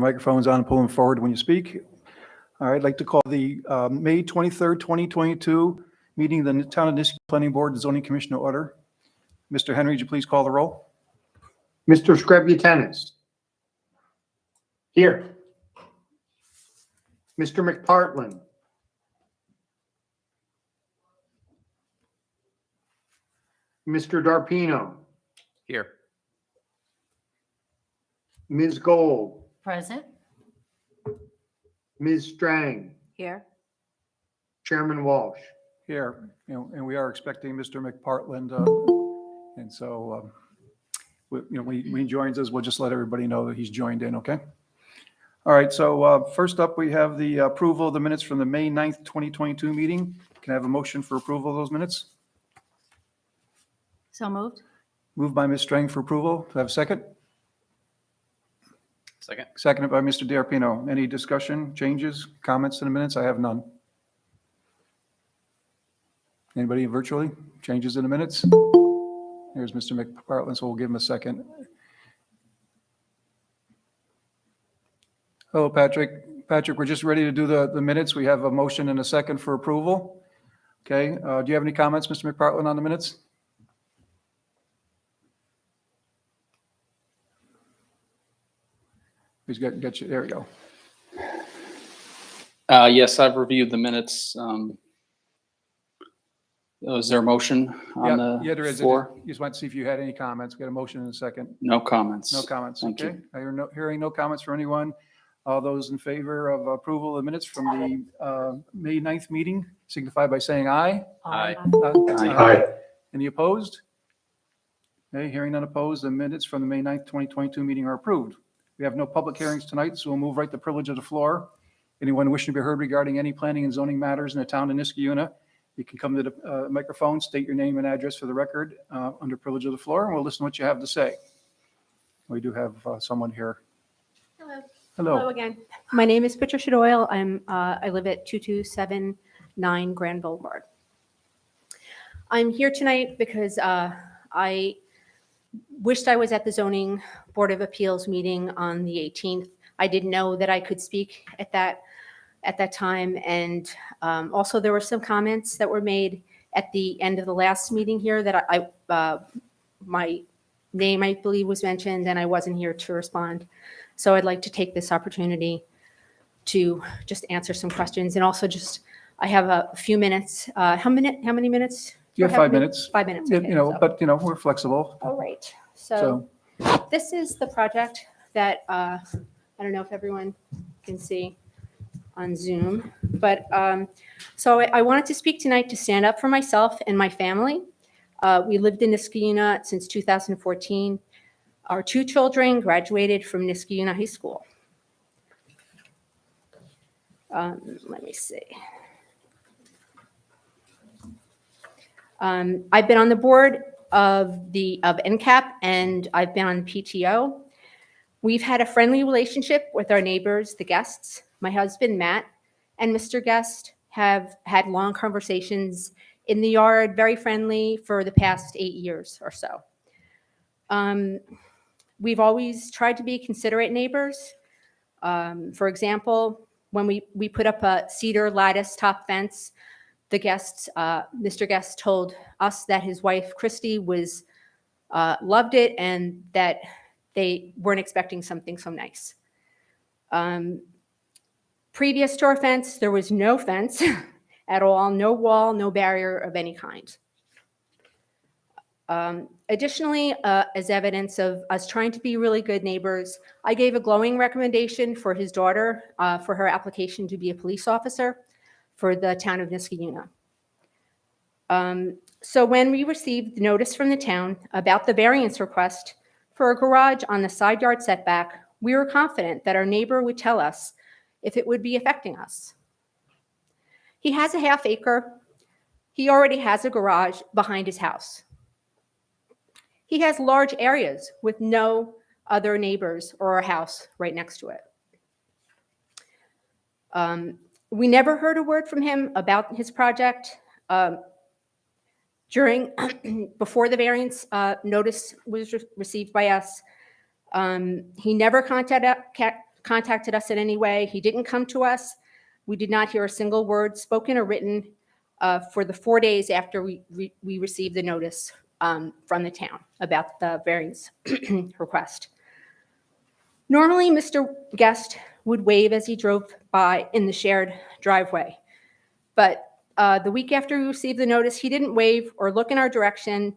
Microphones on, pull them forward when you speak. All right, I'd like to call the May 23rd, 2022 meeting of the Town of Niskayuna Planning Board Zoning Commission to order. Mr. Henry, would you please call the roll? Mr. Screbutennis. Here. Mr. McPartland. Mr. Darpino. Here. Ms. Gold. Present. Ms. Strang. Here. Chairman Walsh. Here, and we are expecting Mr. McPartland, and so when he joins us, we'll just let everybody know that he's joined in, okay? All right, so first up, we have the approval of the minutes from the May 9th, 2022 meeting. Can I have a motion for approval of those minutes? So moved. Moved by Ms. Strang for approval. Do I have a second? Second. Seconded by Mr. D'Arpino. Any discussion, changes, comments to the minutes? I have none. Anybody virtually? Changes in the minutes? Here's Mr. McPartland, so we'll give him a second. Hello, Patrick. Patrick, we're just ready to do the minutes. We have a motion and a second for approval. Okay, do you have any comments, Mr. McPartland, on the minutes? He's got you, there we go. Yes, I've reviewed the minutes. Is there a motion on Yeah, there the is. floor? You just want to see if you had any comments. We got a motion and a second. No comments. No comments, Thank okay? you. I hear hearing no comments from anyone. All those in favor of approval of the minutes from the May 9th meeting signify by saying aye. Aye. Aye. Any opposed? Okay, hearing none opposed, the minutes from the May 9th, 2022 meeting are approved. We have no public hearings tonight, so we'll move right to privilege of the floor. Anyone wishing to be heard regarding any planning and zoning matters in the town of Niskayuna, you can come to the microphone, state your name and address for the record under privilege of the floor, and we'll listen to what you have to say. We do have someone here. Hello. Hello. Hello again. My name is Patricia Doyle. I live at 2279 Grand Boulevard. I'm here tonight because I wished I was at the Zoning Board of Appeals meeting on the 18th. I didn't know that I could speak at that time, and also there were some comments that were made at the end of the last meeting here that my name, I believe, was mentioned, and I wasn't here to respond. So I'd like to take this opportunity to just answer some questions, and also I have a few minutes. How many minutes? You have 5 minutes. 5 minutes. Yeah, Okay, so- but we're flexible. All right. So this is the project that I don't know if everyone can see on Zoom, but so I wanted to speak tonight to stand up for myself and my family. We lived in Niskayuna since 2014. Our 2 children graduated from Niskayuna High School. Let me see. I've been on the board of NCAP, and I've been on PTO. We've had a friendly relationship with our neighbors, the guests. My husband, Matt, and Mr. Guest have had long conversations in the yard, very friendly, for the past 8 years or so. We've always tried to be considerate neighbors. For example, when we put up a cedar lattice top fence, the guests, Mr. Guest told us that his wife, Christy, loved it and that they weren't expecting something so nice. Previous to our fence, there was no fence at all, no wall, no barrier of any kind. Additionally, as evidence of us trying to be really good neighbors, I gave a glowing recommendation for his daughter for her application to be a police officer for the town of Niskayuna. So when we received the notice from the town about the variance request for a garage on the side yard setback, we were confident that our neighbor would tell us if it would be affecting us. He has a half acre. He already has a garage behind his house. He has large areas with no other neighbors or a house right next to it. We never heard a word from him about his project. Before the variance contacted us in any way. He didn't come to us. We did not hear a single word spoken or written for the 4 days after we received the notice from the town about the variance request. Normally, Mr. Guest would wave as he drove by in the shared driveway. But the week after we received the notice, he didn't wave or look in our direction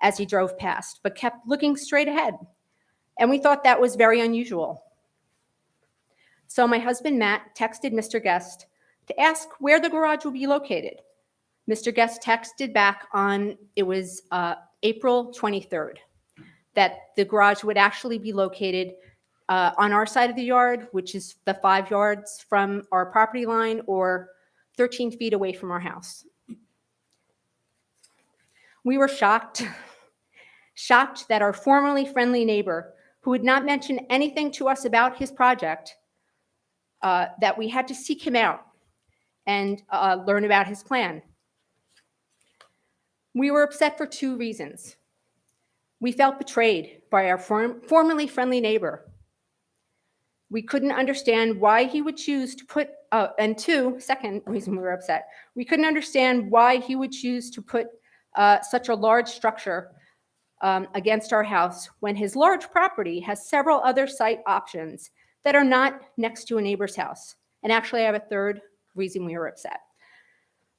as he drove past, but kept looking straight ahead. And we thought that was very unusual. So my husband, Matt, texted Mr. Guest to ask where the garage would be located. Mr. Guest texted back on, it was April 23rd, that the garage would actually be located on our side of the yard, which is the 5 yards from our property line or 13 feet away from our house. We were shocked that our formerly friendly neighbor, who would not mention anything to us about his project, that we had to seek him out and learn about his plan. We were upset for 2 reasons. We felt betrayed by our formerly friendly neighbor. We couldn't understand why he would choose to put, and 2, second reason we were upset, we couldn't understand why he would choose to put such a large structure against our house when his large property has several other site options that are not next to a neighbor's house. And actually, I have a 3rd reason we were upset.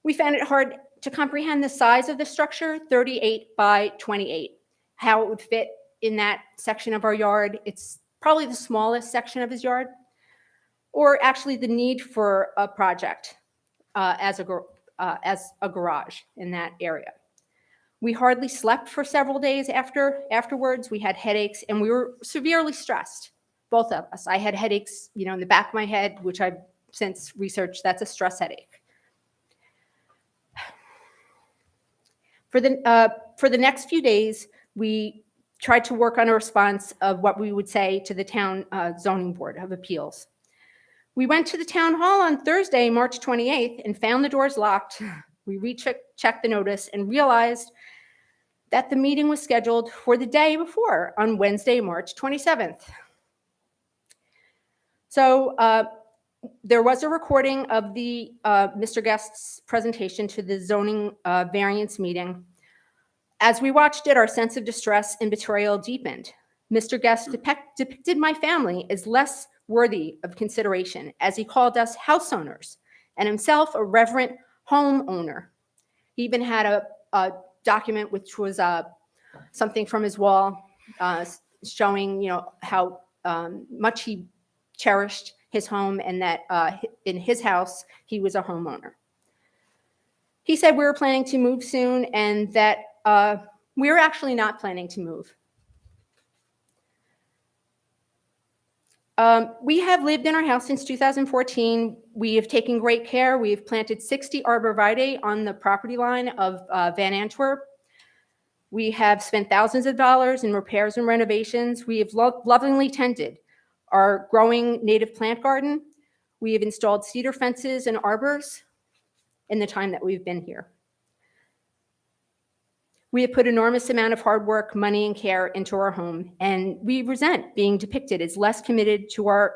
We found it hard to comprehend the size of the structure, 38 by 28, how it would fit in that section of our yard. It's probably the smallest section of his yard, or actually the need for a project as a garage in that area. We hardly slept for several days afterwards. We had headaches and we were severely stressed, both of us. I had headaches, in the back of my head, which I've since researched, that's a stress headache. For the next few days, we tried to work on a response of what we would say to the town zoning board of appeals. We went to the town hall on Thursday, March 28th, and found the doors locked. We rechecked the notice and realized that the meeting was scheduled for the day before, on Wednesday, March 27th. So there was a recording of the Mr. Guest's presentation to the zoning variance meeting. As we watched it, our sense of distress and betrayal deepened. Mr. Guest depicted my family as less worthy of consideration, as he called us house owners, and himself a reverent homeowner. He even had a document which was something from his wall showing, how much he cherished his home and that in his house he was a homeowner. He said we were planning to move soon and that we were actually not planning to move. We have lived in our house since 2014. We have taken great care. We have planted 60 arborvitae on the property line of Van Antwerp. We have spent thousands of dollars in repairs and renovations. We have lovingly tended our growing native plant garden. We have installed cedar fences and arbors in the time that we've been here. We have put enormous amount of hard work, money, and care into our home, and we resent being depicted as less committed to our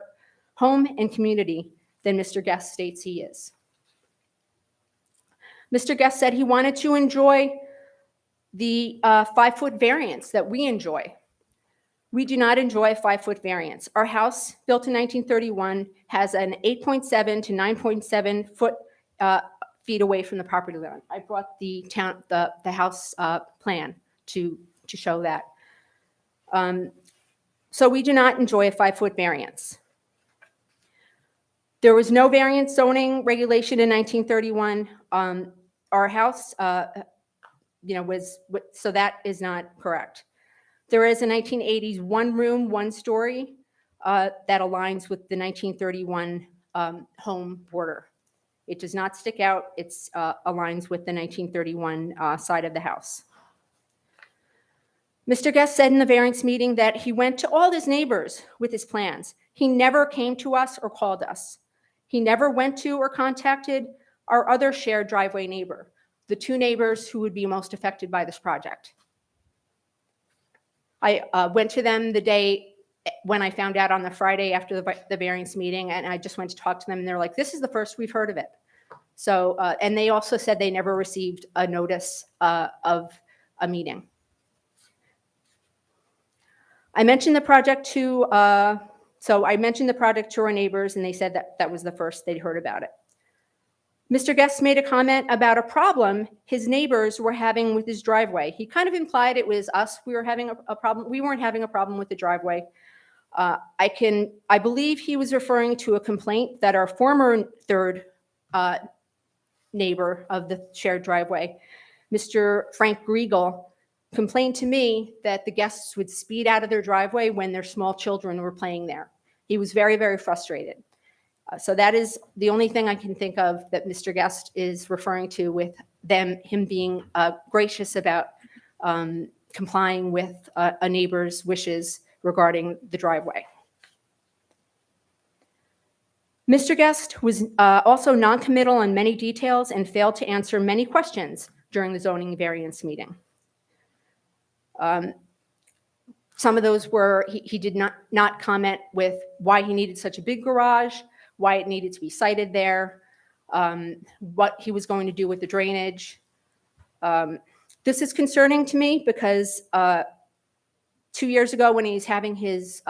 home and community than Mr. Guest states he is. Mr. Guest said he wanted to enjoy the 5-foot variance that we enjoy. We do not enjoy a 5-foot variance. Our house, built in 1931, has an 8.7 to 9.7 foot feet away from the property line. I brought the house plan to show that. So we do not enjoy a 5-foot variance. There was no variance zoning regulation in 1931. Our house, so that is not correct. There is a 1980s 1-room, 1-story that aligns with the 1931 home border. It does not stick out. It aligns with the 1931 side of the house. Mr. Guest said in the variance meeting that he went to all his neighbors with his plans. He never came to us or called us. He never went to or contacted our other shared driveway neighbor, the 2 neighbors who would be most affected by this project. I went to them the day when I found out on the Friday after the variance meeting, and I just went to talk to them, and they're like, this is the first we've heard of it. So, and they also said they never received a notice of a meeting. I mentioned the project to, so I mentioned the project to our neighbors, and they said that that was the first they'd heard about it. Mr. Guest made a comment about a problem his neighbors were having with his driveway. He kind of implied it was us we were having a problem. We weren't having a problem with the driveway. I believe he was referring to a complaint that our former third neighbor of the shared driveway, Mr. Frank Griegel, complained to me that the guests would speed out of their driveway when their small children were playing there. He was very, very frustrated. So that is the only thing I can think of that Mr. Guest is referring to with him being gracious about complying with a neighbor's wishes regarding the driveway. Mr. Guest was also non-committal on many details and failed to answer many questions during the zoning variance meeting. Some of those were, he did not comment with why he needed such a big garage, why it needed to be sited there, what he was going to do with the drainage. This is concerning to me because 2 years ago when he's having his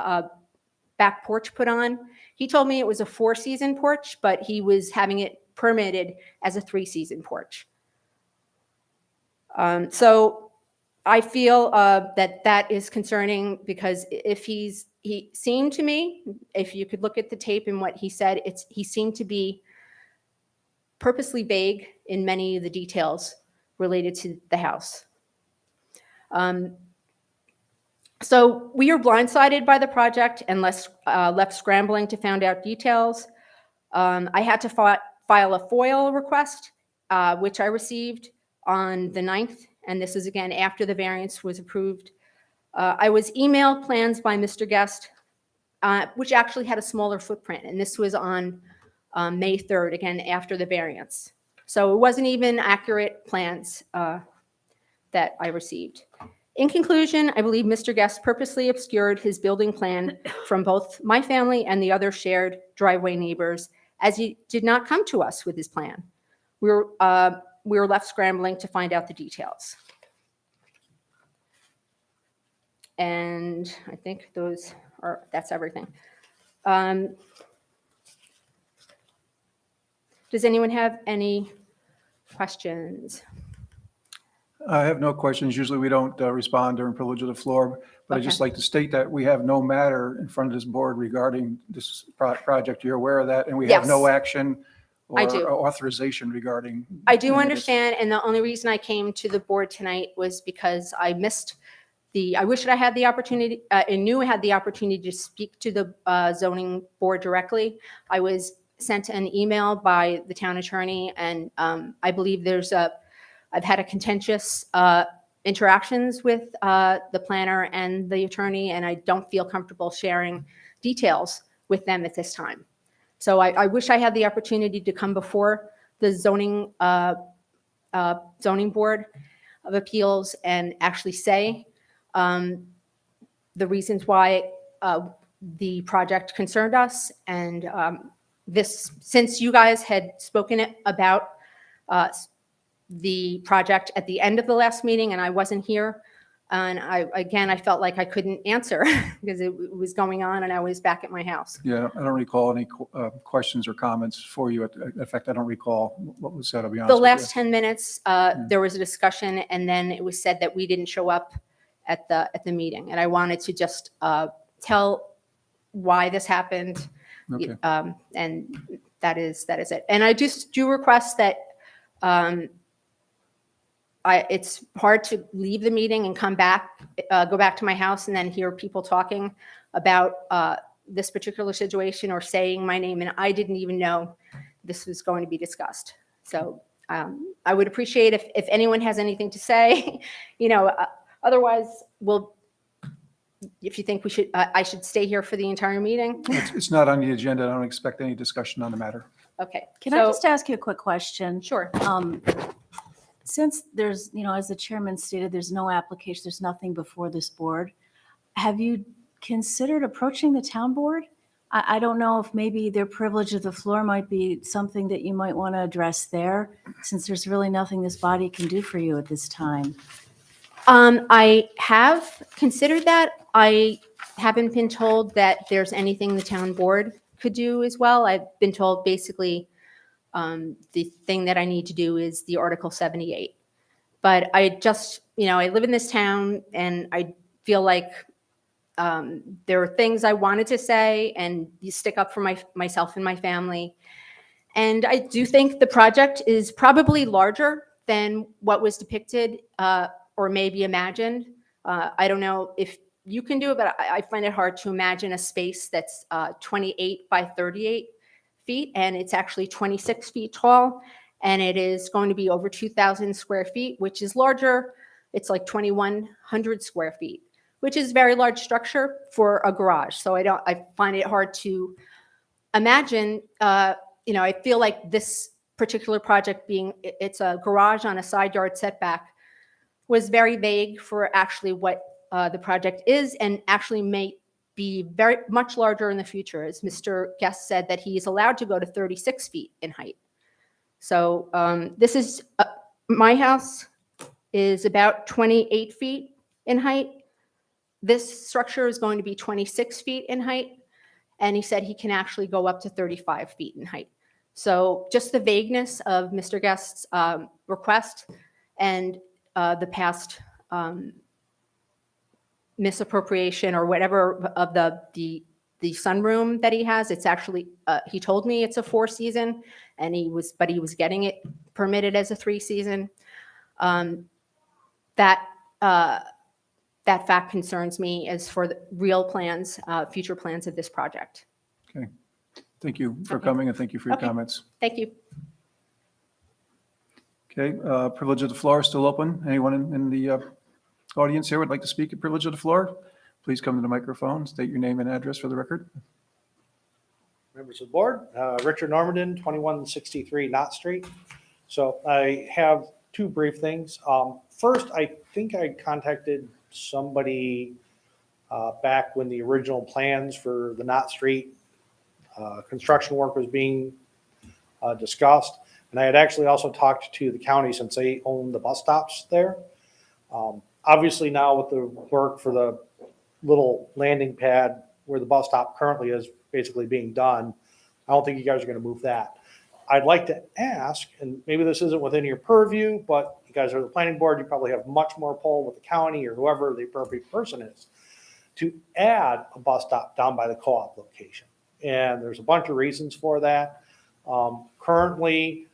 back porch put on, he told me it was a 4-season porch, but he was having it permitted as a 3-season porch. So I feel that is concerning because if he seemed to me, if you could look at the tape and what he said, he seemed to be purposely vague in many of the details related to the house. So we are blindsided by the project and left scrambling to find out details. I had to file a FOIL request, which I received on the 9th, and this is again after the variance was approved. I was emailed plans by Mr. Guest, which actually had a smaller footprint, and this was on May 3rd, again after the variance. So it wasn't even accurate plans that I received. In conclusion, I believe Mr. Guest purposely obscured his building plan from both my family and the other shared driveway neighbors, as he did not come to us with his plan. We were left scrambling to find out the details. And I think that's everything. Does anyone have any questions? I have no questions. Usually we don't respond during privilege of the floor, but I'd Okay. just like to state that we have no matter in front of this board regarding this project. You're aware of that, and we have no Yes. action I do. or authorization regarding. I do any of this. understand, and the only reason I came to the board tonight was because I missed I wish I had the opportunity, and knew I had the opportunity to speak to the zoning board directly. I was sent an email by the town attorney, and I believe I've had a contentious interactions with the planner and the attorney, and I don't feel comfortable sharing details with them at this time. So I wish I had the opportunity to come before the zoning board of appeals and actually say the reasons why the project concerned us. And since you guys had spoken about the project at the end of the last meeting and I wasn't here, and I felt like I couldn't answer because it was going on and I was back at my house. Yeah, I don't recall any questions or comments for you. In fact, I don't recall what was said, I'll be honest The with last 10 minutes, there was a discussion, and then it was said that we didn't show up at the meeting. And I wanted to just tell why this happened. Okay. And that is it. And I just do request that it's hard to leave the meeting and come back, go back to my house and then hear people talking about this particular situation or saying my name, and I didn't even know this was going to be discussed. So I would appreciate if anyone has anything to say, otherwise if you think I should stay here for the entire meeting. It's not on the agenda. I don't expect any discussion on the matter. Okay. Can I just ask you a quick question? Sure. Since there's, as the chairman stated, there's no application, there's nothing before this board. Have you considered approaching the town board? I don't know if maybe their privilege of the floor might be something that you might want to address there, since there's really nothing this body can do for you at this time. I have considered that. I haven't been told that there's anything the town board could do as well. I've been told basically the thing that I need to do is the Article 78. But I just, I live in this town and I feel like there are things I wanted to say and you stick up for myself and my family. And I do think the project is probably larger than what was depicted or maybe imagined. I don't know if you can do it, but I find it hard to imagine a space that's 28 by 38 feet, and it's actually 26 feet tall, and it is going to be over 2,000 square feet, which is larger. It's like 2,100 square feet, which is a very large structure for a garage. So I find it hard to imagine. I feel like this particular project it's a garage on a side yard setback, was very vague for actually what the project is, and actually may be very much larger in the future. As Mr. Guest said, that he is allowed to go to 36 feet in height. So this is, my house is about 28 feet in height. This structure is going to be 26 feet in height. And he said he can actually go up to 35 feet in height. So just the vagueness of Mr. Guest's request and the past misappropriation or whatever of the sunroom that he has. It's actually, he told me it's a 4-season, and he was getting it permitted as a 3-season. That fact concerns me as for the real plans, future plans of this project. Okay. Thank you for Okay. coming and thank you for your Okay. comments. Thank you. Okay, privilege of the floor is still open. Anyone in the audience here would like to speak at privilege of the floor? Please come to the microphone, state your name and address for the record. Members of the board, Richard Normandin, 2163 Knott Street. So I have two brief things. First, I think I contacted somebody back when the original plans for the Knott Street construction work was being discussed. And I had actually also talked to the county, since they own the bus stops there. Obviously now with the work for the little landing pad where the bus stop currently is basically being done, I don't think you guys are going to move that. I'd like to ask, and maybe this isn't within your purview, but you guys are the planning board, you probably have much more pull with the county or whoever the appropriate person is, to add a bus stop down by the co-op location. And there's a bunch of reasons for that. Currently,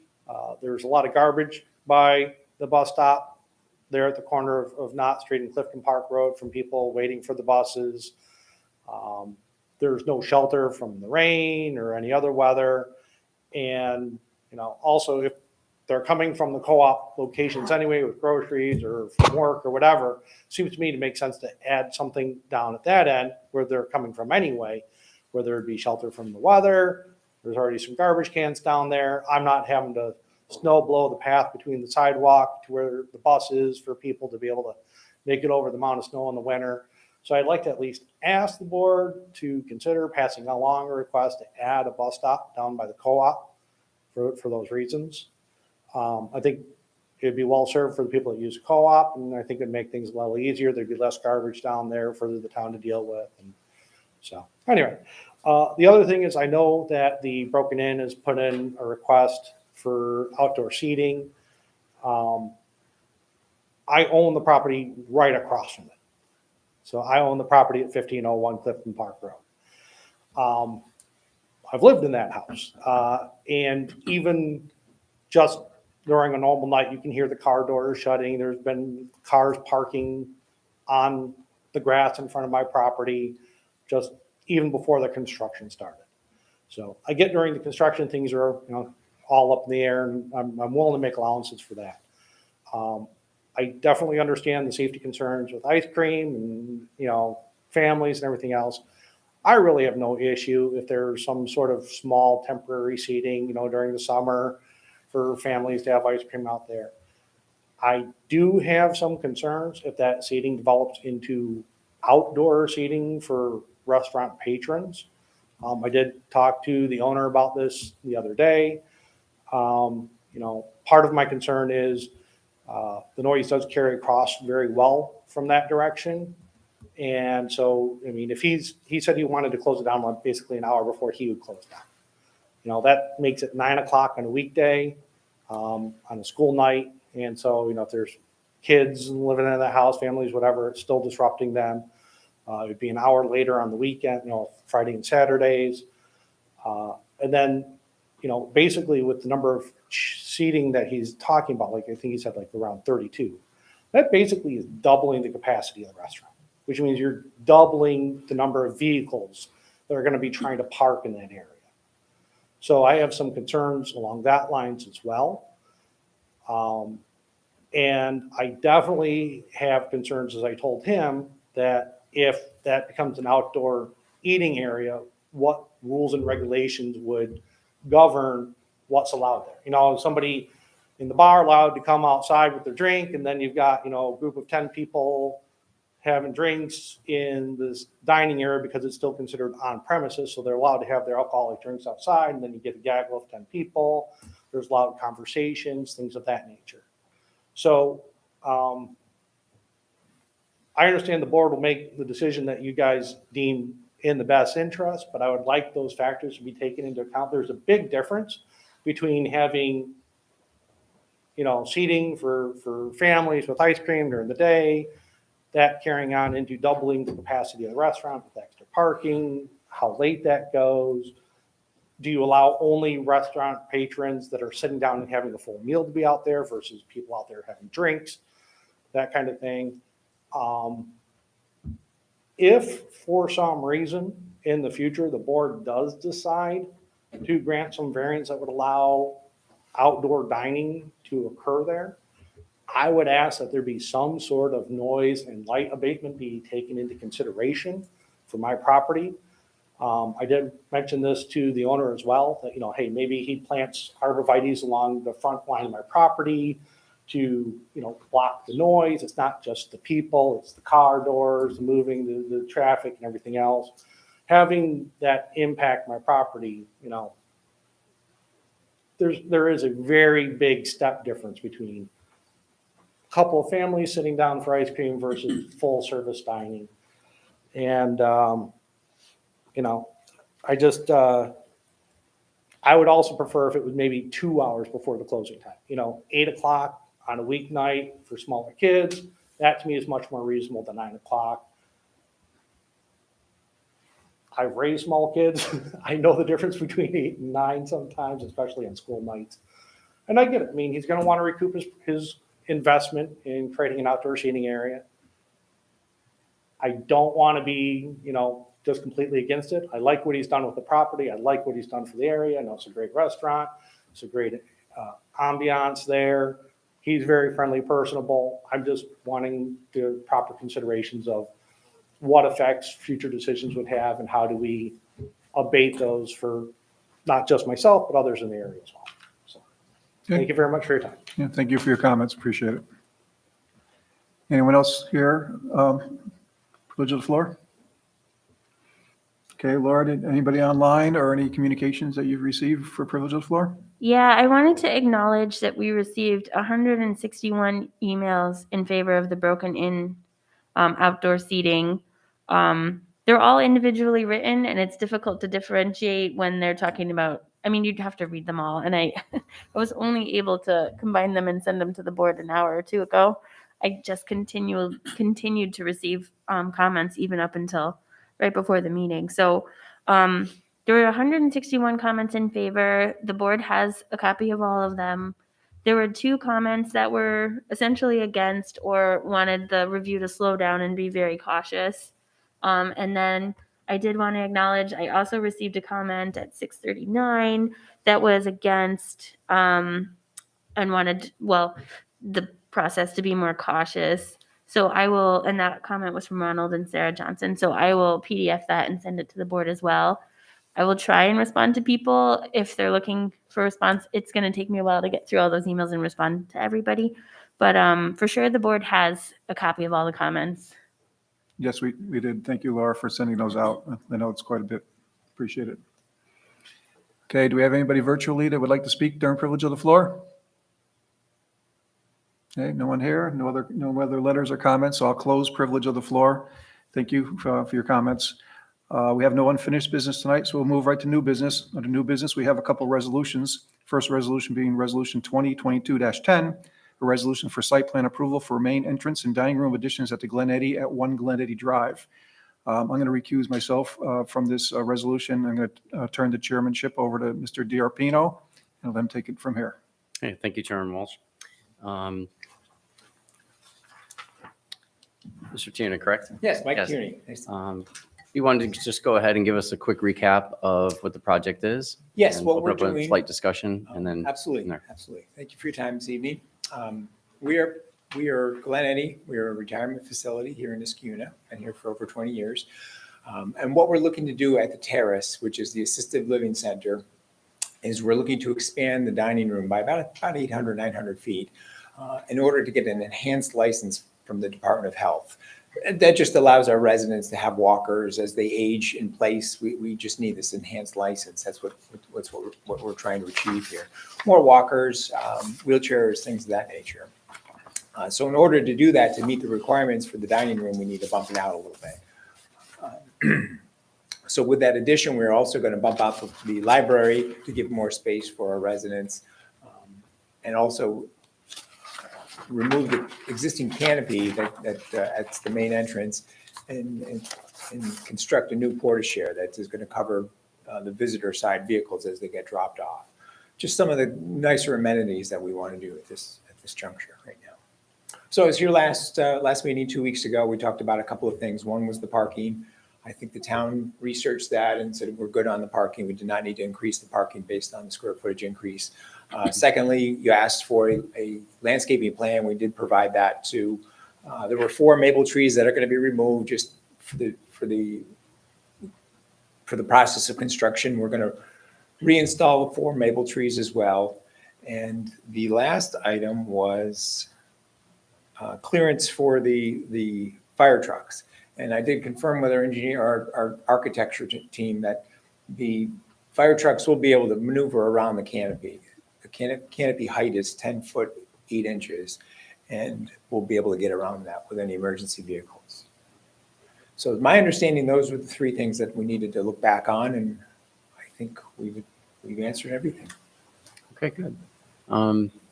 there's a lot of garbage by the bus stop there at the corner of Knott Street and Clifton Park Road from people waiting for the buses. There's no shelter from the rain or any other weather. And, also if they're coming from the co-op locations anyway with groceries or from work or whatever, seems to me to make sense to add something down at that end where they're coming from anyway, where there'd be shelter from the weather. There's already some garbage cans down there. I'm not having to snow blow the path between the sidewalk to where the bus is for people to be able to make it over the amount of snow in the winter. So I'd like to at least ask the board to consider passing along a request to add a bus stop down by the co-op for those reasons. I think it'd be well served for the people that use co-op, and I think it'd make things a little easier. There'd be less garbage down there for the town to deal with. And so anyway, the other thing is I know that the Broken Inn has put in a request for outdoor seating. I own the property right across from it. So I own the property at 1501 Clifton Park Road. I've lived in that house. And even just during a normal night, you can hear the car doors shutting. There's been cars parking on the grass in front of my property, just even before the construction started. So I get during the construction, things are, all up in the air, and I'm willing to make allowances for that. I definitely understand the safety concerns with ice cream and, families and everything else. I really have no issue if there's some sort of small temporary seating, during the summer for families to have ice cream out there. I do have some concerns if that seating develops into outdoor seating for restaurant patrons. I did talk to the owner about this the other day. Part of my concern is the noise does carry across very well from that direction. And so, I mean, if he said he wanted to close it down like basically an hour before he would close down. That makes it 9 o'clock on a weekday, on a school night. And so, if there's kids living in the house, families, whatever, it's still disrupting them. It would be an hour later on the weekend, Friday and Saturdays. And then, basically with the number of seating that he's talking about, like I think he said like around 32, that basically is doubling the capacity of the restaurant, which means you're doubling the number of vehicles that are going to be trying to park in that area. So I have some concerns along that lines as well. And I definitely have concerns, as I told him, that if that becomes an outdoor eating area, what rules and regulations would govern what's allowed there? Somebody in the bar allowed to come outside with their drink, and then you've got, a group of 10 people having drinks in this dining area because it's still considered on premises. So they're allowed to have their alcoholic drinks outside, and then you get a gaggle of 10 people. There's loud conversations, things of that nature. So I understand the board will make the decision that you guys deem in the best interest, but I would like those factors to be taken into account. There's a big difference between having, seating for families with ice cream during the day, that carrying on into doubling the capacity of the restaurant with extra parking, how late that goes. Do you allow only restaurant patrons that are sitting down and having a full meal to be out there versus people out there having drinks, that kind of thing? If for some reason in the future the board does decide to grant some variance that would allow outdoor dining to occur there, I would ask that there be some sort of noise and light abatement be taken into consideration for my property. I did mention this to the owner as well, that, hey, maybe he plants arborvitaes along the front line of my property to, block the noise. It's not just the people, it's the car doors, moving the traffic and everything else. Having that impact my property, there is a very big step difference between a couple of families sitting down for ice cream versus full service dining. And, I just, I would also prefer if it was maybe 2 hours before the closing time, 8 o'clock on a weeknight for smaller kids. That to me is much more reasonable than 9 o'clock. I've raised small kids. I know the difference between 8 and 9 sometimes, especially on school nights. And I get it. I mean, he's going to want to recoup his investment in creating an outdoor seating area. I don't want to be, just completely against it. I like what he's done with the property. I like what he's done for the area. I know it's a great restaurant. It's a great ambiance there. He's very friendly, personable. I'm just wanting the proper considerations of what effects future decisions would have and how do we abate those for not just myself, but others in the area as well. So thank you very much for your time. Yeah, thank you for your comments. Appreciate it. Anyone else here? Privilege of the floor? Okay, Laura, did anybody online or any communications that you've received for privilege of the floor? Yeah, I wanted to acknowledge that we received 161 emails in favor of the broken-in outdoor seating. They're all individually written, and it's difficult to differentiate when they're talking about, you'd have to read them all, and I was only able to combine them and send them to the board an hour or two ago. I just continued to receive comments even up until right before the meeting. So there were 161 comments in favor. The board has a copy of all of them. There were 2 comments that were essentially against or wanted the review to slow down and be very cautious. And then I did want to acknowledge, I also received a comment at 6:39 that was against and wanted, the process to be more cautious. So I will, and that comment was from Ronald and Sarah Johnson. So I will PDF that and send it to the board as well. I will try and respond to people if they're looking for a response. It's going to take me a while to get through all those emails and respond to everybody. But for sure, the board has a copy of all the comments. Yes, we did. Thank you, Laura, for sending those out. I know it's quite a bit. Appreciate it. Okay, do we have anybody virtually that would like to speak during privilege of the floor? Okay, no one here, no other letters or comments, so I'll close privilege of the floor. Thank you for your comments. We have no unfinished business tonight, so we'll move right to new business. Under new business, we have a couple resolutions. First resolution being Resolution 2022-10, a resolution for site plan approval for main entrance and dining room additions at the Glen Eddy at 1 Glen Eddy Drive. I'm going to recuse myself from this resolution. I'm going to turn the chairmanship over to Mr. DiArpino and let him take it from here. Hey, thank you, Chairman Walsh. Mr. Tierney, correct? Yes, Mike Yes. Tierney. Nice to- You wanted to just go ahead and give us a quick recap of what the project is? Yes, and what open we're up a doing. Slight discussion and then. Absolutely, there. absolutely. Thank you for your time this evening. We are Glen Eddy. We are a retirement facility here in Niskuna. Been here for over 20 years. And what we're looking to do at the terrace, which is the assisted living center, is we're looking to expand the dining room by about 800, 900 feet in order to get an enhanced license from the Department of Health. That just allows our residents to have walkers as they age in place. We just need this enhanced license. That's what we're trying to achieve here. More walkers, wheelchairs, things of that nature. So in order to do that, to meet the requirements for the dining room, we need to bump it out a little bit. So with that addition, we're also going to bump out the library to give more space for our residents, and also remove the existing canopy that's the main entrance and construct a new portiere that is going to cover the visitor side vehicles as they get dropped off. Just some of the nicer amenities that we want to do at this juncture right now. So as your last meeting 2 weeks ago, we talked about a couple of things. One was the parking. I think the town researched that and said we're good on the parking. We did not need to increase the parking based on the square footage increase. Secondly, you asked for a landscaping plan. We did provide that too. There were 4 maple trees that are going to be removed just for the process of construction. We're going to reinstall 4 maple trees as well. And the last item was clearance for the fire trucks. And I did confirm with our engineer, our architecture team, that the fire trucks will be able to maneuver around the canopy. The canopy height is 10 foot 8 inches, and we'll be able to get around that with any emergency vehicles. So my understanding, those were the 3 things that we needed to look back on, and I think we've answered everything. Okay, good.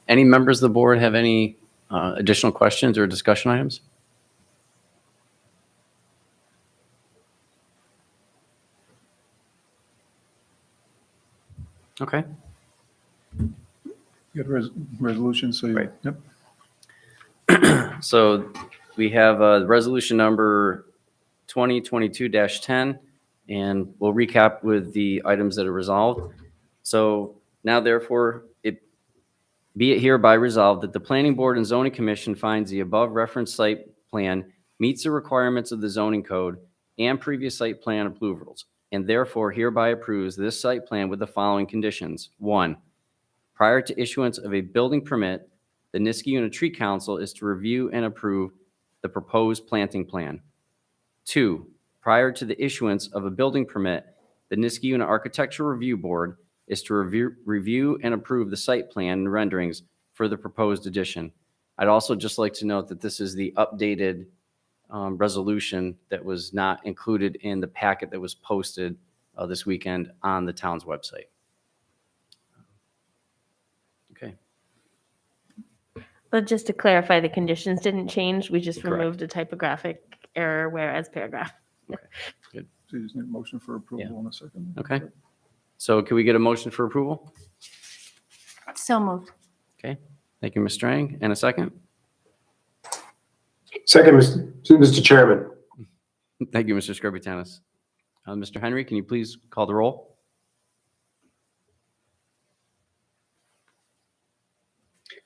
Any members of the board have any additional questions or discussion items? Okay. Good resolution, so you, Right. yep. So we have resolution number 2022-10, and we'll recap with the items that are resolved. So now therefore, be it hereby resolved that the Planning Board and Zoning Commission finds the above referenced site plan meets the requirements of the zoning code and previous site plan approvals, and therefore hereby approves this site plan with the following conditions. 1, prior to issuance of a building permit, the Niskuna Tree Council is to review and approve the proposed planting plan. 2, prior to the issuance of a building permit, the Niskuna Architectural Review Board is to review and approve the site plan and renderings for the proposed addition. I'd also just like to note that this is the updated resolution that was not included in the packet that was posted this weekend on the town's website. Okay. But just to clarify, the conditions didn't change. We just Correct. removed a typographic error, whereas paragraph. So you just need a motion for approval in a second. Okay. So can we get a motion for approval? So moved. Okay. Thank you, Ms. Strang. And a second? Second, Mr. Chairman. Thank you, Mr. Scribbitanis. Mr. Henry, can you please call the roll?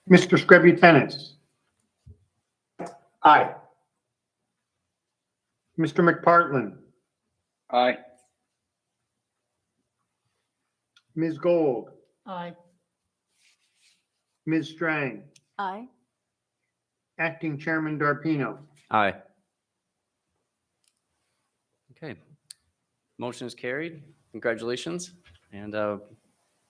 Mr. Scribbutanis. Aye. Mr. McPartlin. Aye. Ms. Gold. Aye. Ms. Strang. Aye. Acting Chairman DiArpino. Aye. Okay. Motion is carried. Congratulations, and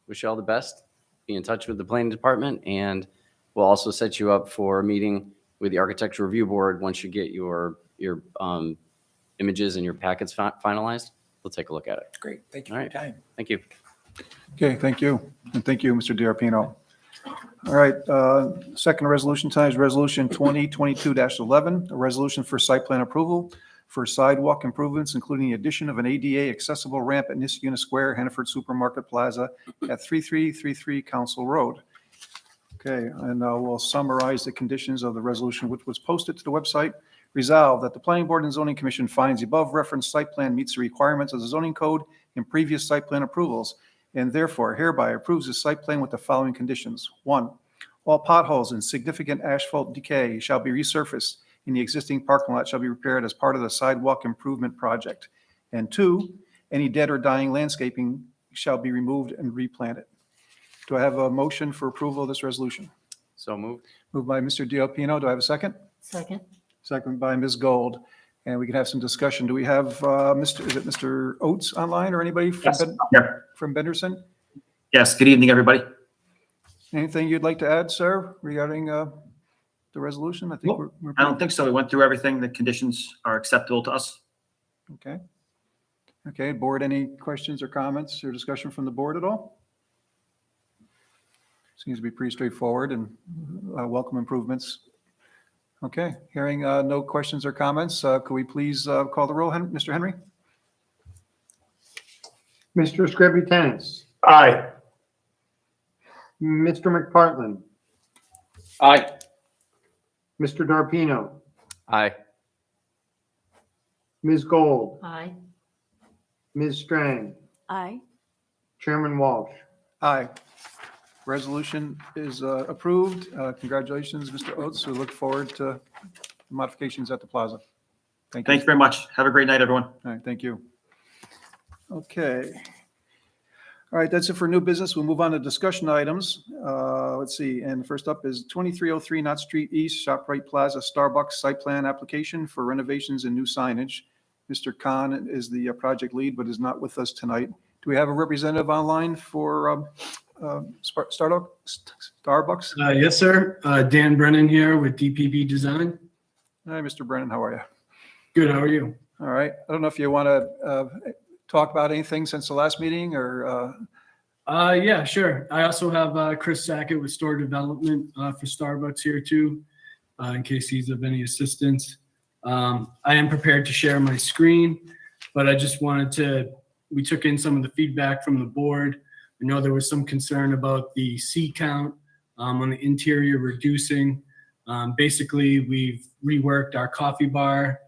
wish you all the best. Be in touch with the planning department, and we'll also set you up for a meeting with the architecture review board once you get your images and your packets finalized. We'll take a look at it. Great. Thank you All for your right. time. Thank you. Okay, thank you. And thank you, Mr. DiArpino. All right, second resolution tonight is Resolution 2022-11, a resolution for site plan approval for sidewalk improvements, including the addition of an ADA accessible ramp at Niskuna Square, Hannaford Supermarket Plaza at 3333 Council Road. Okay, and we'll summarize the conditions of the resolution, which was posted to the website. Resolved that the Planning Board and Zoning Commission finds the above referenced site plan meets the requirements of the zoning code and previous site plan approvals, and therefore hereby approves the site plan with the following conditions. 1, all potholes and significant asphalt decay shall be resurfaced, and the existing parking lot shall be repaired as part of the sidewalk improvement project. And 2, any dead or dying landscaping shall be removed and replanted. Do I have a motion for approval of this resolution? So moved. Moved by Mr. DiArpino. Do I have a second? Second. Second by Ms. Gold. And we can have some discussion. Do we have Mr. Oates online or anybody from Yes, here. from Benderson? Yes, good evening, everybody. Anything you'd like to add, sir, regarding the resolution? I think Nope, we're I don't think so. We went through everything. The conditions are acceptable to us. okay. Okay, board, any questions or comments or discussion from the board at all? Seems to be pretty straightforward and welcome improvements. Okay, hearing no questions or comments, could we please call the roll, Mr. Henry? Mr. Scrivby Tennis, Aye. Mr. McPartlin, Aye. Mr. D'Arpino, Aye. Ms. Gold, Aye. Ms. Strang, Aye. Chairman Walsh. Aye. Resolution is approved. Congratulations, Mr. Oates. We look forward to modifications at the plaza. Thank you. Thank you very much. Have a great night, everyone. All right, thank you. Okay. All right, that's it for new business. We'll move on to discussion items. Let's see, and first up is 2303 Knott Street East, Shoprite Plaza, Starbucks site plan application for renovations and new signage. Mr. Khan is the project lead, but is not with us tonight. Do we have a representative online for Starbucks? Yes, sir. Dan Brennan here with DPB Design. Hi, Mr. Brennan, how are you? Good, how are you? All right, I don't know if you want to talk about anything since the last meeting or, Yeah, sure. I also have Chris Sackett with Store Development for Starbucks here too, in case he's of any assistance. I am prepared to share my screen, but I just we took in some of the feedback from the board. I know there was some concern about the seat count on the interior reducing. Basically, we've reworked our coffee bar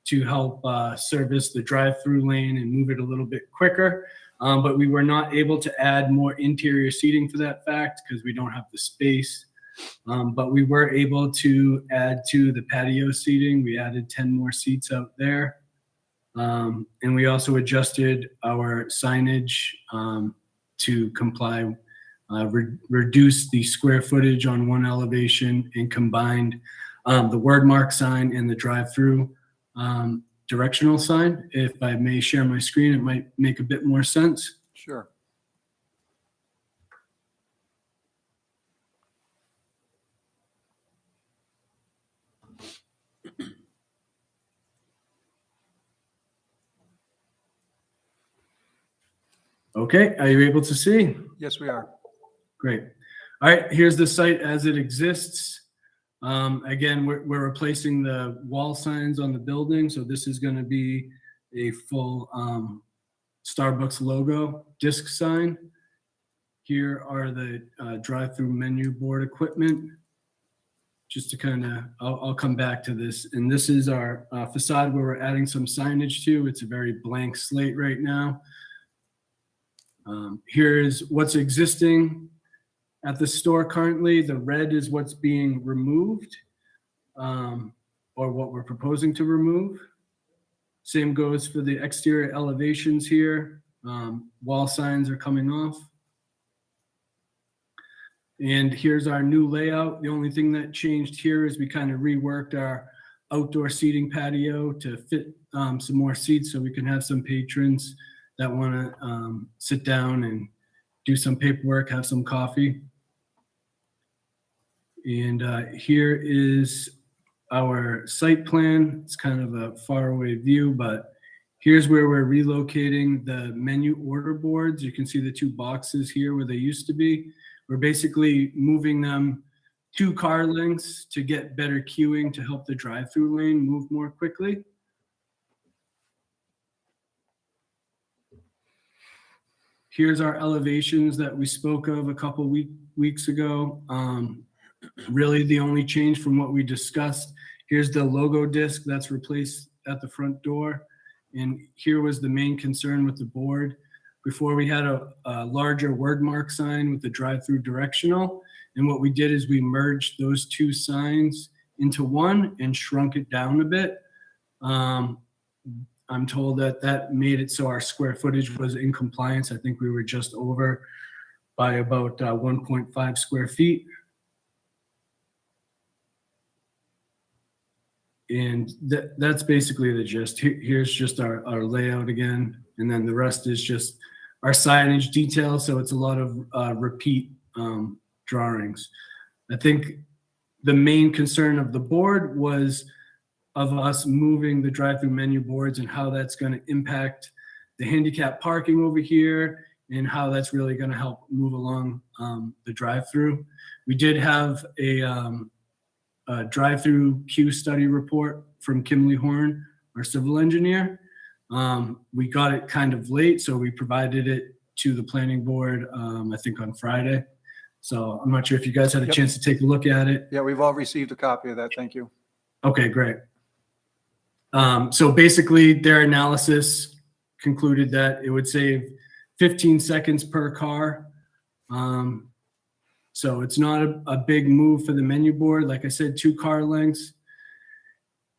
to help service the drive-through lane and move it a little bit quicker. But we were not able to add more interior seating for that fact because we don't have the space. But we were able to add to the patio seating. We added 10 more seats out there. And we also adjusted our signage to comply, reduce the square footage on one elevation and combined the word mark sign and the drive-through directional sign. If I may share my screen, it might make a bit more sense. sure. Okay, are you able to see? Yes, we are. Great. All right, here's the site as it exists. Again, we're replacing the wall signs on the building, so this is going to be a full Starbucks logo disc sign. Here are the drive-through menu board equipment. Just to kind of, I'll come back to this. And this is our facade where we're adding some signage to. It's a very blank slate right now. Here's what's existing at the store currently. The red is what's being removed, or what we're proposing to remove. Same goes for the exterior elevations here. Wall signs are coming off. And here's our new layout. The only thing that changed here is we kind of reworked our outdoor seating patio to fit some more seats so we can have some patrons that want to sit down and do some paperwork, have some coffee. And here is our site plan. It's kind of a faraway view, but here's where we're relocating the menu order boards. You can see the two boxes here where they used to be. We're basically moving them 2 car lengths to get better queuing to help the drive-through lane move more quickly. Here's our elevations that we spoke of a couple weeks ago. Really the only change from what we discussed. Here's the logo disc that's replaced at the front door. And here was the main concern with the board. Before we had a larger word mark sign with the drive-through directional. And what we did is we merged those 2 signs into one and shrunk it down a bit. I'm told that made it so our square footage was in compliance. I think we were just over by about 1.5 square feet. And that's basically the gist. Here's just our layout again. And then the rest is just our signage detail. So it's a lot of repeat drawings. I think the main concern of the board was of us moving the drive-through menu boards and how that's going to impact the handicap parking over here and how that's really going to help move along the drive-through. We did have a drive-through queue study report from Kimley Horn, our civil engineer. We got it kind of late, so we provided it to the planning board, I think on Friday. So I'm not sure if you guys had a chance to take a look at it. Yeah, we've all received a copy of that. Thank you. Okay, great. So basically their analysis concluded that it would save 15 seconds per car. So it's not a big move for the menu board. Like I said, 2 car lengths.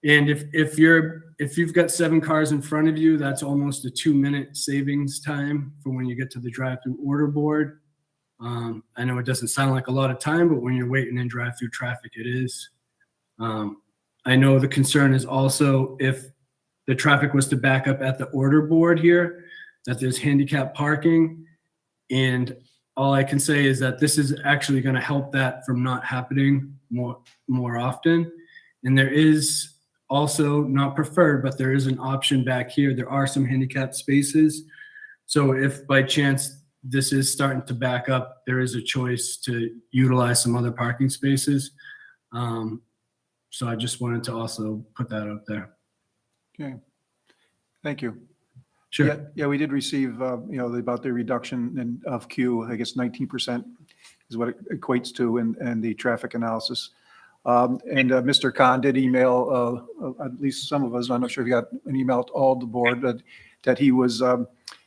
And if you've got 7 cars in front of you, that's almost a 2-minute savings time for when you get to the drive-through order board. I know it doesn't sound like a lot of time, but when you're waiting in drive-through traffic, it is. I know the concern is also if the traffic was to back up at the order board here, that there's handicap parking. And all I can say is that this is actually going to help that from not happening more often. And there is also, not preferred, but there is an option back here. There are some handicap spaces. So if by chance this is starting to back up, there is a choice to utilize some other parking spaces. So I just wanted to also put that out there. Okay. Thank you. Sure. Yeah, we did receive, about the reduction of queue. I guess 19% is what it equates to in the traffic analysis. And Mr. Khan did email at least some of us. I'm not sure if he got an email to all the board that he was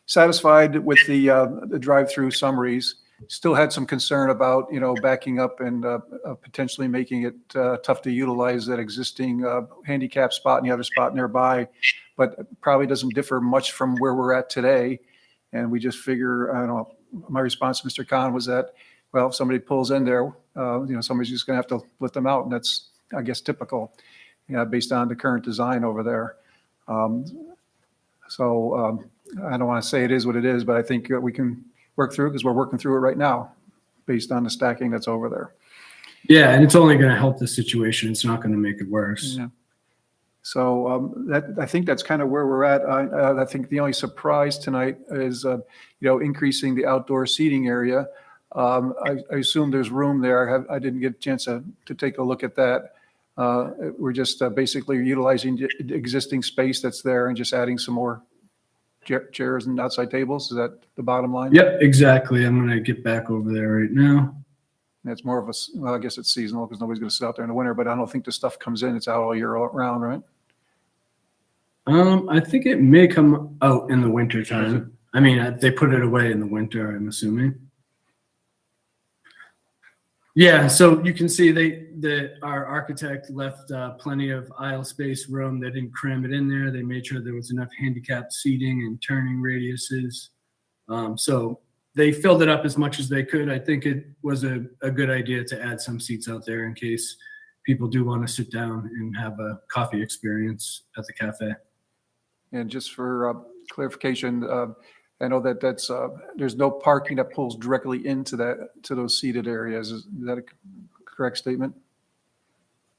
satisfied with the drive-through summaries. Still had some concern about backing up and potentially making it tough to utilize that existing handicap spot and the other spot nearby, but probably doesn't differ much from where we're at today. And we just figure, I don't know, my response to Mr. Khan was that, well, if somebody pulls in there, somebody's just going to have to let them out, and that's, I guess, typical, based on the current design over there. So I don't want to say it is what it is, but I think we can work through it because we're working through it right now based on the stacking that's over there. Yeah, and it's only going to help the situation. It's not going to make it worse. Yeah. So I think that's kind of where we're at. I think the only surprise tonight is, increasing the outdoor seating area. I assume there's room there. I didn't get a chance to take a look at that. We're just basically utilizing the existing space that's there and just adding some more chairs and outside tables. Is that the bottom line? Yep, exactly. I'm going to get back over there right now. It's more of I guess it's seasonal because nobody's going to sit out there in the winter, but I don't think the stuff comes in. It's out all year round, right? I think it may come out in the winter time. I mean, they put it away in the winter, I'm assuming. Yeah, so you can see our architect left plenty of aisle space room. They didn't cram it in there. They made sure there was enough handicapped seating and turning radiuses. So they filled it up as much as they could. I think it was a good idea to add some seats out there in case people do want to sit down and have a coffee experience at the cafe. And just for clarification, I know that there's no parking that pulls directly into those seated areas. Is that a correct statement?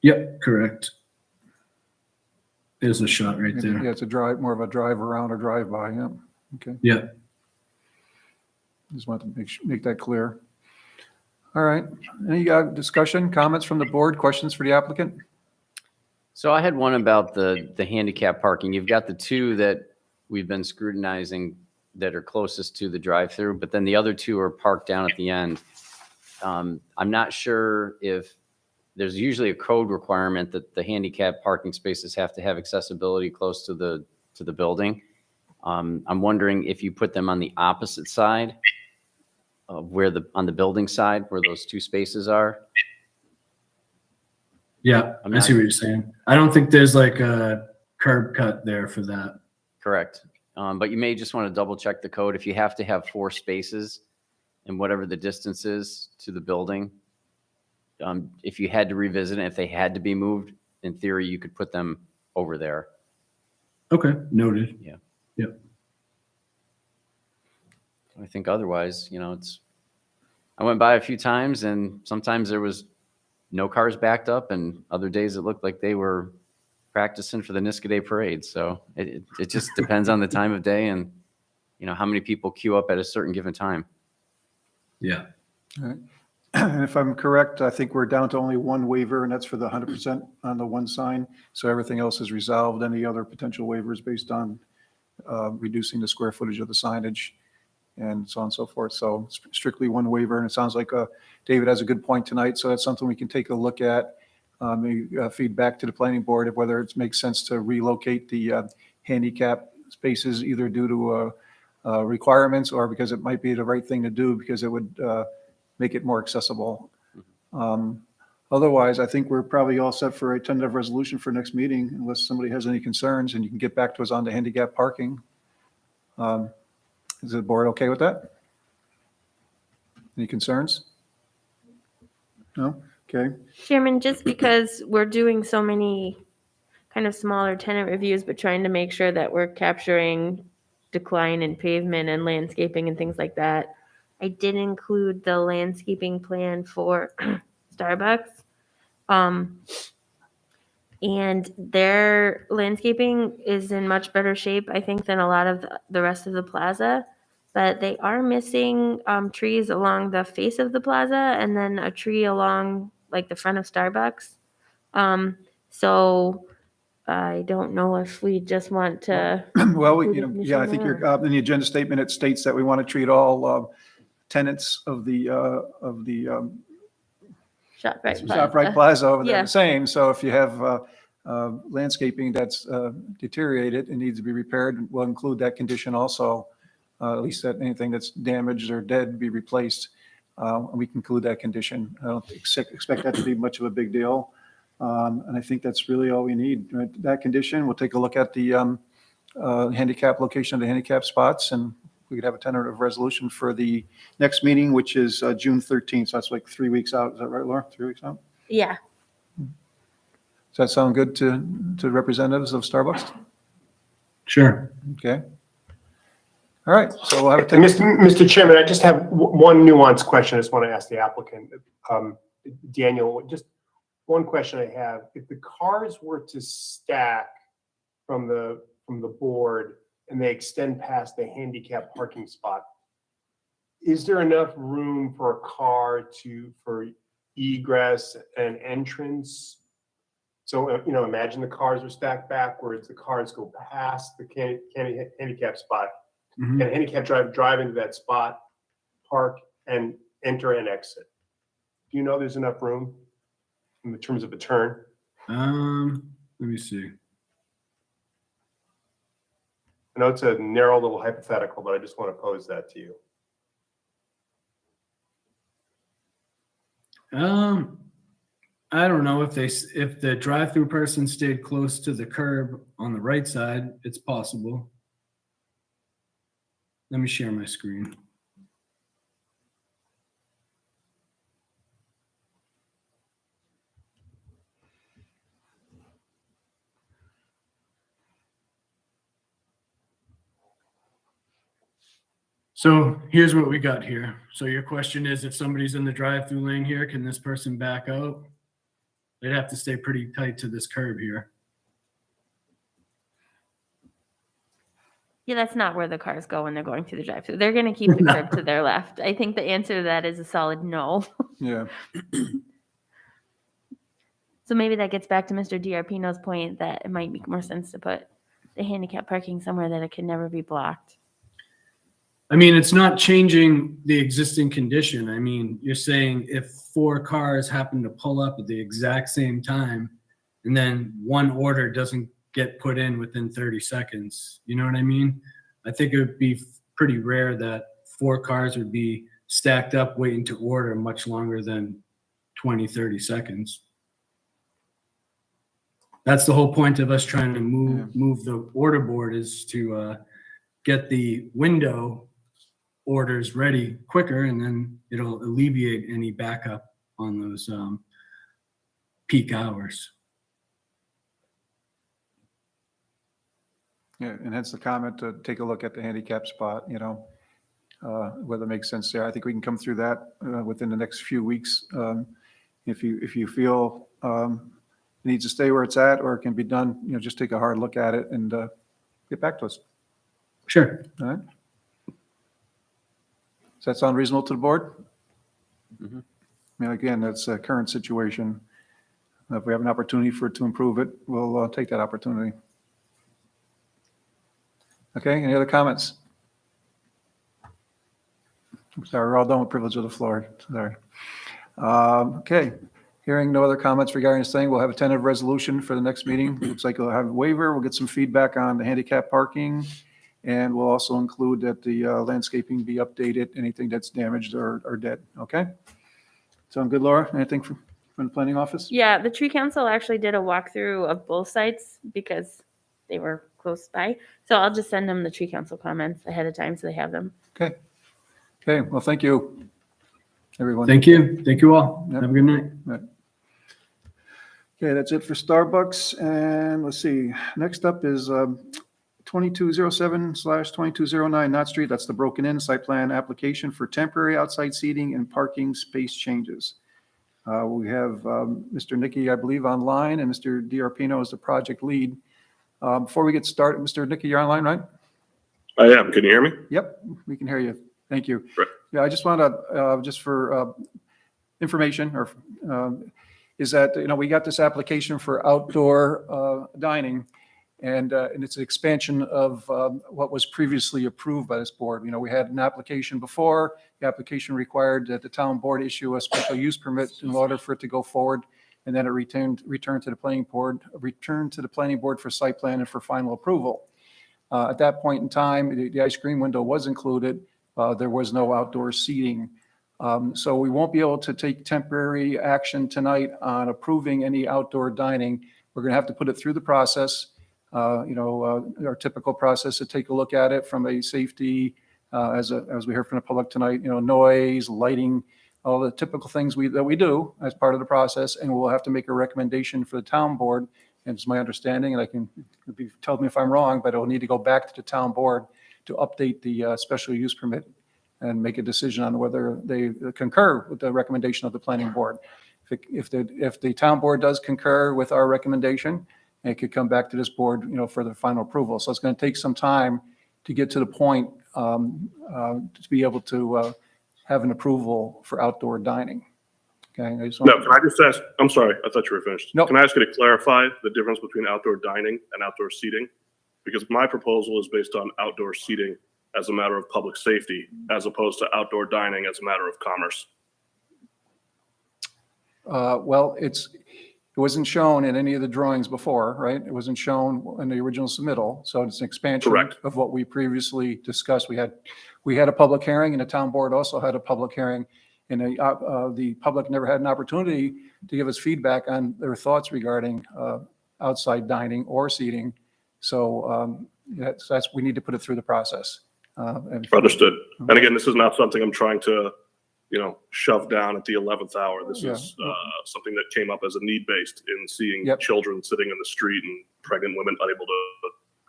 Yep, correct. There's a shot right there. Yeah, it's more of a drive around or drive by, yeah. Okay, Yeah. just wanted to make that clear. All right, any discussion, comments from the board, questions for the applicant? So I had one about the handicap parking. You've got the two that we've been scrutinizing that are closest to the drive-through, but then the other two are parked down at the end. I'm not sure if there's usually a code requirement that the handicap parking spaces have to have accessibility close to the building. I'm wondering if you put them on the opposite side of on the building side where those two spaces are. Yeah, I see what you're saying. I don't think there's like a curb cut there for that. Correct. But you may just want to double check the code. If you have to have 4 spaces and whatever the distance is to the building, if you had to revisit it, if they had to be moved, in theory, you could put them over there. Okay, noted. Yeah. Yep. I think otherwise, I went by a few times and sometimes there was no cars backed up and other days it looked like they were practicing for the Niskaday parade. So it just depends on the time of day and, how many people queue up at a certain given time. Yeah. All right. And if I'm correct, I think we're down to only one waiver, and that's for the 100% on the one sign. So everything else is resolved. Any other potential waivers based on reducing the square footage of the signage and so on and so forth. So strictly one waiver, and it sounds like David has a good point tonight. So that's something we can take a look at. Maybe feedback to the planning board of whether it makes sense to relocate the handicap spaces either due to requirements or because it might be the right thing to do because it would make it more accessible. Otherwise, I think we're probably all set for a tentative resolution for next meeting unless somebody has any concerns, and you can get back to us on the handicap parking. Is the board okay with that? Any concerns? No? Okay. Chairman, just because we're doing so many kind of smaller tenant reviews, but trying to make sure that we're capturing decline in pavement and landscaping and things like that, I did include the landscaping plan for Starbucks. And their landscaping is in much better shape, I think, than a lot of the rest of the plaza. But they are missing trees along the face of the plaza and then a tree along like the front of Starbucks. So I don't know if we just want to. Well, I think you're in the agenda statement, it states that we want to treat all tenants of the Shoprite Plaza over there the same. So if you have landscaping that's deteriorated and needs to be repaired, we'll include that condition also. At least that anything that's damaged or dead be replaced. And we can include that condition. I don't expect that to be much of a big deal. And I think that's really all we need. Right? That condition, we'll take a look at the handicap location of the handicap spots, and we could have a tentative resolution for the next meeting, which is June 13th. So that's like 3 weeks out. Is that right, Laura? 3 weeks out? Yeah. Does that sound good to representatives of Starbucks? Sure. Okay. All right. So we'll have a Mr. Chairman, I just have one nuanced question. I just want to ask the applicant, Daniel, just one question I have. If the cars were to stack from the board and they extend past the handicap parking spot, is there enough room for a car for egress and entrance? So, imagine the cars are stacked backwards, the cars go past the handicap spot. Mhm. Can a handicap drive into that spot, park, and enter and exit? Do you know there's enough room in terms of a turn? Let me see. I know it's a narrow little hypothetical, but I just want to pose that to you. I don't know if the drive-through person stayed close to the curb on the right side, it's possible. Let me share my screen. So here's what we got here. So your question is, if somebody's in the drive-through lane here, can this person back out? They'd have to stay pretty tight to this curb here. Yeah, that's not where the cars go when they're going through the drive-through. They're going to keep the curb to their left. I think the answer to that is a solid no. Yeah. So maybe that gets back to Mr. DiArpino's point that it might make more sense to put the handicap parking somewhere that it can never be blocked. I mean, it's not changing the existing condition. I mean, you're saying if 4 cars happen to pull up at the exact same time and then one order doesn't get put in within 30 seconds, you know what I mean? I think it would be pretty rare that 4 cars would be stacked up waiting to order much longer than 20, 30 seconds. That's the whole point of us trying to move the order board, is to get the window orders ready quicker, and then it'll alleviate any backup on those peak hours. Yeah, and hence the comment to take a look at the handicap spot, whether it makes sense there. I think we can come through that within the next few weeks. If you feel it needs to stay where it's at, or it can be done, just take a hard look at it and get back to us. Sure. All right. Does that sound reasonable to the board? Mhm. I mean, again, that's a current situation. If we have an opportunity for it to improve it, we'll take that opportunity. Okay, any other comments? I'm sorry, we're all done with privilege of the floor. Sorry. Okay, hearing no other comments regarding this thing, we'll have a tentative resolution for the next meeting. Looks like we'll have a waiver. We'll get some feedback on the handicap parking. And we'll also include that the landscaping be updated, anything that's damaged or dead, okay? Sound good, Laura? Anything from the planning office? Yeah, the tree council actually did a walkthrough of both sites because they were close by. So I'll just send them the tree council comments ahead of time so they have them. Okay. Okay, well, thank you, everyone. Thank you. Thank you all. Yep. Have a good night. Right. Okay, that's it for Starbucks. And let's see, next up is 2207/2209 Knott Street. That's the broken in site plan application for temporary outside seating and parking space changes. We have Mr. Nicky, I believe, online, and Mr. DiArpino is the project lead. Before we get started, Mr. Nicky, you're online, right? I am. Can you hear me? Yep, we can hear you. Thank you. Right. Yeah, I just want to, just for information, or is that, we got this application for outdoor dining, and it's an expansion of what was previously approved by this board. We had an application before. The application required that the town board issue a special use permit in order for it to go forward, and then it returned to the planning board for site plan and for final approval. At that point in time, the ice cream window was included. There was no outdoor seating. So we won't be able to take temporary action tonight on approving any outdoor dining. We're going to have to put it through the process, our typical process, to take a look at it from a safety, as we heard from the public tonight, noise, lighting, all the typical things that we do as part of the process. And we'll have to make a recommendation for the town board. And it's my understanding, and tell me if I'm wrong, but it'll need to go back to the town board to update the special use permit and make a decision on whether they concur with the recommendation of the planning board. If the town board does concur with our recommendation, it could come back to this board, for the final approval. So it's going to take some time to get to the point to be able to have an approval for outdoor dining. Okay. No, can I just ask, I'm sorry, I thought you were finished. Nope. Can I ask you to clarify the difference between outdoor dining and outdoor seating? Because my proposal is based on outdoor seating as a matter of public safety, as opposed to outdoor dining as a matter of commerce. Well, it wasn't shown in any of the drawings before, right? It wasn't shown in the original submittal. So it's an expansion Correct. of what we previously discussed. We had a public hearing, and the town board also had a public hearing. And the public never had an opportunity to give us feedback on their thoughts regarding outside dining or seating. So we need to put it through the process. Understood. And again, this is not something I'm trying to, shove down at the 11th hour. This is something that came up as a need-based in seeing Yep. children sitting in the street and pregnant women unable to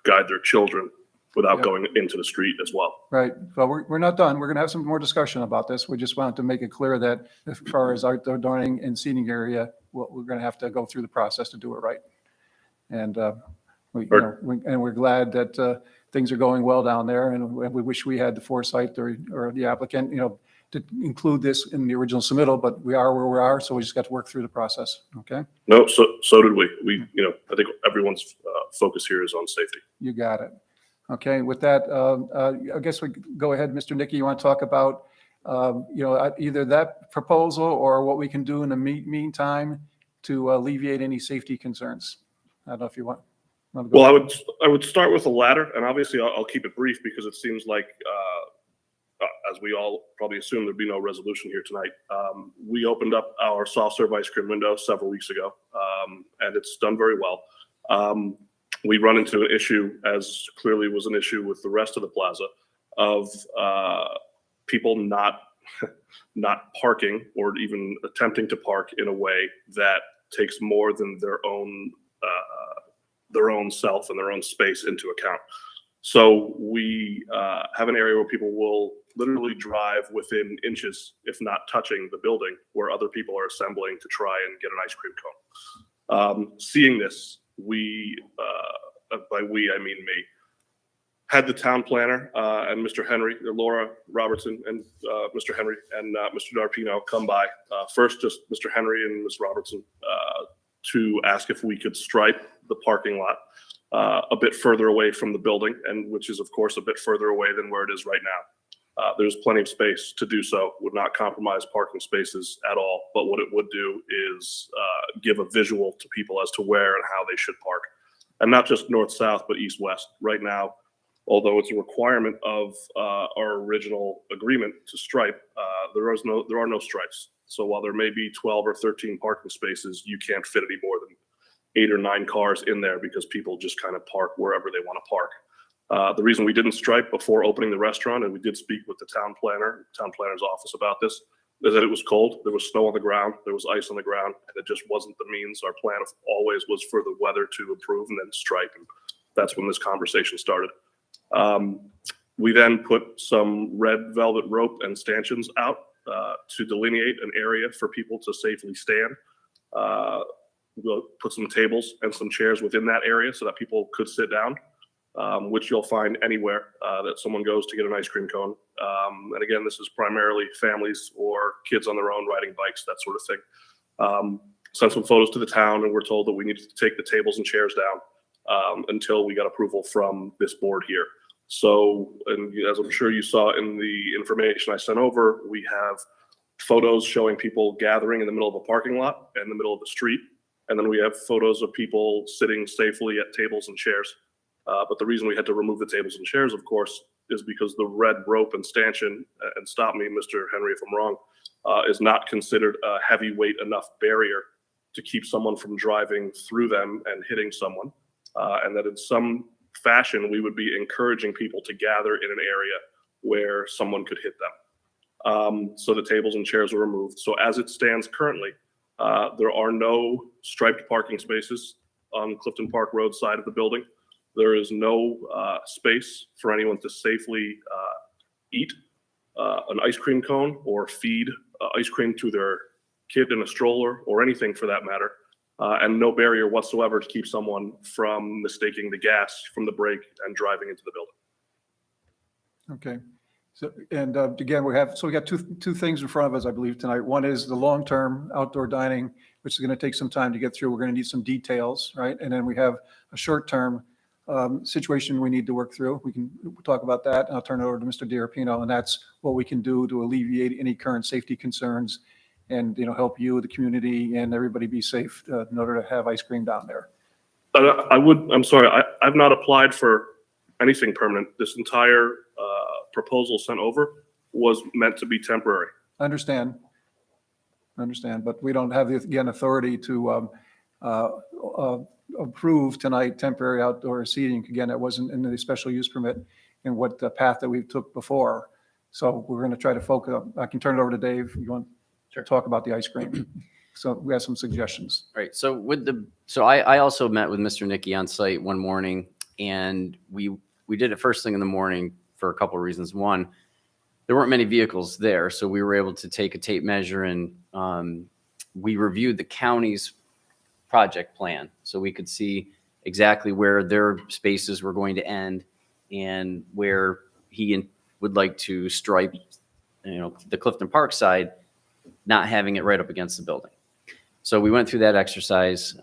guide their children. without Yep. going into the street as well. Right. Well, we're not done. We're going to have some more discussion about this. We just wanted to make it clear that as far as outdoor dining and seating area, we're going to have to go through the process to do it right. And we're glad that things are going well down there, and we wish we had the foresight or the applicant, to include this in the original submittal, but we are where we are, so we just got to work through the process. Okay? No, so did we. I think everyone's focus here is on safety. You got it. Okay, with that, I guess we go ahead, Mr. Nicky, you want to talk about, either that proposal or what we can do in the meantime to alleviate any safety concerns? I don't know if you want. to go. Well, I would start with the latter, and obviously I'll keep it brief because it seems like, as we all probably assume, there'd be no resolution here tonight. We opened up our soft serve ice cream window several weeks ago, and it's done very well. We run into an issue, as clearly was an issue with the rest of the plaza, of people not parking or even attempting to park in a way that takes more than their own self and their own space into account. So we have an area where people will literally drive within inches, if not touching the building, where other people are assembling to try and get an ice cream cone. Seeing this, by we, I mean me, had the town planner and Mr. Henry, Laura Robertson, and Mr. Henry and Mr. Darpino come by. First, just Mr. Henry and Ms. Robertson to ask if we could stripe the parking lot a bit further away from the building, and which is, of course, a bit further away than where it is right now. There's plenty of space to do so, would not compromise parking spaces at all, but what it would do is give a visual to people as to where and how they should park. And not just north-south, but east-west. Right now, although it's a requirement of our original agreement to stripe, there are no stripes. So while there may be 12 or 13 parking spaces, you can't fit any more than 8 or 9 cars in there because people just kind of park wherever they want to park. The reason we didn't stripe before opening the restaurant, and we did speak with the town planner's office about this, is that it was cold. There was snow on the ground. There was ice on the ground, and it just wasn't the means. Our plan always was for the weather to improve and then stripe. And that's when this conversation started. We then put some red velvet rope and stanchions out to delineate an area for people to safely stand. We'll put some tables and some chairs within that area so that people could sit down, which you'll find anywhere that someone goes to get an ice cream cone. And again, this is primarily families or kids on their own riding bikes, that sort of thing. Sent some photos to the town, and we're told that we needed to take the tables and chairs down until we got approval from this board here. So, and as I'm sure you saw in the information I sent over, we have photos showing people gathering in the middle of a parking lot and in the middle of the street. And then we have photos of people sitting safely at tables and chairs. But the reason we had to remove the tables and chairs, of course, is because the red rope and stanchion, and stop me, Mr. Henry, if I'm wrong, is not considered a heavyweight enough barrier to keep someone from driving through them and hitting someone. And that in some fashion, we would be encouraging people to gather in an area where someone could hit them. So the tables and chairs were removed. So as it stands currently, there are no striped parking spaces on Clifton Park Road side of the building. There is no space for anyone to safely eat an ice cream cone or feed ice cream to their kid in a stroller or anything for that matter. And no barrier whatsoever to keep someone from mistaking the gas from the brake and driving into the building. Okay. So, and again, we got two things in front of us, I believe, tonight. One is the long-term outdoor dining, which is going to take some time to get through. We're going to need some details, right? And then we have a short-term situation we need to work through. We can talk about that. And I'll turn it over to Mr. D'Arpino, and that's what we can do to alleviate any current safety concerns and, help you, the community, and everybody be safe in order to have ice cream down there. I'm sorry, I've not applied for anything permanent. This entire proposal sent over was meant to be temporary. Understand, but we don't have the authority to approve tonight temporary outdoor seating. Again, that wasn't in the special use permit and what the path that we took before. So we're going to try to focus. I can turn it over to Dave. You want to talk about the ice cream? So we have some suggestions. Right. So I also met with Mr. Nicky on site one morning, and we we did it first thing in the morning for a couple of reasons. One, there weren't many vehicles there, so we were able to take a tape measure and we reviewed the county's project plan, so we could see exactly where their spaces were going to end and where he would like to stripe, the Clifton Park side, not having it right up against the building. So we went through that exercise.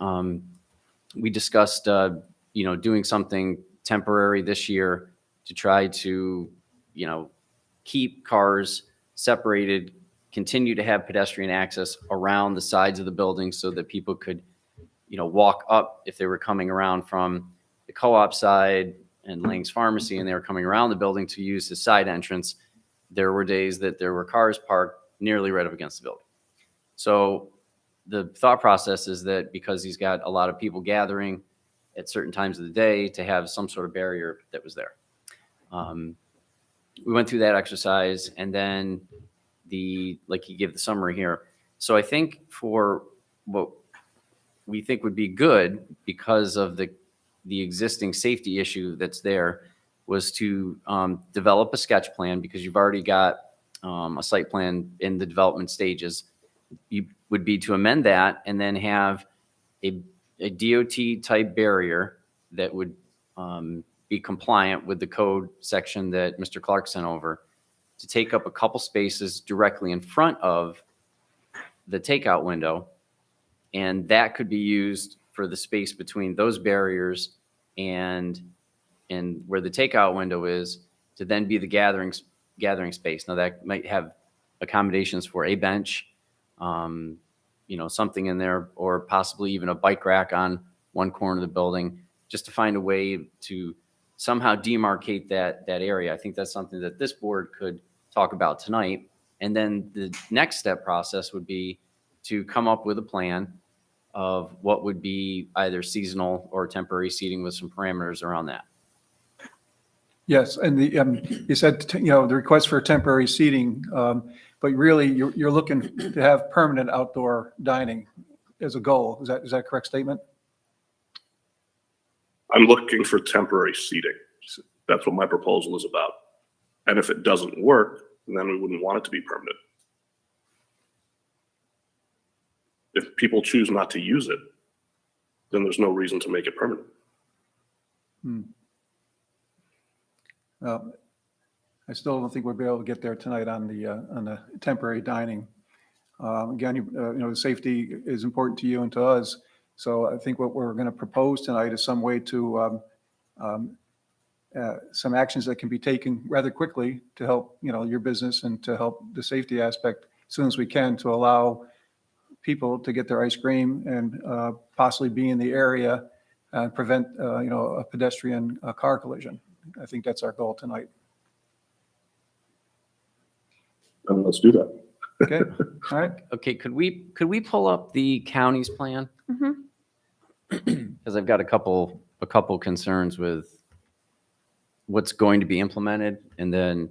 We discussed, doing something temporary this year to try to, keep cars separated, continue to have pedestrian access around the sides of the building so that people could, walk up if they were coming around from the co-op side and Lang's Pharmacy and they were coming around the building to use the side entrance. There were days that there were cars parked nearly right up against the building. So the thought process is that because he's got a lot of people gathering at certain times of the day, to have some sort of barrier that was there. We went through that exercise, and then like you give the summary here. So I think for what we think would be good because of the existing safety issue that's there was to develop a sketch plan, because you've already got a site plan in the development stages. You would be to amend that and then have a DOT type barrier that would be compliant with the code section that Mr. Clark sent over, to take up a couple spaces directly in front of the takeout window. And that could be used for the space between those barriers and where the takeout window is, to then be the gathering space. Now that might have accommodations for a bench, something in there, or possibly even a bike rack on one corner of the building, just to find a way to somehow demarcate that area. I think that's something that this board could talk about tonight. And then the next step process would be to come up with a plan of what would be either seasonal or temporary seating with some parameters around that. Yes, and you said, the request for temporary seating, but really you're looking to have permanent outdoor dining as a goal. Is that a correct statement? I'm looking for temporary seating. That's what my proposal is about. And if it doesn't work, then we wouldn't want it to be permanent. If people choose not to use it, then there's no reason to make it permanent. Well, I still don't think we'll be able to get there tonight on the temporary dining. Again, safety is important to you and to us. So I think what we're going to propose tonight is some way to some actions that can be taken rather quickly to help your business and to help the safety aspect as soon as we can, to allow people to get their ice cream and possibly be in the area and prevent a pedestrian car collision. I think that's our goal tonight. And let's do that. Okay. All right. Okay, could we pull up the county's plan? Because I've got a couple concerns with what's going to be implemented, and then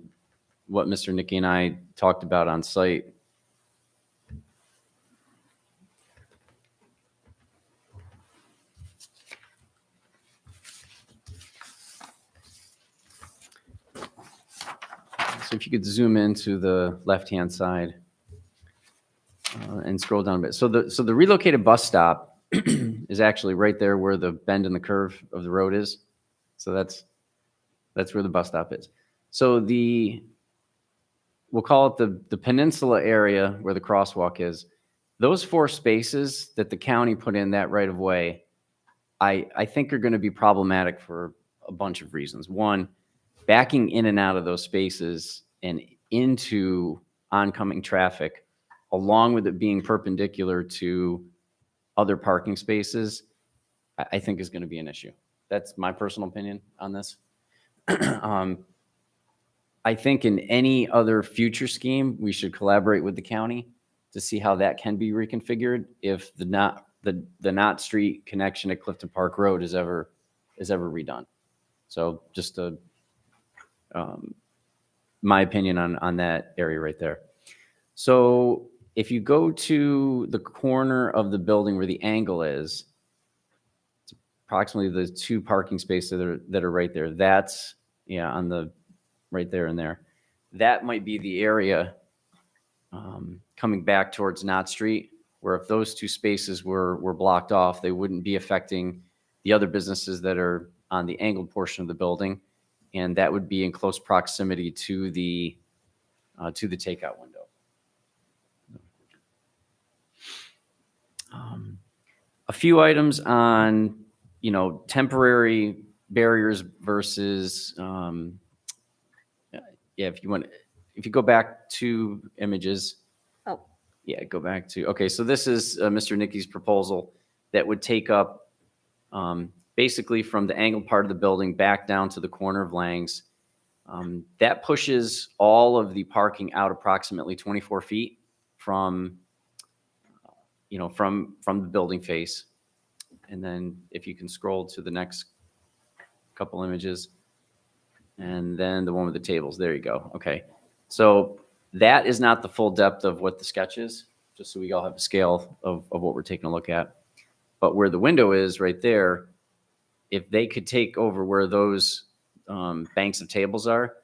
what Mr. Nicky and I talked about on site. So if you could zoom into the left-hand side and scroll down a bit. So the relocated bus stop is actually right there where the bend in the curve of the road is. So that's where the bus stop is. So we'll call it the peninsula area where the crosswalk is. Those 4 spaces that the county put in that right of way, I think are going to be problematic for a bunch of reasons. One, backing in and out of those spaces and into oncoming traffic, along with it being perpendicular to other parking spaces, I think is going to be an issue. That's my personal opinion on this. I think in any other future scheme, we should collaborate with the county to see how that can be reconfigured if the Knott Street connection at Clifton Park Road is ever redone. So just my opinion on that area right there. So if you go to the corner of the building where the angle is, it's approximately the 2 parking spaces that are right there. That's Yeah, on the, right there and there. That might be the area coming back towards Knott Street, where if those two spaces were blocked off, they wouldn't be affecting the other businesses that are on the angled portion of the building. And that would be in close proximity to the takeout window. A few items on, temporary barriers versus, if you go back 2 images. Oh. Yeah, go back to, okay, so this is Mr. Nicky's proposal that would take up basically from the angled part of the building back down to the corner of Lang's. That pushes all of the parking out approximately 24 feet from the building face. And then if you can scroll to the next couple images, and then the one with the tables, there you go. Okay. So that is not the full depth of what the sketch is, just so we all have a scale of what we're taking a look at. But where the window is right there, if they could take over where those banks of tables are,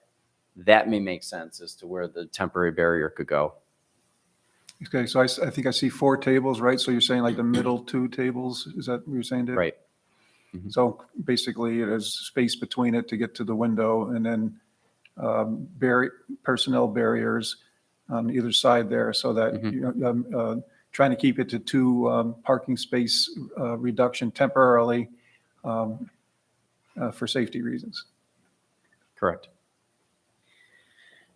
that may make sense as to where the temporary barrier could go. Okay, so I think I see 4 tables, right? So you're saying like the middle 2 tables, is that what you're saying, Dave? Right. So basically, it has space between it to get to the window, and then personnel barriers on either side there, so that trying to keep it to 2 parking space reduction temporarily for safety reasons. Correct.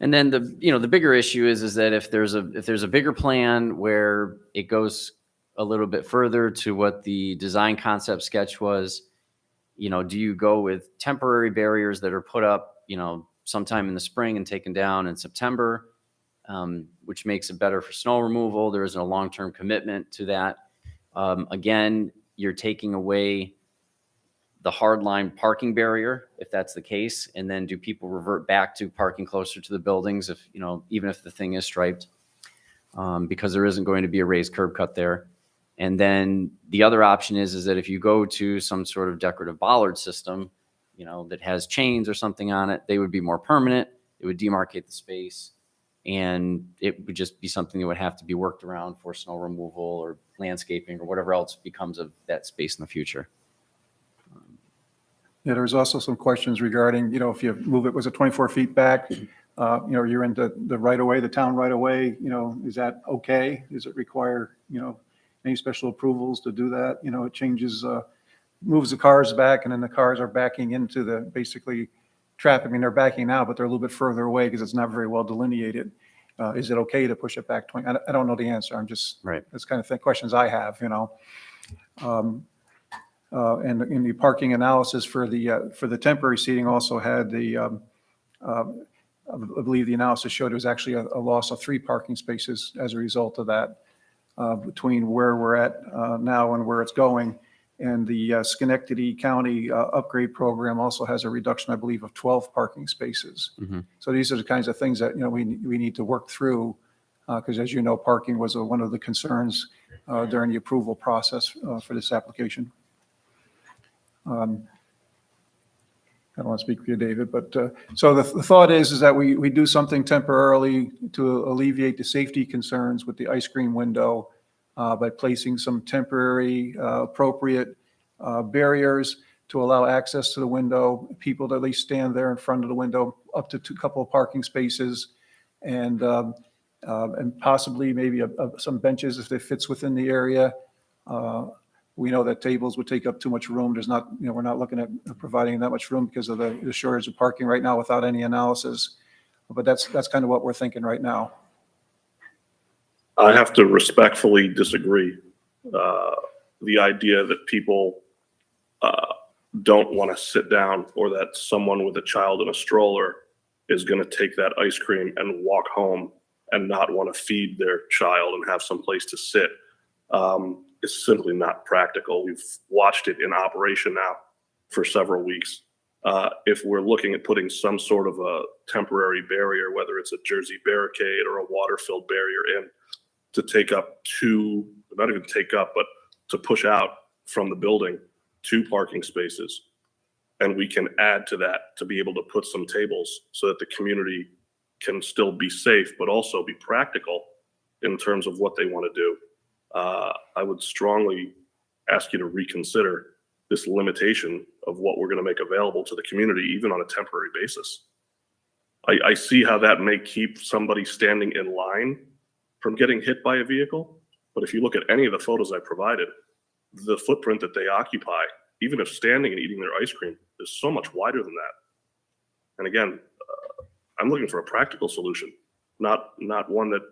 And then the bigger issue is that if there's a bigger plan where it goes a little bit further to what the design concept sketch was, do you go with temporary barriers that are put up, sometime in the spring and taken down in September, which makes it better for snow removal? There isn't a long-term commitment to that. Again, you're taking away the hardline parking barrier, if that's the case, and then do people revert back to parking closer to the buildings if, even if the thing is striped, because there isn't going to be a raised curb cut there. And then the other option is that if you go to some sort of decorative bollard system, that has chains or something on it, they would be more permanent. It would demarcate the space, and it would just be something that would have to be worked around for snow removal or landscaping or whatever else becomes of that space in the future. Yeah, there was also some questions regarding, if you move it, was it 24 feet back? You're into the right of way, the town right of way, is that okay? Does it require, any special approvals to do that? It changes, moves the cars back, and then the cars are backing into the basically traffic. I mean, they're backing now, but they're a little bit further away because it's not very well delineated. Is it okay to push it back 20? I don't know the answer. I'm just, right. That's kind of questions I have, And in the parking analysis for the temporary seating also had I believe the analysis showed it was actually a loss of 3 parking spaces as a result of that, between where we're at now and where it's going. And the Schenectady County upgrade program also has a reduction, I believe, of 12 parking spaces. So these are the kinds of things that, we need to work through, because as you know, parking was one of the concerns during the approval process for this application. I don't want to speak for you, David, but so the thought is that we do something temporarily to alleviate the safety concerns with the ice cream window by placing some temporary appropriate barriers to allow access to the window, people to at least stand there in front of the window, up to 2 couple of parking spaces, and possibly maybe some benches if it fits within the area. We know that tables would take up too much room. There's not, we're not looking at providing that much room because of the shortage of parking right now without any analysis. But that's kind of what we're thinking right now. I have to respectfully disagree. The idea that people don't want to sit down, or that someone with a child in a stroller is going to take that ice cream and walk home and not want to feed their child and have some place to sit, is simply not practical. We've watched it in operation now for several weeks. If we're looking at putting some sort of a temporary barrier, whether it's a jersey barricade or a water-filled barrier in, to take up not even take up, but to push out from the building 2 parking spaces, And we can add to that to be able to put some tables so that the community can still be safe, but also be practical in terms of what they want to do. I would strongly ask you to reconsider this limitation of what we're going to make available to the community, even on a temporary basis. I see how that may keep somebody standing in line from getting hit by a vehicle, but if you look at any of the photos I provided, the footprint that they occupy, even if standing and eating their ice cream, is so much wider than that. And again, I'm looking for a practical solution, not one that,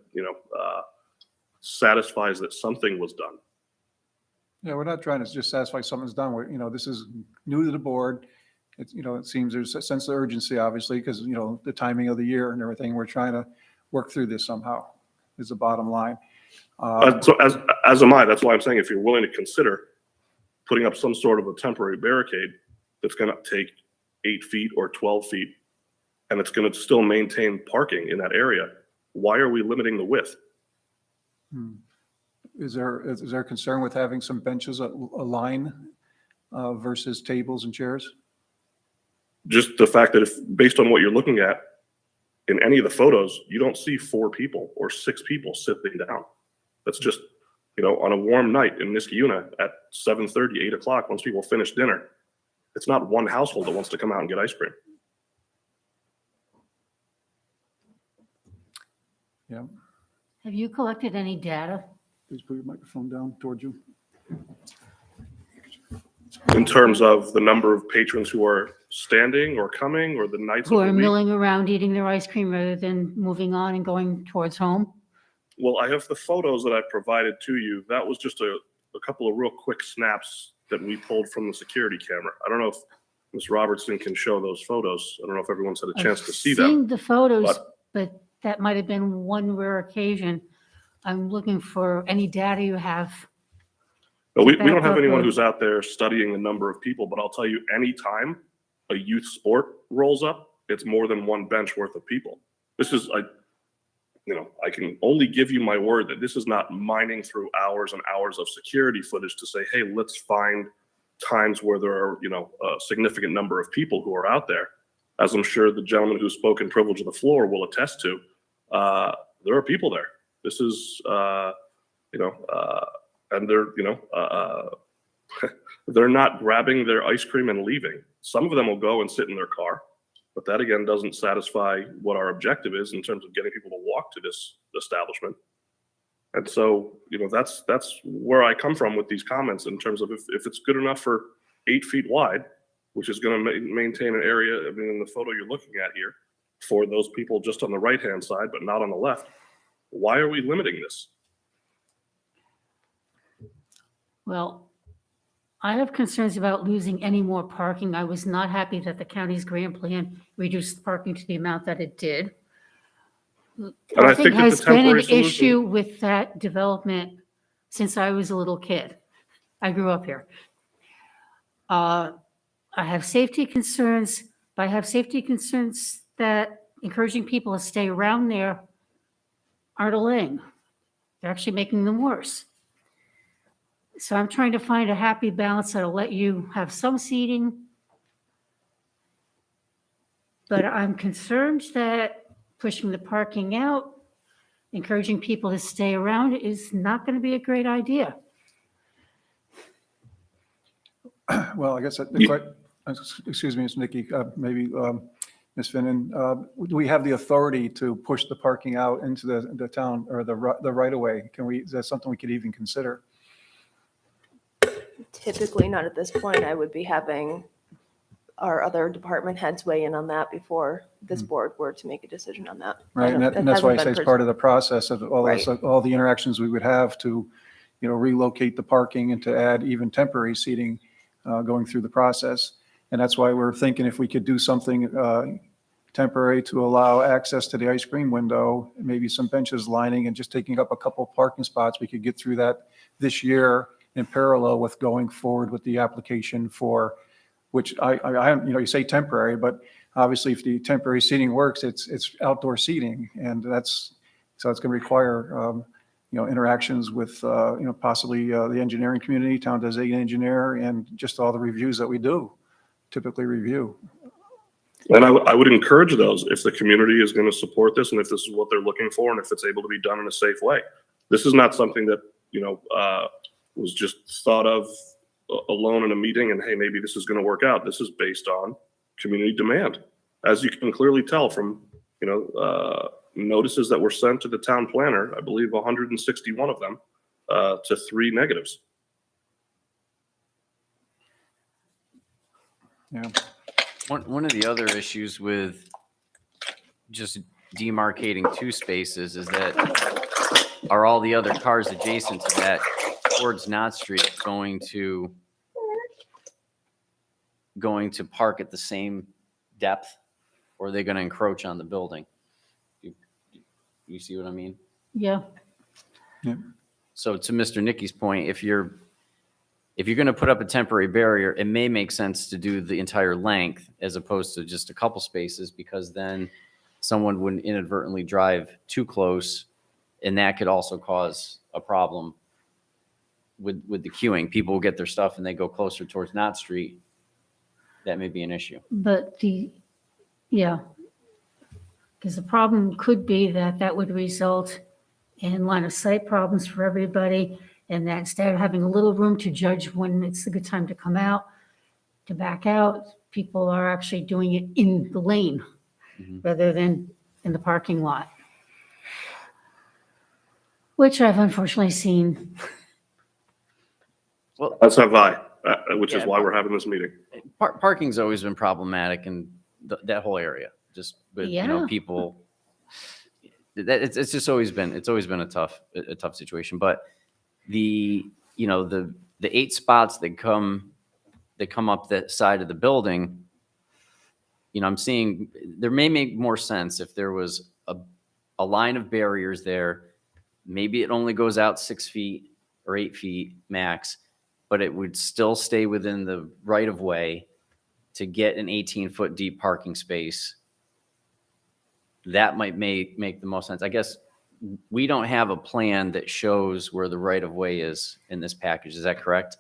satisfies that something was done. Yeah, we're not trying to just satisfy something's done. This is new to the board. It's, it seems there's a sense of urgency, obviously, because, the timing of the year and everything, we're trying to work through this somehow is the bottom line. So as am I. That's why I'm saying if you're willing to consider putting up some sort of a temporary barricade that's going to take 8 feet or 12 feet, and it's going to still maintain parking in that area, why are we limiting the width? Is there concern with having some benches a line versus tables and chairs? Just the fact that if, based on what you're looking at, in any of the photos, you don't see 4 people or 6 people sitting down. That's just, on a warm night in Niskayuna at 7:30, 8 o'clock, once people finish dinner, it's not one household that wants to come out and get ice cream. Yeah. Have you collected any data? Please put your microphone down towards you. In terms of the number of patrons who are standing or coming, or the nights Who of are the week? milling around eating their ice cream rather than moving on and going towards home? Well, I have the photos that I provided to you. That was just a couple of real quick snaps that we pulled from the security camera. I don't know if Ms. Robertson can show those photos. I don't know if everyone's had a chance to see I've them. seen the photos, but- but that might have been one rare occasion. I'm looking for any data you have. But we back don't have up anyone a- who's out there studying the number of people, but I'll tell you, anytime a youth sport rolls up, it's more than one bench worth of people. This is, I can only give you my word that this is not mining through hours and hours of security footage to say, hey, let's find times where there are, a significant number of people who are out there. As I'm sure the gentleman who spoke in privilege of the floor will attest to, there are people there. This is, and they're, they're not grabbing their ice cream and leaving. Some of them will go and sit in their car, but that again doesn't satisfy what our objective is in terms of getting people to walk to this establishment. And so, that's where I come from with these comments in terms of if it's good enough for 8 feet wide, which is going to maintain an area, in the photo you're looking at here, for those people just on the right-hand side, but not on the left, why are we limiting this? Well, I have concerns about losing any more parking. I was not happy that the county's grant plan reduced parking to the amount that it did. I think that the has been an temporary solution- issue with that development since I was a little kid. I grew up here. I have safety concerns, but I have safety concerns that encouraging people to stay around there aren't allaying. They're actually making them worse. So I'm trying to find a happy balance that'll let you have some seating. But I'm concerned that pushing the parking out, encouraging people to stay around is not going to be a great idea. Well, I guess, excuse me, Ms. Nikki, maybe Ms. Finnan, do we have the authority to push the parking out into the town or the right of way? Is that something we could even consider? Typically not at this point. I would be having our other department heads weigh in on that before this board were to make a decision on that. Right, and that's why I say it's part of the process of all this, Right. all the interactions we would have to, relocate the parking and to add even temporary seating going through the process. And that's why we're thinking if we could do something temporary to allow access to the ice cream window, maybe some benches lining and just taking up a couple parking spots, we could get through that this year in parallel with going forward with the application for, which you say temporary, but obviously if the temporary seating works, it's outdoor seating. And so it's going to require, interactions with, possibly the engineering community, town designated engineer, and just all the reviews that we do typically review. And I would encourage those if the community is going to support this and if this is what they're looking for and if it's able to be done in a safe way. This is not something that, was just thought of alone in a meeting and, hey, maybe this is going to work out. This is based on community demand. As you can clearly tell from, notices that were sent to the town planner, I believe 161 of them, to 3 negatives. Yeah. One of the other issues with just demarcating 2 spaces is that are all the other cars adjacent to that towards Knott Street going to park at the same depth, or are they going to encroach on the building? You see what I mean? Yeah. So to Mr. Nicky's point, if you're going to put up a temporary barrier, it may make sense to do the entire length as opposed to just a couple spaces, because then someone wouldn't inadvertently drive too close, and that could also cause a problem with the queuing. People will get their stuff and they go closer towards Knott Street. That may be an issue. But yeah, because the problem could be that would result in line of sight problems for everybody. And that instead of having a little room to judge when it's a good time to come out, to back out, people are actually doing it in the lane rather than in the parking lot, which I've unfortunately seen. Well, As have I, which is why we're having this meeting. Parking's always been problematic in that whole area, just with, people. It's just always been a tough situation. But the 8 spots that come up that side of the building, I'm seeing there may make more sense if there was a line of barriers there. Maybe it only goes out 6 feet or 8 feet max, but it would still stay within the right of way to get an 18-foot deep parking space. That might make the most sense. I guess we don't have a plan that shows where the right of way is in this package. Is that correct?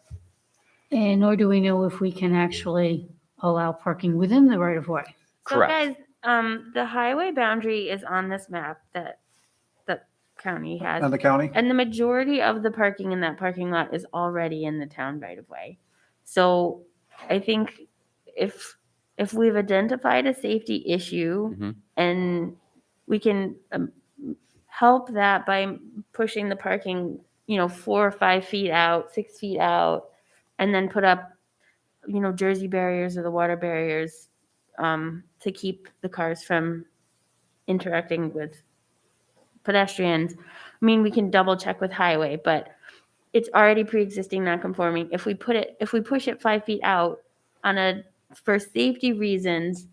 And nor do we know if we can actually allow parking within the right of way. Correct. So guys, the highway boundary is on this map that the county has. And the county? And the majority of the parking in that parking lot is already in the town right of way. So I think if we've identified a safety issue and we can help that by pushing the parking, 4 or 5 feet out, 6 feet out, and then put up, Jersey barriers or the water barriers to keep the cars from interacting with pedestrians. I mean, we can double check with highway, but it's already pre-existing non-conforming. If we push it 5 feet out for safety reasons,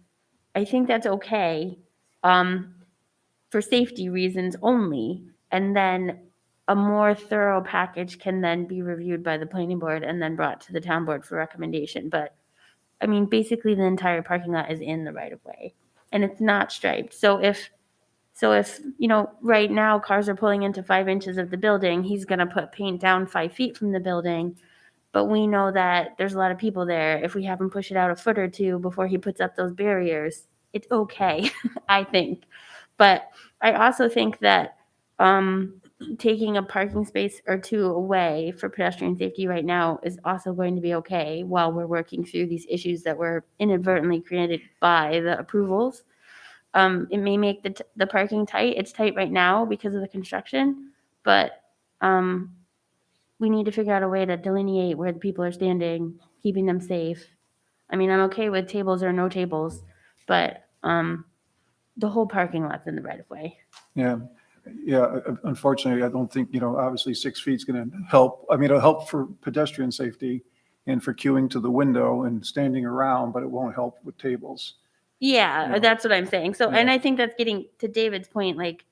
I think that's okay. For safety reasons only, and then a more thorough package can then be reviewed by the planning board and then brought to the town board for recommendation. But I mean, basically the entire parking lot is in the right of way and it's not striped. So if right now cars are pulling into 5 inches of the building, he's going to put paint down 5 feet from the building. But we know that there's a lot of people there. If we have him push it out a foot or two before he puts up those barriers, it's okay, I think. But I also think that taking a parking space or 2 away for pedestrian safety right now is also going to be okay while we're working through these issues that were inadvertently created by the approvals. It may make the parking tight. It's tight right now because of the construction, but we need to figure out a way to delineate where the people are standing, keeping them safe. I mean, I'm okay with tables or no tables, but the whole parking lot's in the right of way. Yeah. Unfortunately, I don't think, obviously 6 feet is going to help. I mean, it'll help for pedestrian safety and for queuing to the window and standing around, but it won't help with tables. Yeah, that's what I'm saying. So, and I think that's getting to David's point, like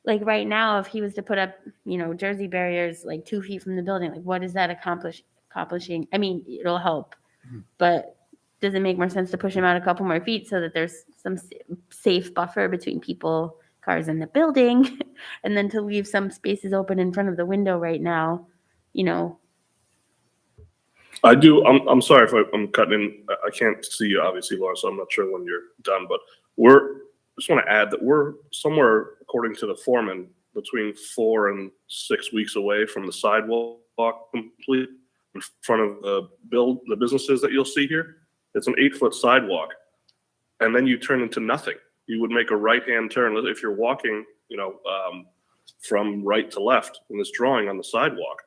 right now, if he was to put up, Jersey barriers like 2 feet from the building, like what is that accomplishing? I mean, it'll help, but does it make more sense to push him out a couple more feet so that there's some safe buffer between people, cars in the building, and then to leave some spaces open in front of the window right now, I do. I'm sorry if I'm cutting in. I can't see you, obviously, Laura, so I'm not sure when you're done. But just want to add that we're somewhere, according to the foreman, between 4 and 6 weeks away from the sidewalk complete in front of the businesses that you'll see here. It's an 8-foot sidewalk, and then you turn into nothing. You would make a right-hand turn if you're walking, from right to left in this drawing on the sidewalk,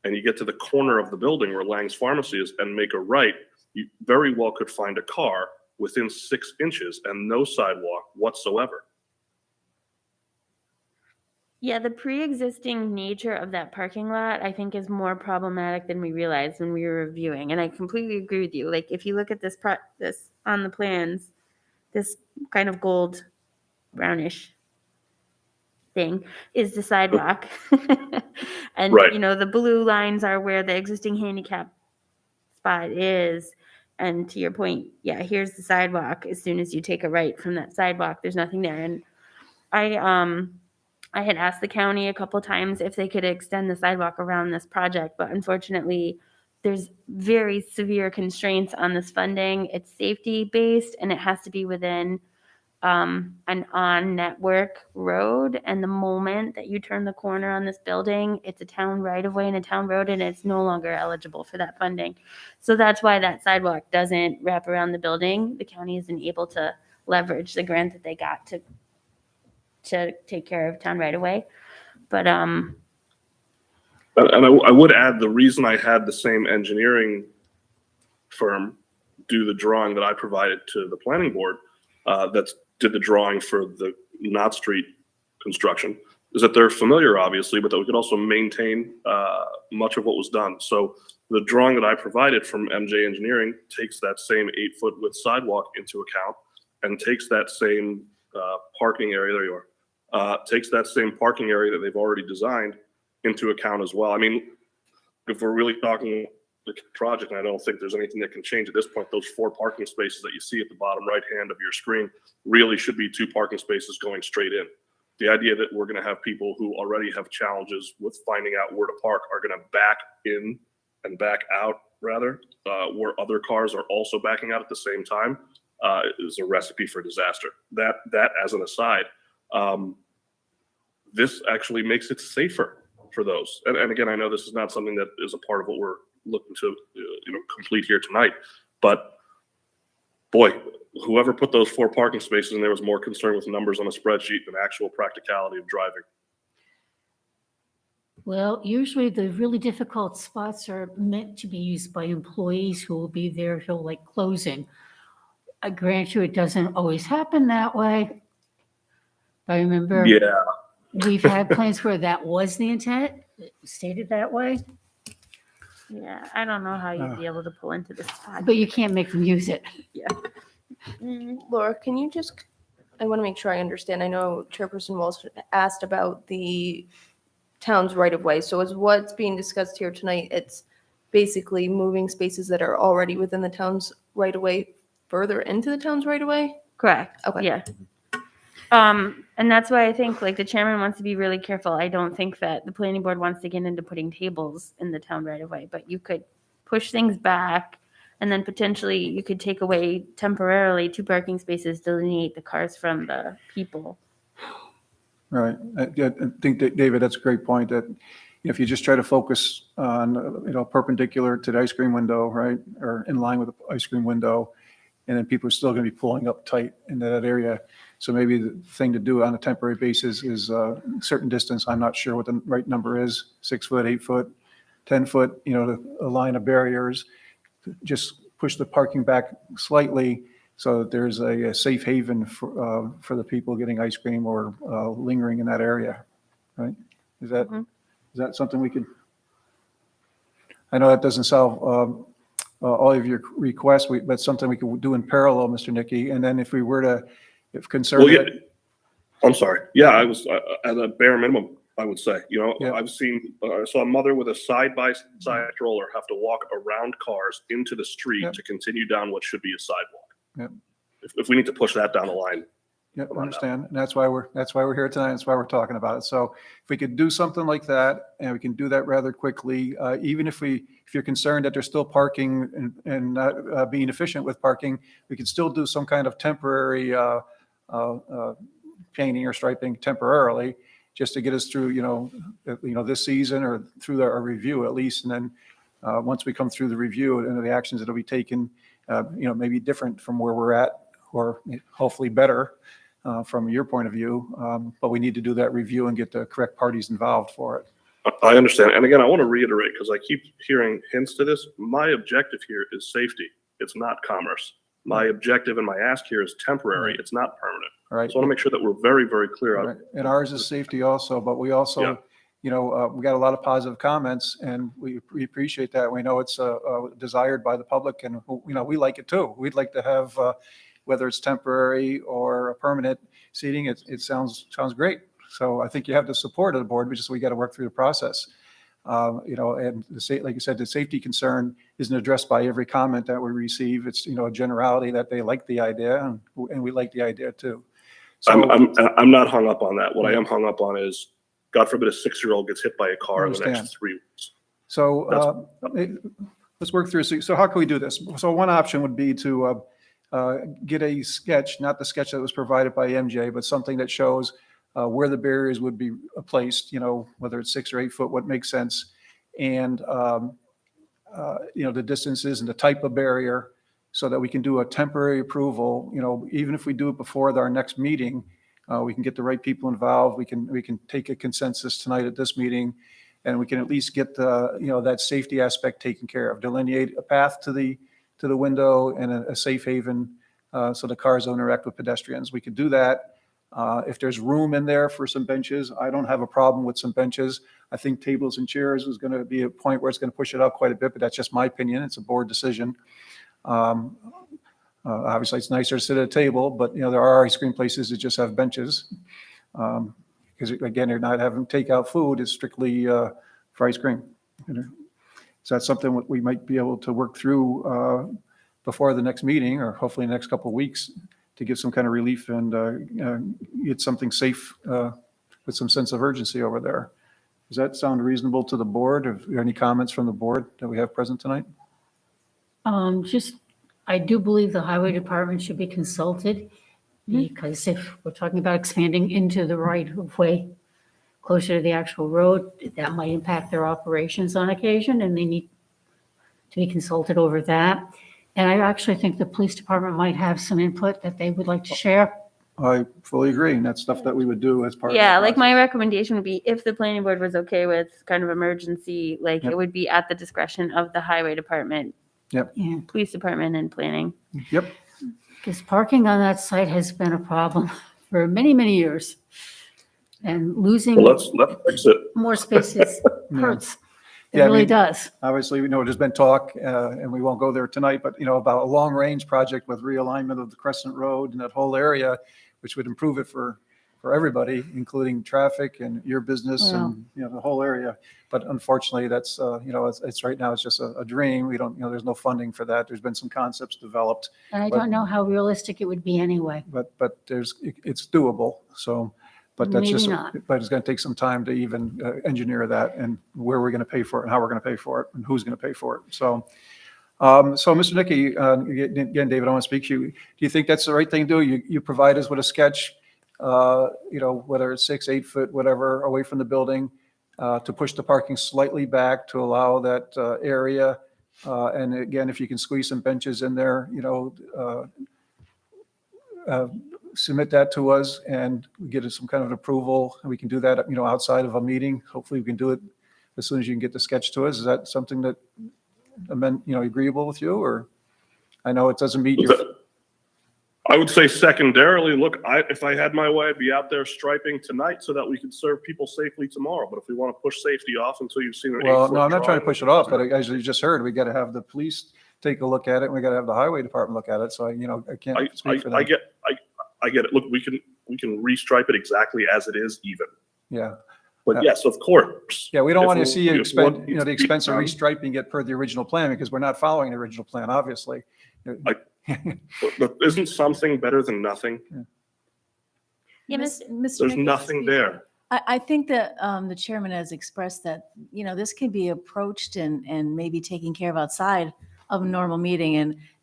and you get to the corner of the building where Lang's Pharmacy is and make a right, you very well could find a car within 6 inches and no sidewalk whatsoever. Yeah, the pre-existing nature of that parking lot, I think, is more problematic than we realized when we were reviewing. And I completely agree with you. Like, if you look at this on the plans, this kind of gold brownish thing is the sidewalk. And, Right. the blue lines are where the existing handicap spot is. And to your point, yeah, here's the sidewalk. As soon as you take a right from that sidewalk, there's nothing there. And I had asked the county a couple times if they could extend the sidewalk around this project, but unfortunately, there's very severe constraints on this funding. It's safety-based, and it has to be within an on-network road. And the moment that you turn the corner on this building, it's a town right-of-way and a town road, and it's no longer eligible for that funding. So that's why that sidewalk doesn't wrap around the building. The county isn't able to leverage the grant that they got to take care of town right away. But And I would add, the reason I had the same engineering firm do the drawing that I provided to the planning board, that did the drawing for the Knott Street construction, is that they're familiar, obviously, but that we could also maintain much of what was done. So the drawing that I provided from MJ Engineering takes that same 8-foot width sidewalk into account and takes that same parking area, there you are, takes that same parking area that they've already designed into account as well. I mean, if we're really talking the project, and I don't think there's anything that can change at this point, those 4 parking spaces that you see at the bottom right hand of your screen really should be 2 parking spaces going straight in. The idea that we're going to have people who already have challenges with finding out where to park are going to back in and back out, rather, where other cars are also backing out at the same time, is a recipe for disaster. That as an aside, this actually makes it safer for those. And again, I know this is not something that is a part of what we're looking to complete here tonight, but boy, whoever put those 4 parking spaces in there was more concerned with numbers on a spreadsheet than actual practicality of driving. Well, usually the really difficult spots are meant to be used by employees who will be there till like closing. I grant you, it doesn't always happen that way. I remember we've had plans where that was the intent, it was stated that way, yeah, I don't know how you'd be able to pull into this spot. but you can't make them use it. Yeah. Laura, can you just, I want to make sure I understand. I know Chairperson Walsh asked about the town's right of way. So is what's being discussed here tonight, it's basically moving spaces that are already within the town's right of way further into the town's right of way? Correct. Okay. Yeah. And that's why I think like the chairman wants to be really careful. I don't think that the planning board wants to get into putting tables in the town right away, but you could push things back and then potentially you could take away temporarily 2 parking spaces, delineate the cars from the people. Right. I think that, David, that's a great point, that if you just try to focus on, perpendicular to the ice cream window, right, or in line with the ice cream window, and then people are still going to be pulling up tight into that area. So maybe the thing to do on a temporary basis is a certain distance. I'm not sure what the right number is, 6 foot, 8 foot, 10 foot, a line of barriers. Just push the parking back slightly so that there's a safe haven for the people getting ice cream or lingering in that area, right? Is that something we could? I know that doesn't solve all of your requests, but something we could do in parallel, Mr. Nicky. And then if we were to, if concerned. Well, yeah, I'm sorry. Yeah, I was at a bare minimum, I would say. I've seen, I saw a mother with a side-by-side stroller have to walk around cars into the street to continue down what should be a sidewalk. Yep. If we need to push that down the line, Yeah, I understand. And that's why we're here tonight. That's why we're talking about it. So if we could do something like that, and we can do that rather quickly, even if you're concerned that there's still parking and not being efficient with parking, we could still do some kind of temporary painting or striping temporarily, just to get us through, this season or through our review at least. And then once we come through the review and the actions that'll be taken, maybe different from where we're at, or hopefully better from your point of view. But we need to do that review and get the correct parties involved for it. I understand. And again, I want to reiterate, because I keep hearing hints to this. My objective here is safety. It's not commerce. My objective and my ask here is temporary. It's not permanent. All right. So I want to make sure that we're very, very clear on Right. And ours is safety also, but we also, we got a lot of positive comments, and we appreciate that. We know it's desired by the public, and we like it too. We'd like to have, whether it's temporary or permanent seating, it sounds great. So I think you have the support of the board. We got to work through the process. And like you said, the safety concern isn't addressed by every comment that we receive. It's a generality that they like the idea, and we like the idea too. So I'm not hung up on that. What I am hung up on is, God forbid, a 6-year-old gets hit by a car in the next 3 weeks. So let's work through. So how can we do this? So one option would be to get a sketch, not the sketch that was provided by MJ, but something that shows where the barriers would be placed, whether it's 6 or 8 foot, what makes sense. And, the distances and the type of barrier, so that we can do a temporary approval. Even if we do it before our next meeting, we can get the right people involved. We can take a consensus tonight at this meeting, and we can at least get that safety aspect taken care of, delineate a path to the window and a safe haven, so the cars don't interact with pedestrians. We could do that. If there's room in there for some benches, I don't have a problem with some benches. I think tables and chairs is going to be a point where it's going to push it up quite a bit, but that's just my opinion. It's a board decision. Obviously, it's nicer to sit at a table, but there are ice cream places that just have benches, because again, they're not having takeout food. It's strictly for ice cream. So that's something we might be able to work through before the next meeting, or hopefully the next couple of weeks, to give some kind of relief and get something safe with some sense of urgency over there. Does that sound reasonable to the board? Are there any comments from the board that we have present tonight? I do believe the highway department should be consulted, because if we're talking about expanding into the right of way closer to the actual road, that might impact their operations on occasion, and they need to be consulted over that. And I actually think the police department might have some input that they would like to share. I fully agree, and that's stuff that we would do as part of the Yeah, like my process. recommendation would be, if the planning board was okay with kind of emergency, like Yep. it would be at the discretion of the highway department, Yep. police department, and planning. Yep. Because parking on that site has been a problem for many, many years. And losing Well, let's fix it. more spaces hurts. It Yeah, I really mean, does. Obviously, we know there's been talk, and we won't go there tonight, but about a long-range project with realignment of the Crescent Road and that whole area, which would improve it for everybody, including traffic and your business and the whole area. But unfortunately, that's it's right now it's just a dream. We don't there's no funding for that. There's been some concepts developed, And I but- don't know how realistic it would be anyway. but it's doable. So, but that's Maybe just not. but it's going to take some time to even engineer that, and where we're going to pay for it, and how we're going to pay for it, and who's going to pay for it. So, Mr. Nicky, again, David, I want to speak to you. Do you think that's the right thing to do? You provide us with a sketch, whether it's 6, 8 foot, whatever, away from the building, to push the parking slightly back to allow that area. And again, if you can squeeze some benches in there, submit that to us and get us some kind of approval. And we can do that, outside of a meeting. Hopefully we can do it as soon as you can get the sketch to us. Is that something that, agreeable with you? Or I know it doesn't meet your. I would say secondarily, look, if I had my way, I'd be out there striping tonight so that we could serve people safely tomorrow. But if we want to push safety off until you've seen an Well, 8-foot no, I'm not trying to drawing, push it off, but as you just heard, we got to have the police take a look at it, and we got to have the highway department look at it. So, I can't speak for them. I get it. Look, we can restripe it exactly as it is, even. Yeah. But yes, of course. Yeah, we don't If want to we- see you if expend, what needs the to be expense of done- restriping it per the original plan, because we're not following the original plan, obviously. But isn't something better than nothing? Yeah, Mr. There's Nichols, nothing there. I think that the chairman has expressed that, this can be approached and maybe taken care of outside of a normal meeting.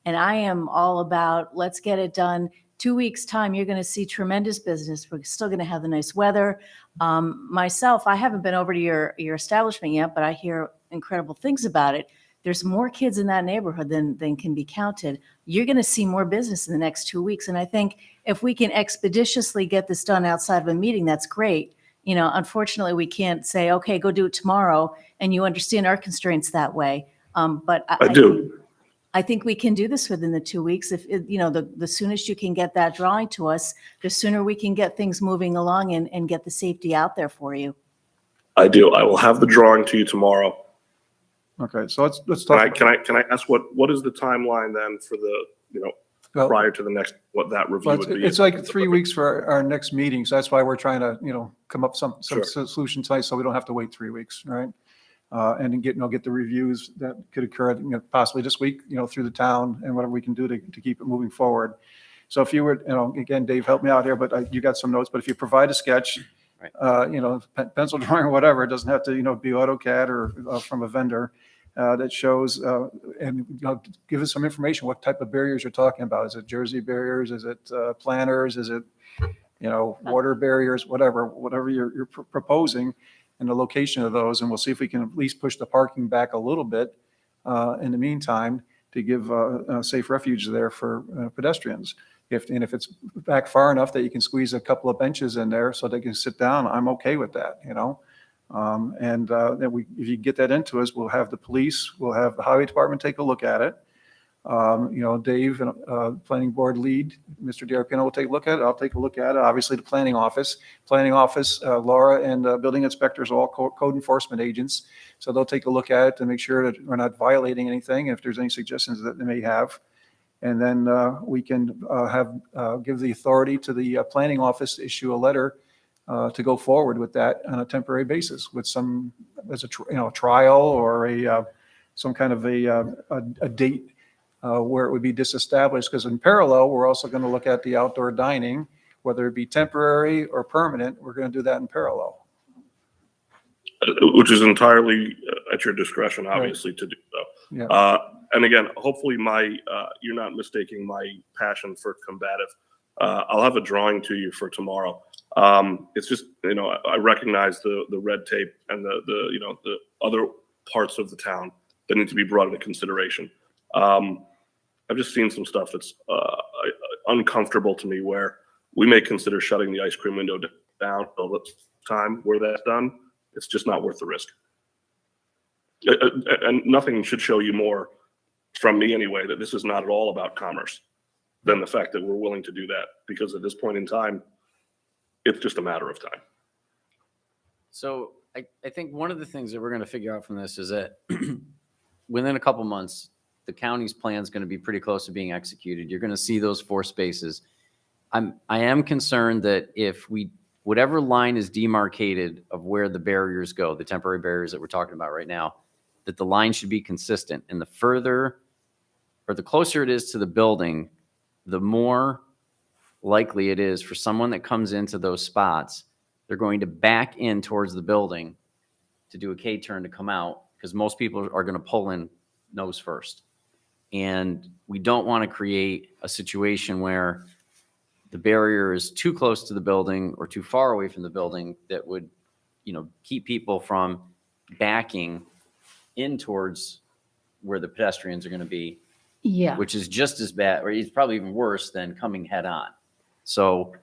And I am all about, let's get it done. 2 weeks' time, you're going to see tremendous business. We're still going to have the nice weather. Myself, I haven't been over to your establishment yet, but I hear incredible things about it. There's more kids in that neighborhood than can be counted. You're going to see more business in the next 2 weeks. And I think if we can expeditiously get this done outside of a meeting, that's great. Unfortunately, we can't say, okay, go do it tomorrow, and you understand our constraints that way. But I do. I think we can do this within the 2 weeks. If, the soonest you can get that drawing to us, the sooner we can get things moving along and get the safety out there for you. I do. I will have the drawing to you tomorrow. Okay, so let's talk. Can I ask what is the timeline then for the, Well, prior to the next, what that review Well, would be? it's like 3 weeks for our next meeting, so that's why we're trying to, come up some Sure. solution tonight, so we don't have to wait 3 weeks, right? And then get the reviews that could occur, possibly this week, through the town and whatever we can do to keep it moving forward. So if you were, again, Dave, help me out here, but you got some notes, but if you provide a sketch, Right. pencil drawing or whatever, it doesn't have to, be AutoCAD or from a vendor. That shows, and give us some information, what type of barriers you're talking about. Is it Jersey barriers? Is it planters? Is it, water barriers, whatever you're proposing, and the location of those. And we'll see if we can at least push the parking back a little bit in the meantime to give a safe refuge there for pedestrians. If it's back far enough that you can squeeze a couple of benches in there so they can sit down, I'm okay with that, And then if you get that into us, we'll have the police, we'll have the highway department take a look at it. Dave, planning board lead, Mr. DiArpino will take a look at it. I'll take a look at it. Obviously, the planning office, Laura and building inspectors, are all code enforcement agents. So they'll take a look at it to make sure that we're not violating anything, if there's any suggestions that they may have. And then we can give the authority to the planning office to issue a letter to go forward with that on a temporary basis with some, as a trial or some kind of a date where it would be disestablished. Because in parallel, we're also going to look at the outdoor dining, whether it be temporary or permanent. We're going to do that in parallel. Which is entirely at your discretion, obviously, to do so. Yeah. And again, hopefully you're not mistaking my passion for combative. I'll have a drawing to you for tomorrow. It's just, I recognize the red tape and the other parts of the town that need to be brought into consideration. I've just seen some stuff that's uncomfortable to me, where we may consider shutting the ice cream window down till the time where that's done. It's just not worth the risk. And nothing should show you more from me anyway, that this is not at all about commerce, than the fact that we're willing to do that, because at this point in time, it's just a matter of time. So I think one of the things that we're going to figure out from this is that within a couple months, the county's plan is going to be pretty close to being executed. You're going to see those 4 spaces. I am concerned that if whatever line is demarcated of where the barriers go, the temporary barriers that we're talking about right now, that the line should be consistent. And the further or the closer it is to the building, the more likely it is for someone that comes into those spots, they're going to back in towards the building to do a K-turn to come out, because most people are going to pull in nose first. And we don't want to create a situation where the barrier is too close to the building or too far away from the building that would, keep people from backing in towards where the pedestrians are going to be, Yeah. which is just as bad, or it's probably even worse than coming head on. So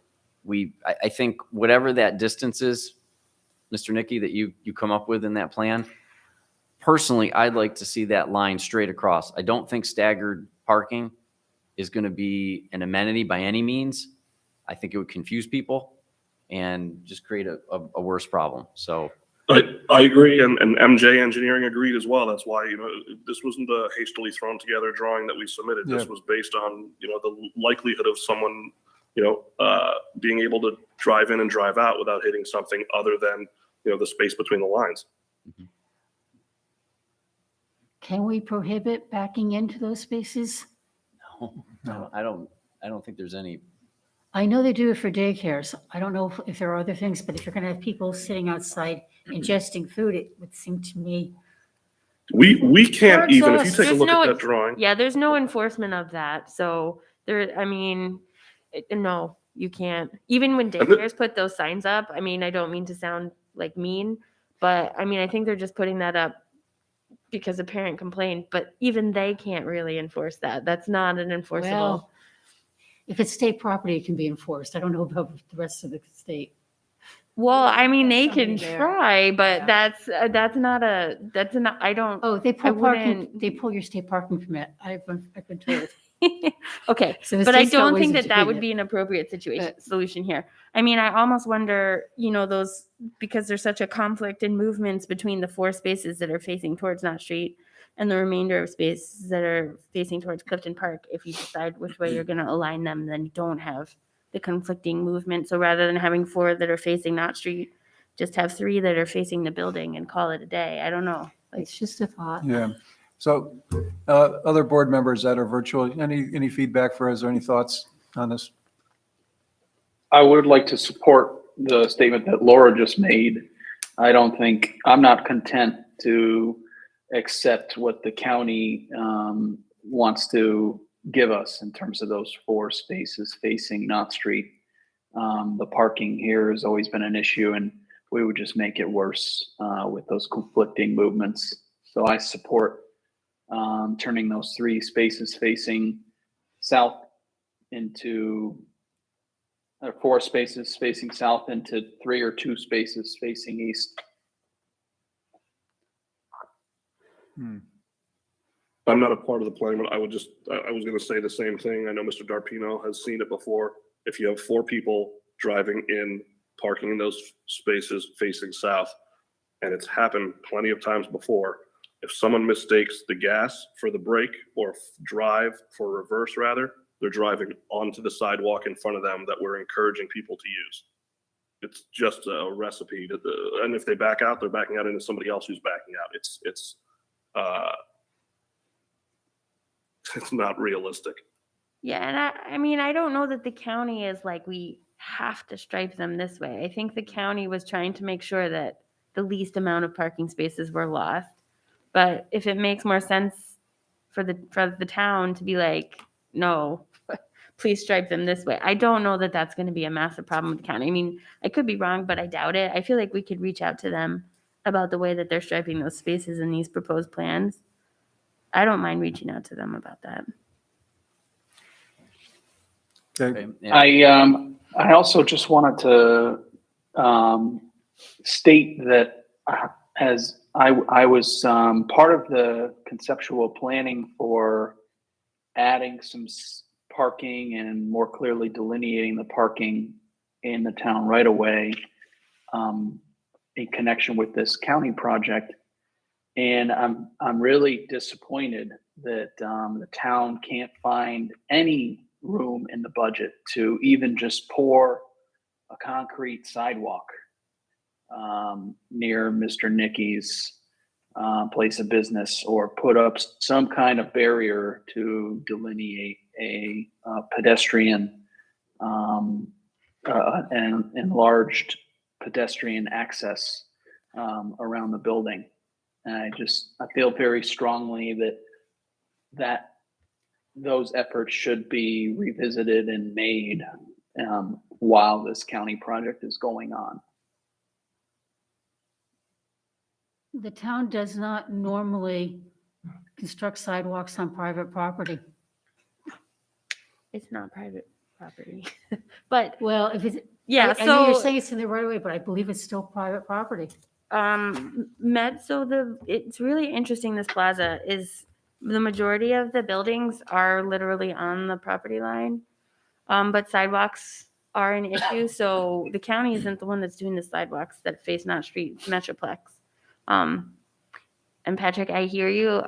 I think whatever that distance is, Mr. Nicky, that you come up with in that plan, personally, I'd like to see that line straight across. I don't think staggered parking is going to be an amenity by any means. I think it would confuse people and just create a worse problem. So I agree, and MJ Engineering agreed as well. That's why, this wasn't a hastily thrown together drawing that we submitted. This was based on, the likelihood of someone, being able to drive in and drive out without hitting something other than, the space between the lines. Can we prohibit backing into those spaces? no, I don't think there's any. I know they do it for daycares. I don't know if there are other things, but if you're gonna have people sitting outside ingesting food, it would seem to me. We can't Or even, if you exhaust. take a There's look no at that ex- drawing, Yeah, there's no enforcement of that. So there, I mean, no, you can't. Even when And the- daycares put those signs up, I mean, I don't mean to sound like mean, but I mean, I think they're just putting that up because a parent complained, but even they can't really enforce that. That's not an enforceable. Well, if it's state property, it can be enforced. I don't know about the rest of the state. Well, I mean, they Somebody can there. try, but Yeah. that's not, I don't. Oh, they I pull parking, wouldn't- they pull your state parking permit. I've been told. Okay, So the but I state's got don't ways think of that that doing would it. be an appropriate situation But- solution here. I mean, I almost wonder, those, because there's such a conflict in movements between the 4 spaces that are facing towards Knott Street and the remainder of spaces that are facing towards Clifton Park. If you decide which way you're going to align them, then you don't have the conflicting movement. So rather than having 4 that are facing Knott Street, just have 3 that are facing the building and call it a day. I don't know. It's just a thought. Yeah. So other board members that are virtual, any feedback for us or any thoughts on this? I would like to support the statement that Laura just made. I'm not content to accept what the county wants to give us in terms of those 4 spaces facing Knott Street. The parking here has always been an issue, and we would just make it worse with those conflicting movements. So I support turning those 3 spaces facing south into 4 spaces facing south into 3 or 2 spaces facing east. I'm not a part of the plan, but I was going to say the same thing. I know Mr. Darpino has seen it before. If you have 4 people driving in, parking in those spaces facing south, and it's happened plenty of times before, if someone mistakes the gas for the brake or drive for reverse rather, they're driving onto the sidewalk in front of them that we're encouraging people to use. It's just a recipe and if they back out, they're backing out into somebody else who's backing out. It's not realistic. Yeah, and I mean, I don't know that the county is like, we have to stripe them this way. I think the county was trying to make sure that the least amount of parking spaces were lost. But if it makes more sense for the town to be like, no, please stripe them this way, I don't know that that's going to be a massive problem with the county. I mean, I could be wrong, but I doubt it. I feel like we could reach out to them about the way that they're striping those spaces in these proposed plans. I don't mind reaching out to them about that. Okay. I also just wanted to state that as I was part of the conceptual planning for adding some parking and more clearly delineating the parking in the town right away in connection with this county project. And I'm really disappointed that the town can't find any room in the budget to even just pour a concrete sidewalk near Mr. Nicky's place of business, or put up some kind of barrier to delineate a pedestrian and enlarged pedestrian access around the building. And I feel very strongly that those efforts should be revisited and made while this county project is going on. The town does not normally construct sidewalks on private property. It's not private property, but Well, if it's, yeah. I know you're So saying it's in the right of way, but I believe it's still private property. it's really interesting. This plaza is, the majority of the buildings are literally on the property line, but sidewalks are an issue. So the county isn't the one that's doing the sidewalks that face Knott Street Metroplex. And Patrick, I hear you.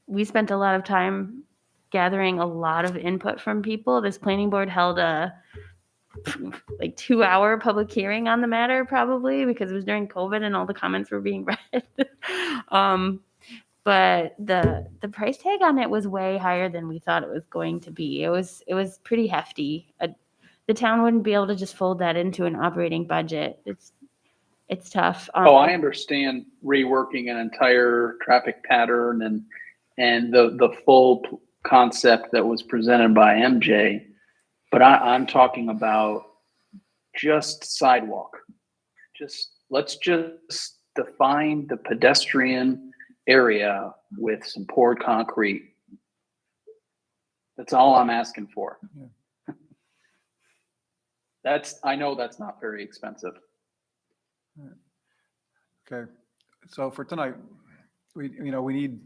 We spent a lot of time gathering a lot of input from people. This planning board held a 2-hour public hearing on the matter, probably because it was during COVID and all the comments were being read. But the price tag on it was way higher than we thought it was going to be. It was pretty hefty. the town wouldn't be able to just fold that into an operating budget. It's tough. Oh, I understand reworking an entire traffic pattern and the full concept that was presented by MJ, but I'm talking about just sidewalk. Let's just define the pedestrian area with some poured concrete. That's all I'm asking for. Yeah. I know that's not very expensive. Okay, so for tonight, we need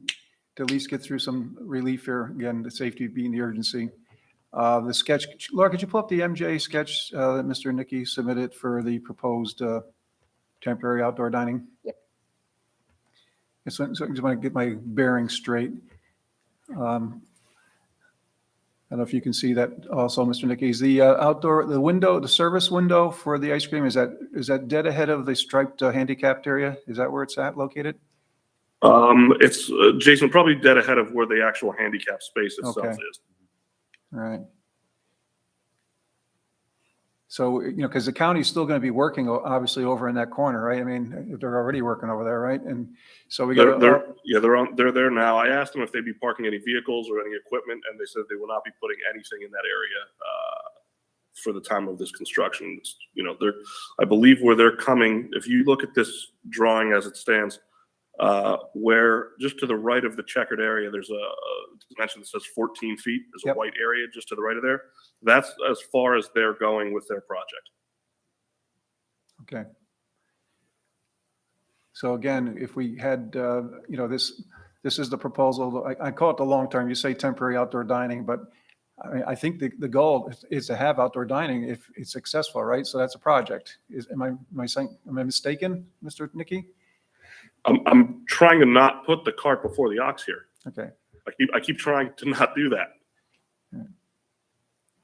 to at least get through some relief here. Again, the safety being the urgency. The sketch, Laura, could you pull up the MJ sketch that Mr. Nicky submitted for the proposed temporary outdoor dining? Yep. So I just want to get my bearings straight. I don't know if you can see that also, Mr. Nicky. Is the window, the service window for the ice cream, is that dead ahead of the striped handicapped area? Is that where it's located? It's Jason, probably dead ahead of where the actual handicap space itself Okay. is. All right. So, because the county's still going to be working, obviously, over in that corner, right? I mean, they're already working over there, right? And so we got They're there now. I asked them if they'd be parking any vehicles or any equipment, and they said they will not be putting anything in that area for the time of this construction. I believe where they're coming, if you look at this drawing as it stands, where just to the right of the checkered area, there's a dimension that says 14 feet. There's a white area just to the right of there. That's as far as they're going with their project. Okay. So again, if we had, this is the proposal. I call it the long term. You say temporary outdoor dining, but I think the goal is to have outdoor dining if it's successful, right? So that's a project. Am I mistaken, Mr. Nicky? I'm trying to not put the cart before the ox here. Okay. I keep trying to not do that.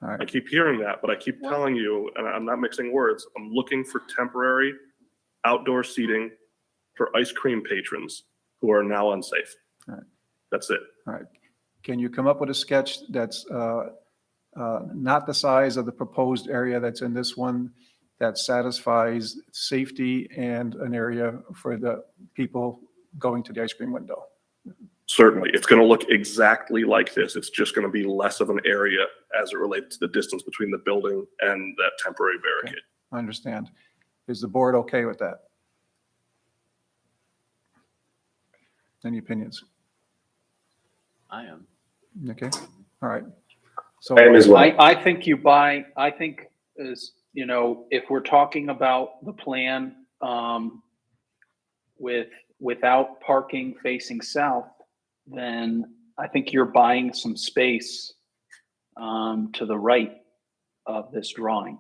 All right. I keep hearing that, but I keep telling you, and I'm not mixing words, I'm looking for temporary outdoor seating for ice cream patrons who are now unsafe. All right. That's it. All right. Can you come up with a sketch that's not the size of the proposed area that's in this one, that satisfies safety and an area for the people going to the ice cream window? Certainly. It's going to look exactly like this. It's just going to be less of an area as it relates to the distance between the building and that temporary barricade. Okay. I understand. Is the board okay with that? Any opinions? I am. Okay. All right. So I am as well. I think if we're talking about the plan without parking facing south, then I think you're buying some space to the right of this drawing.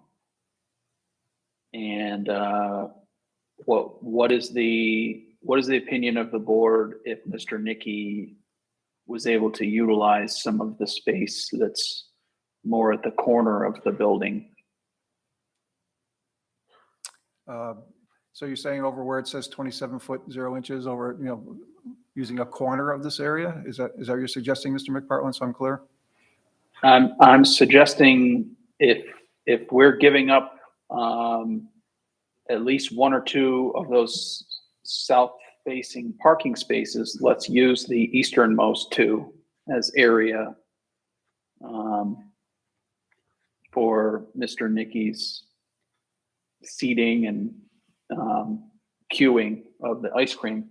And what is the opinion of the board if Mr. Nicky was able to utilize some of the space that's more at the corner of the building? So you're saying over where it says 27 foot 0 inches over, using a corner of this area? Is that what you're suggesting, Mr. McPartland? So I'm clear. I'm suggesting if we're giving up at least one or two of those south-facing parking spaces, let's use the easternmost two as area for Mr. Nicky's seating and queuing of the ice cream.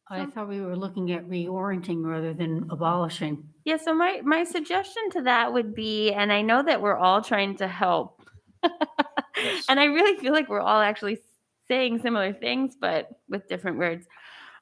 I thought we were looking at reorienting rather than abolishing. Yeah, so my suggestion to that would be, and I know that we're all trying to help, Yes. and I really feel like we're all actually saying similar things, but with different words.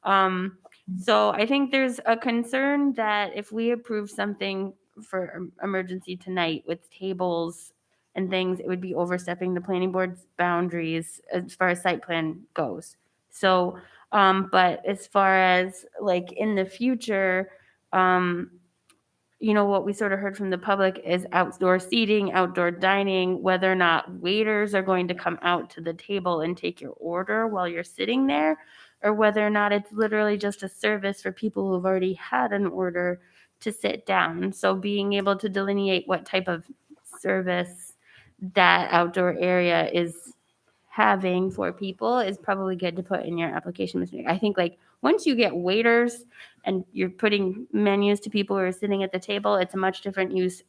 So I think there's a concern that if we approve something for emergency tonight with tables and things, it would be overstepping the planning board's boundaries as far as site plan goes. So, but as far as like in the future, what we sort of heard from the public is outdoor seating, outdoor dining, whether or not waiters are going to come out to the table and take your order while you're sitting there, or whether or not it's literally just a service for people who've already had an order to sit down. So being able to delineate what type of service that outdoor area is having for people is probably good to put in your application. I think like once you get waiters and you're putting menus to people who are sitting at the table, it's a much different use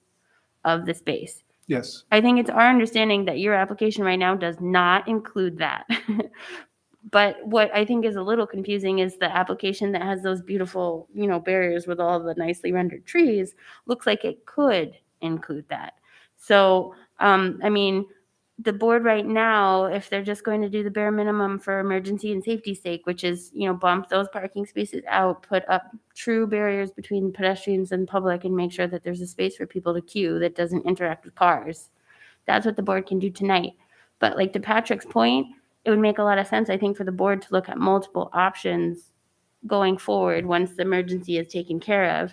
of the space. Yes. I think it's our understanding that your application right now does not include that. But what I think is a little confusing is the application that has those beautiful, barriers with all the nicely rendered trees looks like it could include that. So, the board right now, if they're just going to do the bare minimum for emergency and safety sake, which is, bump those parking spaces out, put up true barriers between pedestrians and public and make sure that there's a space for people to queue that doesn't interact with cars. That's what the board can do tonight. But like to Patrick's point, it would make a lot of sense, I think, for the board to look at multiple options going forward once the emergency is taken care of.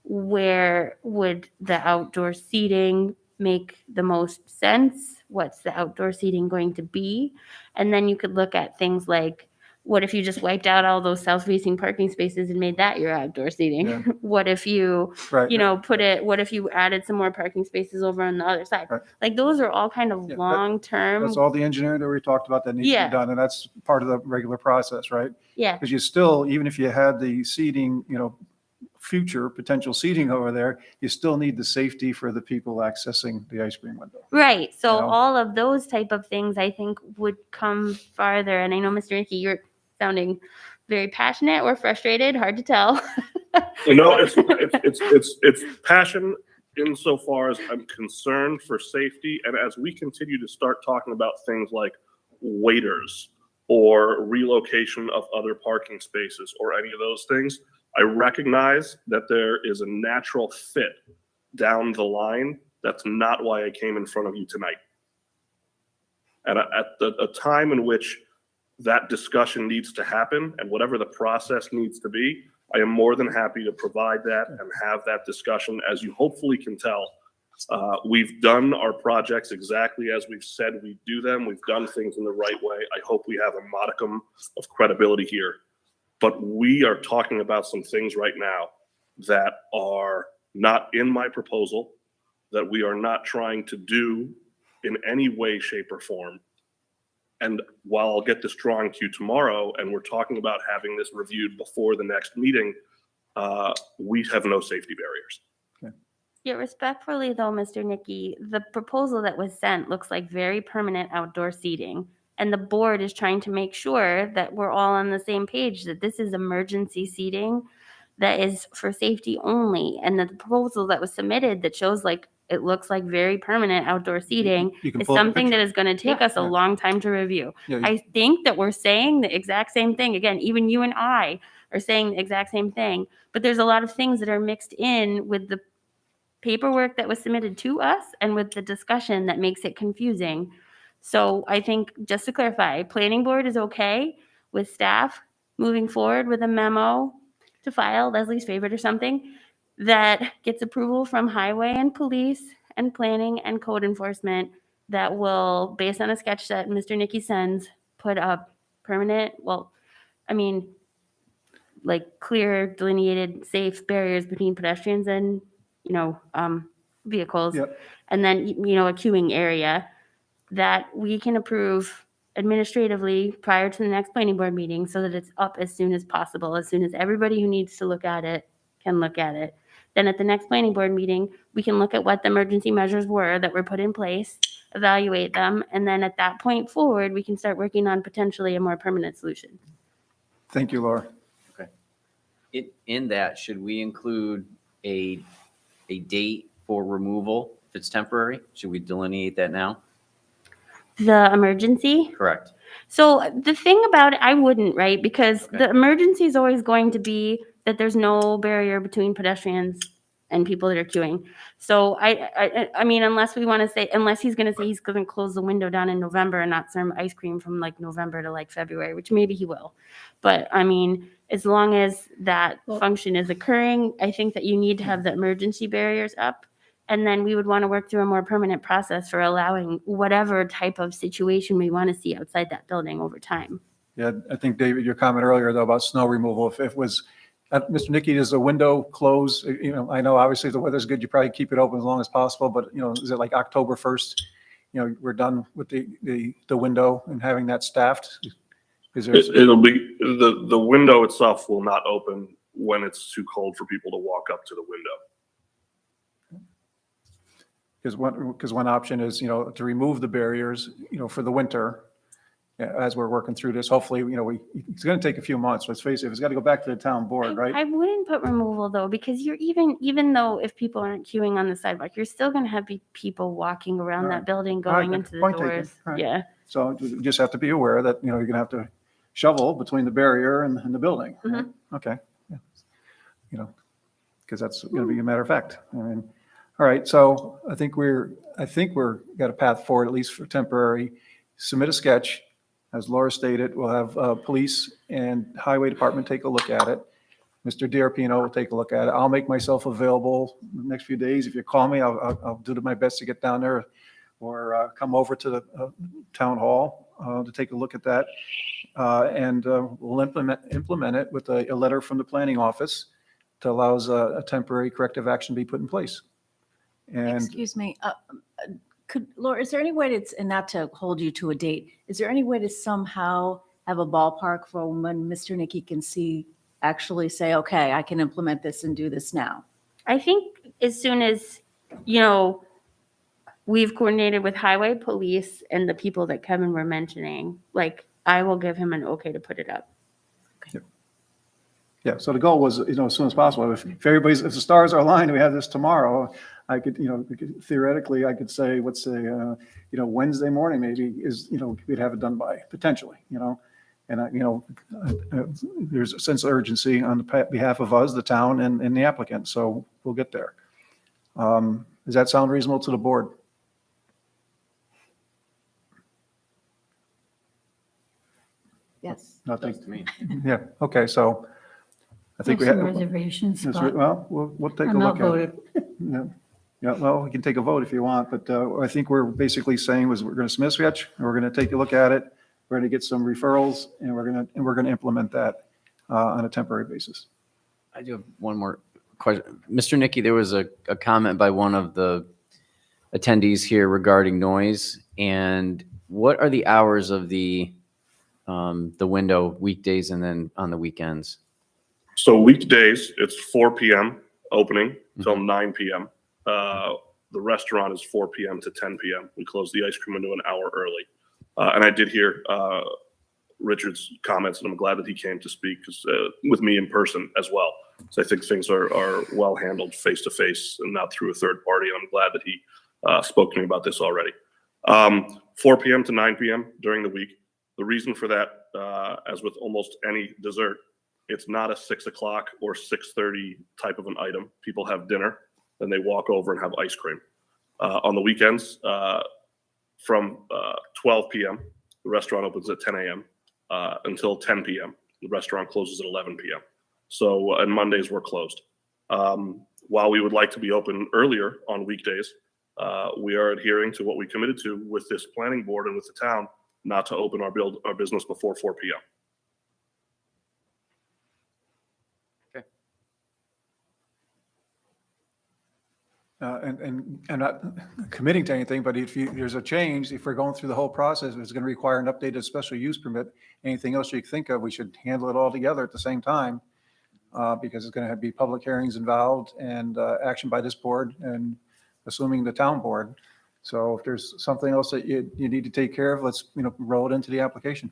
Where would the outdoor seating make the most sense? What's the outdoor seating going to be? And then you could look at things like, what if you just wiped out all those south-facing parking spaces and made that your outdoor seating? Yeah. What if you, Right. what if you added some more parking spaces over on the other side? Right. Like those are all kind of Yeah, long-term. That's all the engineering that we talked about that needs to Yeah. be done, and that's part of the regular process, right? Yeah. Because you still, even if you had the seating, future potential seating over there, you still need the safety for the people accessing the ice cream window. Right. So You know? all of those type of things I think would come farther. And I know, Mr. Nicky, you're sounding very passionate or frustrated, hard to tell. It's passion insofar as I'm concerned for safety. And as we continue to start talking about things like waiters or relocation of other parking spaces or any of those things, I recognize that there is a natural fit down the line. That's not why I came in front of you tonight. And at a time in which that discussion needs to happen and whatever the process needs to be, I am more than happy to provide that and have that discussion. As you hopefully can tell, we've done our projects exactly as we've said we do them. We've done things in the right way. I hope we have a modicum of credibility here. But we are talking about some things right now that are not in my proposal, that we are not trying to do in any way, shape, or form. And while I'll get this drawing to you tomorrow, and we're talking about having this reviewed before the next meeting, we have no safety barriers. Yeah, respectfully though, Mr. Nicky, the proposal that was sent looks like very permanent outdoor seating. And the board is trying to make sure that we're all on the same page, that this is emergency seating that is for safety only. And the proposal that was submitted that shows like, it looks like very permanent outdoor seating You can is pull up a something that picture. is going to take us a long time to review. Yeah, I think that we're saying the exact same thing. Again, even you and I are saying the exact same thing, but there's a lot of things that are mixed in with the paperwork that was submitted to us and with the discussion that makes it confusing. So I think, just to clarify, planning board is okay with staff moving forward with a memo to file Leslie's favorite or something that gets approval from highway and police and planning and code enforcement that will, based on a sketch that Mr. Nicky sends, put up permanent, like clear delineated safe barriers between pedestrians and, vehicles. Yep. And then, a queuing area that we can approve administratively prior to the next planning board meeting so that it's up as soon as possible, as soon as everybody who needs to look at it can look at it. Then at the next planning board meeting, we can look at what the emergency measures were that were put in place, evaluate them, and then at that point forward, we can start working on potentially a more permanent solution. Thank you, Laura. In that, should we include a date for removal if it's temporary? Should we delineate that now? The emergency? Correct. So the thing about it, I wouldn't, right? Because Okay. the emergency is always going to be that there's no barrier between pedestrians and people that are queuing. So I mean, unless he's going to say he's going to close the window down in November and not serve ice cream from like November to like February, which maybe he will. But I mean, as long as that function is occurring, I think that you need to have the emergency barriers up. And then we would want to work through a more permanent process for allowing whatever type of situation we want to see outside that building over time. Yeah, I think, David, your comment earlier, though, about snow removal, if it was Mr. Nicky, does the window close? You know, I know obviously if the weather's good, you probably keep it open as long as possible, but you know, is it like October 1st? You know, we're done with the window and having that staffed? Is there? It'll be, the window itself will not open when it's too cold for people to walk up to the window. Because one option is, you know, to remove the barriers, you know, for the winter, as we're working through this. Hopefully, you know, it's going to take a few months. Let's face it, it's got to go back to the town board, right? I wouldn't put removal though, because you're even though if people aren't queuing on the sidewalk, you're still going to have people walking around All that right. building, All right, going into the point taken. doors. All right. Yeah. So you just have to be aware that, you know, you're going to have to shovel between the barrier and the building. Right? Okay. Yeah. You know, because that's going to be a matter of fact. I mean, all right. So I think we're got a path forward, at least for temporary. Submit a sketch. As Laura stated, we'll have police and highway department take a look at it. Mr. DiRapino will take a look at it. I'll make myself available the next few days. If you call me, I'll do my best to get down there or come over to the town hall to take a look at that. And we'll implement it with a letter from the planning office that allows a temporary corrective action to be put in place. And Excuse me, Laura, is there any way to, and not to hold you to a date, is there any way to somehow have a ballpark for when Mr. Nicky can actually say, okay, I can implement this and do this now? I think as soon as, you know, we've coordinated with highway, police, and the people that Kevin were mentioning, like, I will give him an okay to put it up. yeah, so the goal was, you know, as soon as possible. If the stars are aligned, we have this tomorrow, I could, you know, theoretically, I could say, let's say, you know, Wednesday morning maybe is, you know, we'd have it done by potentially, you know. And, you know, there's a sense of urgency on the behalf of us, the town and the applicant. So we'll get there. Does that sound reasonable to the board? Yes. Nothing. to me. Yeah, okay, so I think we Some have. reservations, but Well, we'll take a I'm look not at it. voted. Yeah, yeah, well, we can take a vote if you want, but I think we're basically saying was we're going to submit a sketch, and we're going to take a look at it. We're going to get some referrals, and we're going to implement that on a temporary basis. I do have one more question. Mr. Nicky, there was a comment by one of the attendees here regarding noise. And what are the hours of the window weekdays and then on the weekends? So weekdays, it's 4 p.m. opening till 9 p.m. The restaurant is 4 p.m. to 10 p.m. We close the ice cream window an hour early. And I did hear Richard's comments, and I'm glad that he came to speak with me in person as well. So I think things are well handled face to face and not through a third party. And I'm glad that he spoke to me about this already. 4 p.m. to 9 p.m. during the week. The reason for that, as with almost any dessert, it's not a 6 o'clock or 6:30 type of an item. People have dinner, then they walk over and have ice cream. On the weekends, from 12 p.m., the restaurant opens at 10 a.m. Until 10 p.m. The restaurant closes at 11 p.m. So, and Mondays we're closed. While we would like to be open earlier on weekdays, we are adhering to what we committed to with this planning board and with the town, not to open our business before 4 p.m. And I'm not committing to anything, but if there's a change, if we're going through the whole process, it's going to require an updated special use permit. Anything else you think of, we should handle it all together at the same time, because it's going to be public hearings involved and action by this board and assuming the town board. So if there's something else that you need to take care of, let's, you know, roll it into the application.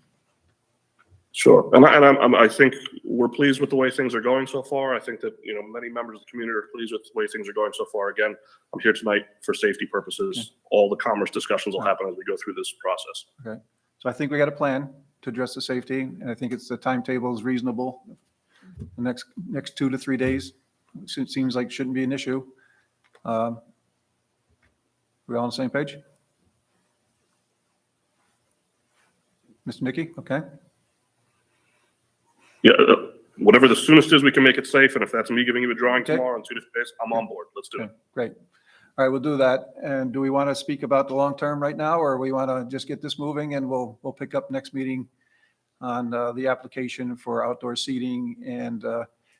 Sure, and I think we're pleased with the way things are going so far. I think that, you know, many members of the community are pleased with the way things are going so far. Again, I'm here tonight for safety purposes. All the commerce discussions will happen as we go through this process. Okay, so I think we got a plan to address the safety, and I think the timetable is reasonable. The next 2 to 3 days, it seems like shouldn't be an issue. We all on the same page? Mr. Nicky, okay? Yeah, whatever the soonest is we can make it safe, and if that's me giving you a drawing Okay. tomorrow in 2 different days, I'm on board. Let's do it. Okay, great. All right, we'll do that. And do we want to speak about the long-term right now, or we want to just get this moving and we'll pick up next meeting on the application for outdoor seating and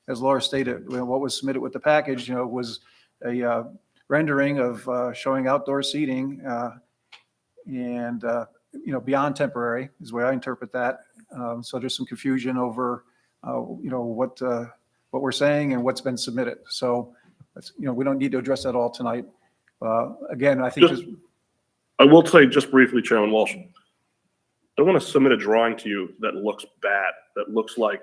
as Laura stated, what was submitted with the package, was a rendering of showing outdoor seating and, beyond temporary is the way I interpret that. So there's some confusion over, what we're saying and what's been submitted. So, we don't need to address that all tonight. Again, I think. I will say just briefly, Chairman Walsh, I don't want to submit a drawing to you that looks bad, that looks like,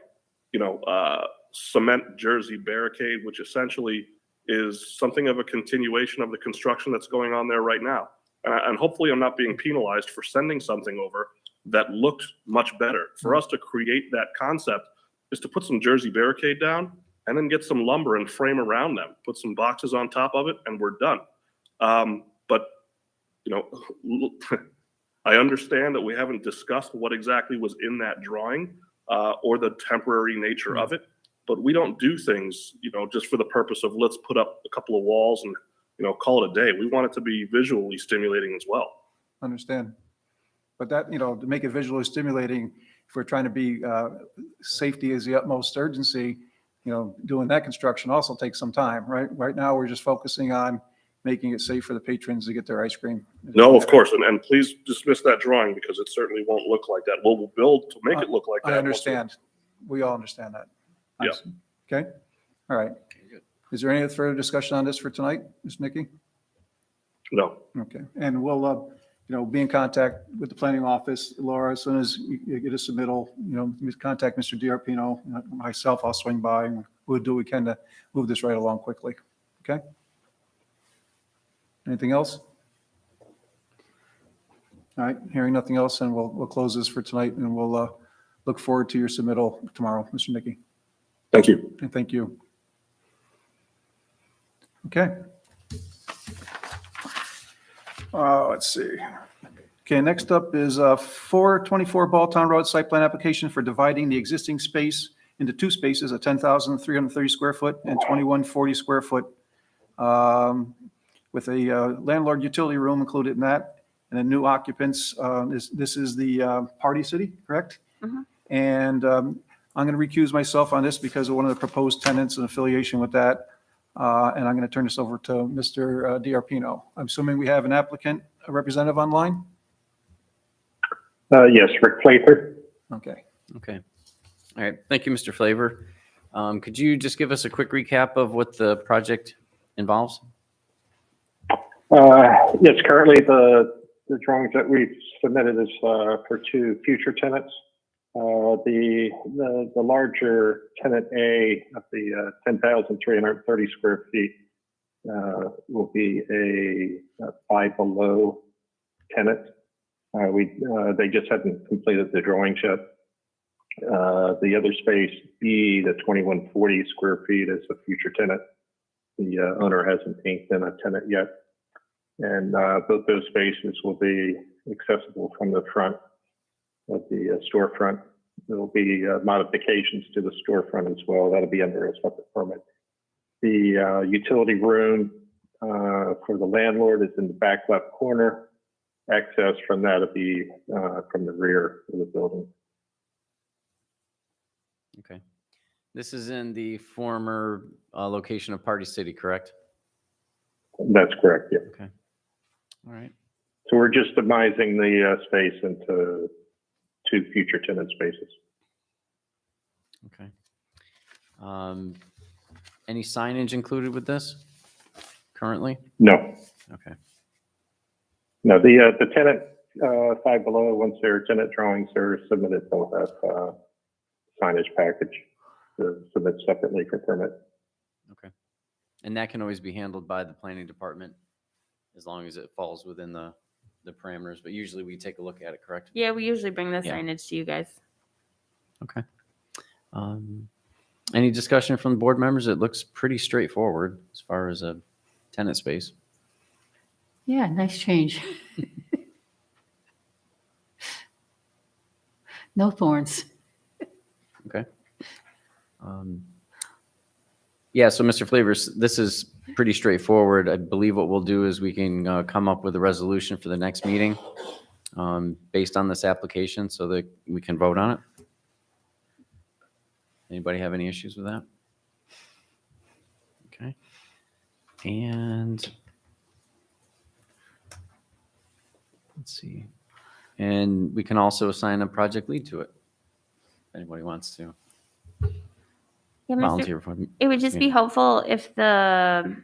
cement jersey barricade, which essentially is something of a continuation of the construction that's going on there right now. And hopefully I'm not being penalized for sending something over that looked much better. For us to create that concept is to put some jersey barricade down and then get some lumber and frame around them, put some boxes on top of it, and we're done. But I understand that we haven't discussed what exactly was in that drawing or the temporary nature of it, but we don't do things, just for the purpose of let's put up a couple of walls and, call it a day. We want it to be visually stimulating as well. Understand. But that, to make it visually stimulating, if we're trying to be, safety is the utmost urgency, doing that construction also takes some time, right? Right now, we're just focusing on making it safe for the patrons to get their ice cream. No, of course. And please dismiss that drawing because it certainly won't look like that. We'll build to make it look like that. I understand. We all understand that. Yeah. Okay. All right. Is there any further discussion on this for tonight, Ms. Nikki? No. Okay. And we'll, be in contact with the planning office. Laura, as soon as you get a submittal, contact Mr. DiArpino, myself, I'll swing by and we'll do what we can to move this right along quickly. Okay? Anything else? All right. Hearing nothing else, and we'll close this for tonight, and we'll look forward to your submittal tomorrow, Mr. Nikki. Thank you. And thank you. Okay. Let's see. Okay, next up is 424 Balltown Road site plan application for dividing the existing space into two spaces, a 10,330 square foot and 2140 square foot, with a landlord utility room included in that, and a new occupants. This is the Party City, correct? Mhm. And I'm going to recuse myself on this because of one of the proposed tenants and affiliation with that. And I'm going to turn this over to Mr. DiArpino. I'm assuming we have an applicant, a representative online? Yes, Rick Flavor. Okay. Okay. All right. Thank you, Mr. Flavor. Could you just give us a quick recap of what the project involves? Yes, currently the drawings that we've submitted is for two future tenants. The larger tenant A of the 10,330 square feet will be a Five Below tenant. They just hadn't completed the drawings yet. The other space B, the 2140 square feet, is a future tenant. The owner hasn't inked in a tenant yet. And both those spaces will be accessible from the front of the storefront. There will be modifications to the storefront as well. That'll be under a separate permit. The utility room for the landlord is in the back left corner. Access from that will be from the rear of the building. Okay. This is in the former location of Party City, correct? That's correct, yeah. Okay. All right. So we're just demising the space into two future tenant spaces. Okay. Any signage included with this currently? No. Okay. No, the tenant Five Below, once their tenant drawings are submitted, they'll have signage package to submit separately for permit. Okay. And that can always be handled by the planning department as long as it falls within the parameters, but usually we take a look at it, correct? Yeah, we usually bring the Yeah. signage to you guys. Okay. Any discussion from the board members? It looks pretty straightforward as far as a tenant space. Yeah, nice change. No thorns. Okay. Yeah, so Mr. Flavors, this is pretty straightforward. I believe what we'll do is we can come up with a resolution for the next meeting based on this application so that we can vote on it. Anybody have any issues with that? Okay. And let's see. And we can also assign a project lead to it. If anybody wants to Yeah, volunteer for it. It would just be helpful if the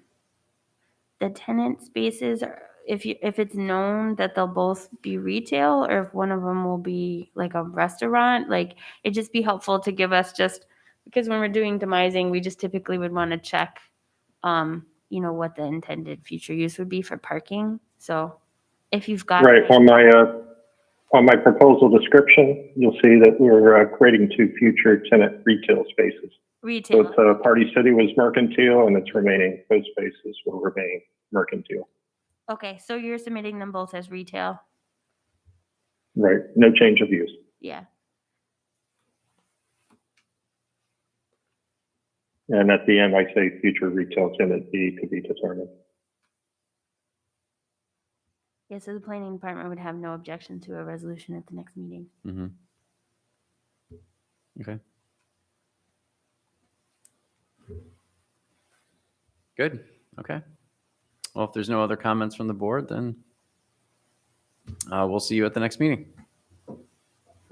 tenant spaces are, if it's known that they'll both be retail, or if one of them will be like a restaurant, like it'd just be helpful to give us, just because when we're doing demising, we just typically would want to check, what the intended future use would be for parking. So if you've got Right, on my proposal description, you'll see that we're creating 2 future tenant retail spaces. retail. So it's Party City was mercantile and its remaining, those spaces will remain mercantile. Okay, so you're submitting them both as retail? Right, no change of use. Yeah. And at the end, I say future retail tenant B to be determined. Yeah, so the planning department would have no objection to a resolution at the next meeting. Mm-hmm. Okay. Good. Okay. Well, if there's no other comments from the board, then we'll see you at the next meeting.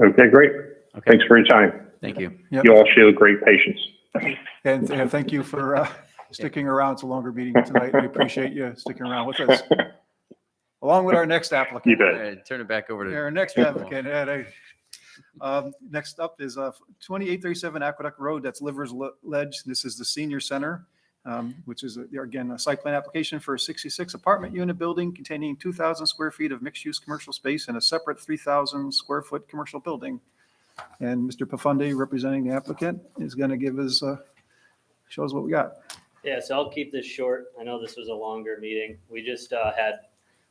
Okay, great. Okay. Thanks for your time. Thank you. Yep. You all show great patience. And thank you for sticking around. It's a longer meeting tonight. We appreciate you sticking around with us. Along with our next applicant. You bet. All right, turn it back over to Our next applicant, Ed. Next up is 2837 Aqueduct Road. That's Livers Ledge. This is the senior center, which is, again, a site plan application for a 66 apartment unit building containing 2,000 square feet of mixed-use commercial space and a separate 3,000 square foot commercial building. And Mr. Pafundi, representing the applicant, is going to give us, show us what we got. Yeah, so I'll keep this short. I know this was a longer meeting. We just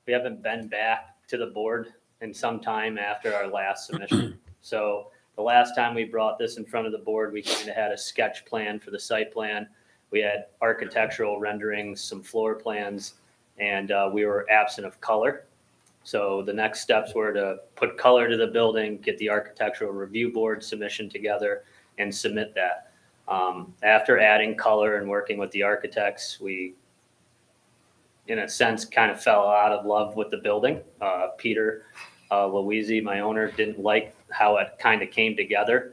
we haven't been back to the board in some time after our last submission. So the last time we brought this in front of the board, we kind of had a sketch plan for the site plan. We had architectural renderings, some floor plans, and we were absent of color. So the next steps were to put color to the building, get the architectural review board submission together, and submit that. After adding color and working with the architects, we, in a sense, kind of fell out of love with the building. Peter Louisi, my owner, didn't like how it kind of came together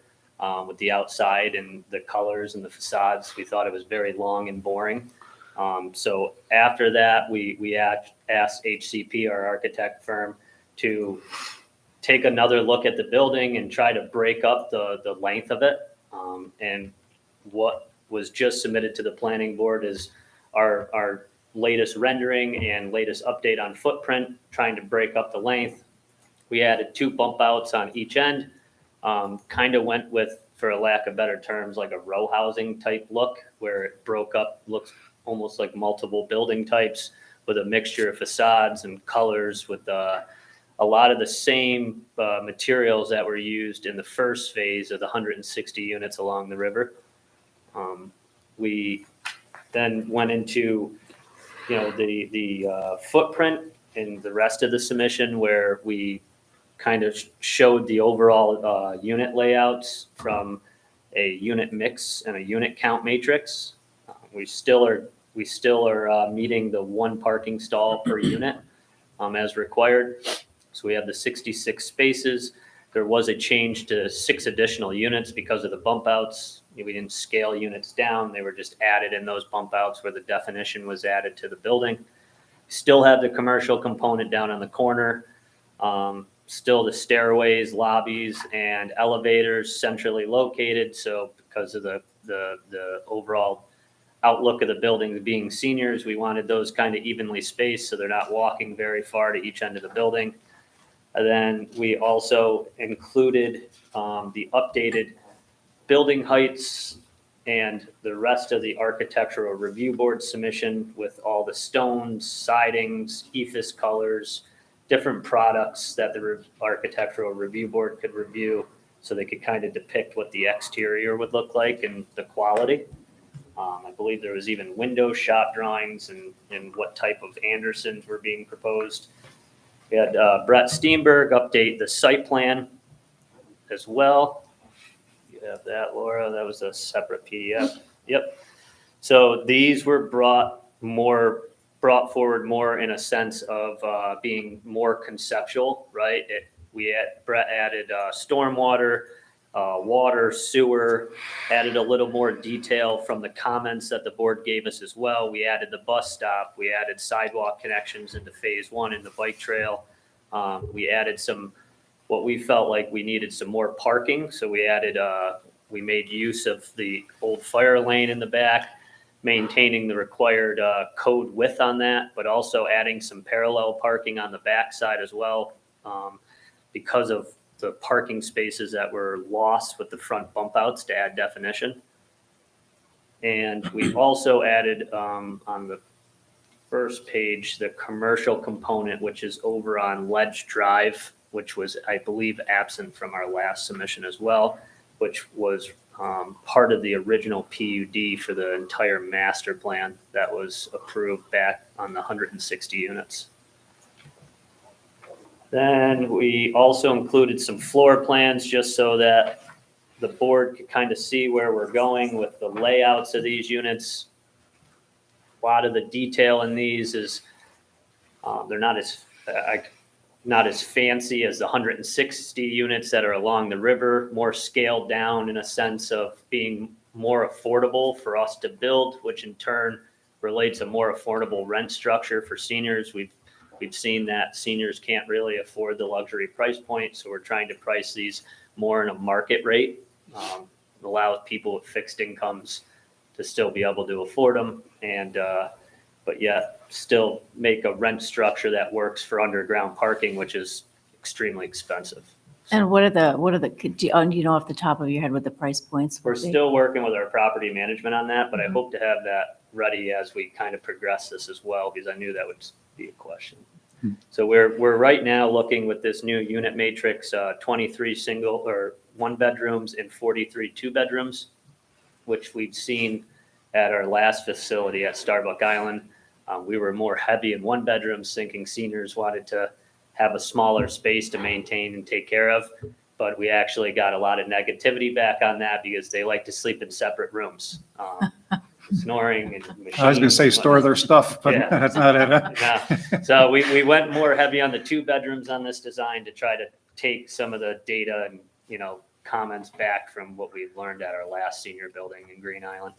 with the outside and the colors and the facades. We thought it was very long and boring. So after that, we asked HCP, our architect firm, to take another look at the building and try to break up the length of it. And what was just submitted to the planning board is our latest rendering and latest update on footprint, trying to break up the length. We added 2 bump outs on each end, kind of went with, for a lack of better terms, like a row housing type look, where it broke up, looks almost like multiple building types with a mixture of facades and colors with a lot of the same materials that were used in the first phase of the 160 units along the river. We then went into the footprint in the rest of the submission, where we kind of showed the overall unit layouts from a unit mix and a unit count matrix. We still are meeting the 1 parking stall per unit as required. So we have the 66 spaces. There was a change to 6 additional units because of the bump outs. We didn't scale units down. They were just added in those bump outs where the definition was added to the building. Still have the commercial component down on the corner. Still the stairways, lobbies, and elevators centrally located. So because of the overall outlook of the building being seniors, we wanted those kind of evenly spaced so they're not walking very far to each end of the building. And then we also included the updated building heights and the rest of the architectural review board submission with all the stones, sidings, ephes colors, different products that the architectural review board could review so they could kind of depict what the exterior would look like and the quality. I believe there was even window shop drawings and what type of Andersons were being proposed. We had Brett Steenberg update the site plan as well. You have that, Laura. That was a separate PDF. Yep. So these were brought forward more in a sense of being more conceptual, right? Brett added stormwater, water, sewer, added a little more detail from the comments that the board gave us as well. We added the bus stop, we added sidewalk connections into phase one in the bike trail. We added what we felt like we needed some more parking. So we made use of the old fire lane in the back, maintaining the required code width on that, but also adding some parallel parking on the back side as well, because of the parking spaces that were lost with the front bump outs to add definition. And we also added on the first page, the commercial component, which is over on Ledge Drive, which was, I believe, absent from our last submission as well, which was part of the original PUD for the entire master plan that was approved back on the 160 units. Then we also included some floor plans just so that the board could kind of see where we're going with the layouts of these units. A lot of the detail in these is they're not as fancy as the 160 units that are along the river, more scaled down in a sense of being more affordable for us to build, which in turn relates a more affordable rent structure for seniors. We've seen that seniors can't really afford the luxury price point, so we're trying to price these more in a market rate, allow people with fixed incomes to still be able to afford them, and but yet still make a rent structure that works for underground parking, which is extremely expensive. And what are the, do you know off the top of your head what the price points We're would be? still working with our property management on that, but I hope to have that ready as we kind of progress this as well, because I knew that would be a question. So we're right now looking with this new unit matrix, 23 single or one bedrooms and 43 two bedrooms, which we've seen at our last facility at Starbuck Island. We were more heavy in one bedrooms, thinking seniors wanted to have a smaller space to maintain and take care of. But we actually got a lot of negativity back on that because they like to sleep in separate rooms. Snoring and machines. I was going to say store their stuff, but Yeah. that's not it. Huh? No. So we went more heavy on the two bedrooms on this design to try to take some of the data and, comments back from what we've learned at our last senior building in Green Island.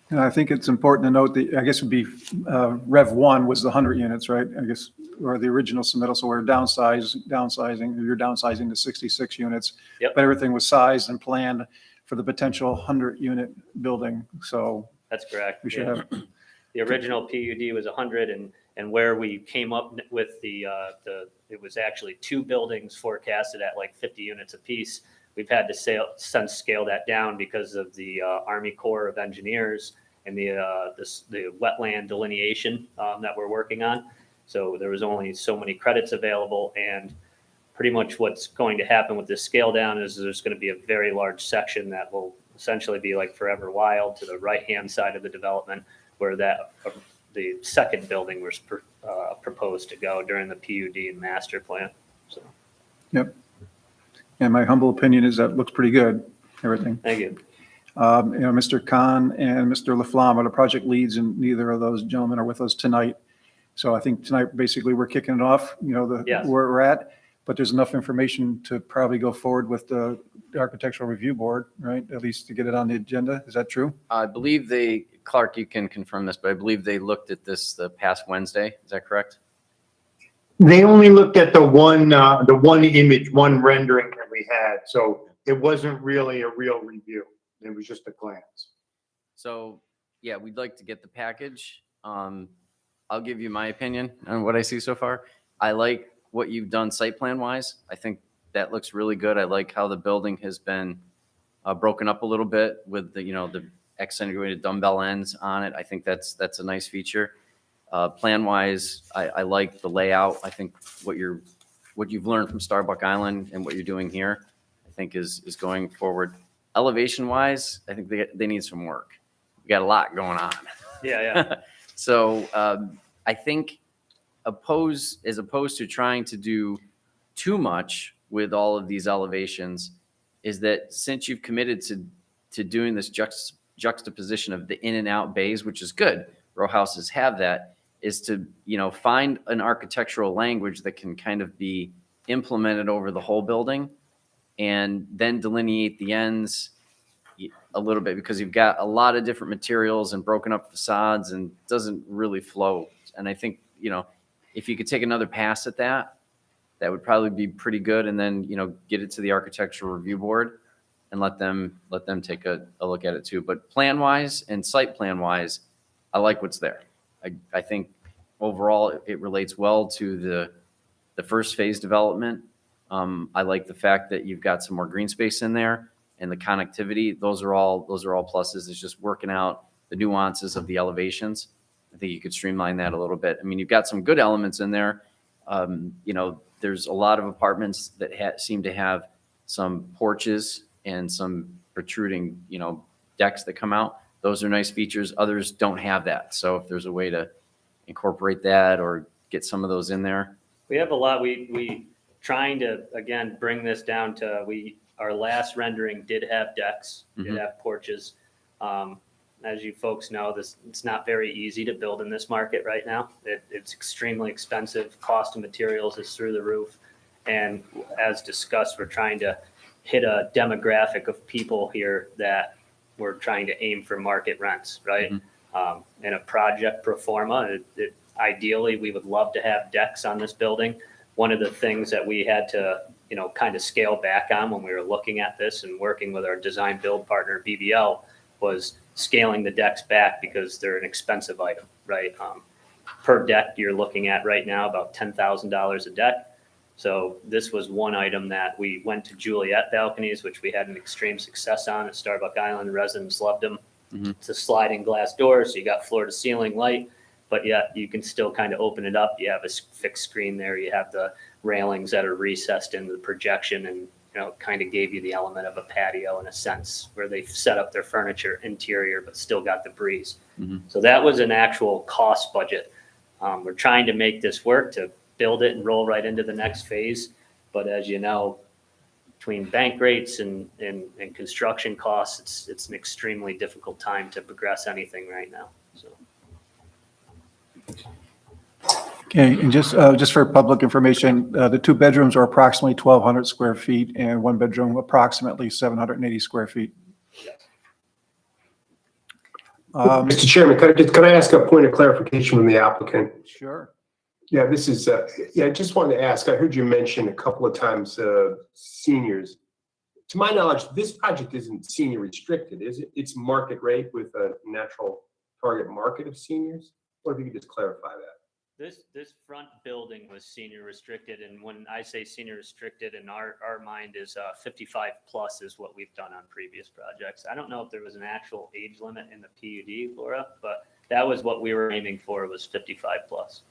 And I think it's important to note that, I guess it would be, Rev 1 was the 100 units, right? I guess, or the original submittal, so we're you're downsizing to 66 units. Yep. But everything was sized and planned for the potential 100-unit building, so That's correct. we should Yeah. have, The original PUD was 100, and where we came up with it was actually two buildings forecasted at like 50 units apiece. We've had to since scale that down because of the Army Corps of Engineers and the wetland delineation that we're working on. So there was only so many credits available, and pretty much what's going to happen with this scale down is there's going to be a very large section that will essentially be like Forever Wild to the right-hand side of the development, where the second building was proposed to go during the PUD and master plan. So, yep. And my humble opinion is that looks pretty good, everything. thank you. Mr. Khan and Mr. Laflamme are the project leads, and neither of those gentlemen are with us tonight. So I think tonight, basically, we're kicking it off, Yes. where we're at, but there's enough information to probably go forward with the Architectural Review Board, right? At least to get it on the agenda. Is that true? I believe Clark, you can confirm this, but I believe they looked at this the past Wednesday. Is that correct? They only looked at the one image, one rendering that we had, so it wasn't really a real review. It was just a glance. So, yeah, we'd like to get the package. I'll give you my opinion on what I see so far. I like what you've done site plan wise. I think that looks really good. I like how the building has been broken up a little bit with the accentuated dumbbell ends on it. I think that's a nice feature. Plan wise, I like the layout. I think what you've learned from Starbuck Island and what you're doing here, I think is going forward. Elevation wise, I think they need some work. We got a lot going on. Yeah. So I think as opposed to trying to do too much with all of these elevations, is that since you've committed to doing this juxtaposition of the in and out bays, which is good. Row houses have that, is to, find an architectural language that can kind of be implemented over the whole building and then delineate the ends a little bit, because you've got a lot of different materials and broken up facades and it doesn't really flow. And I think, if you could take another pass at that, that would probably be pretty good. And then, get it to the architectural review board and let them take a look at it too. But plan wise and site plan wise, I like what's there. I think overall it relates well to the first phase development. I like the fact that you've got some more green space in there and the connectivity. Those are all pluses. It's just working out the nuances of the elevations. I think you could streamline that a little bit. I mean, you've got some good elements in there. There's a lot of apartments that seem to have some porches and some protruding, decks that come out. Those are nice features. Others don't have that. So if there's a way to incorporate that or get some of those in there. We have a lot. We trying to, again, bring this down to, our last rendering did have decks, did have porches. As you folks know, it's not very easy to build in this market right now. It's extremely expensive. Cost of materials is through the roof. And as discussed, we're trying to hit a demographic of people here that we're trying to aim for market rents, right? In a project pro forma, ideally, we would love to have decks on this building. One of the things that we had to, kind of scale back on when we were looking at this and working with our design build partner, BBL, was scaling the decks back because they're an expensive item, right? Per deck, you're looking at right now about $10,000 a deck. So this was one item that we went to Juliet balconies, which we had an extreme success on at Starbuck Island. Residents loved them. It's a sliding glass door, so you got floor to ceiling light, but yet you can still kind of open it up. You have a fixed screen there. You have the railings that are recessed into the projection and, kind of gave you the element of a patio in a sense where they set up their furniture interior, but still got the breeze. So that was an actual cost budget. We're trying to make this work to build it and roll right into the next phase. But as you know, between bank rates and construction costs, it's an extremely difficult time to progress anything right now. So. Okay, and just for public information, the 2 bedrooms are approximately 1,200 square feet and 1 bedroom approximately 780 square feet. Mr. Chairman, could I ask a point of clarification from the applicant? Sure. Yeah, this is, I just wanted to ask, I heard you mention a couple of times seniors. To my knowledge, this project isn't senior restricted, is it? It's market rate with a natural target market of seniors? Or if you could just clarify that. This front building was senior restricted, and when I say senior restricted, in our mind is 55 plus is what we've done on previous projects. I don't know if there was an actual age limit in the PUD, Laura, but that was what we were aiming for, was 55 plus.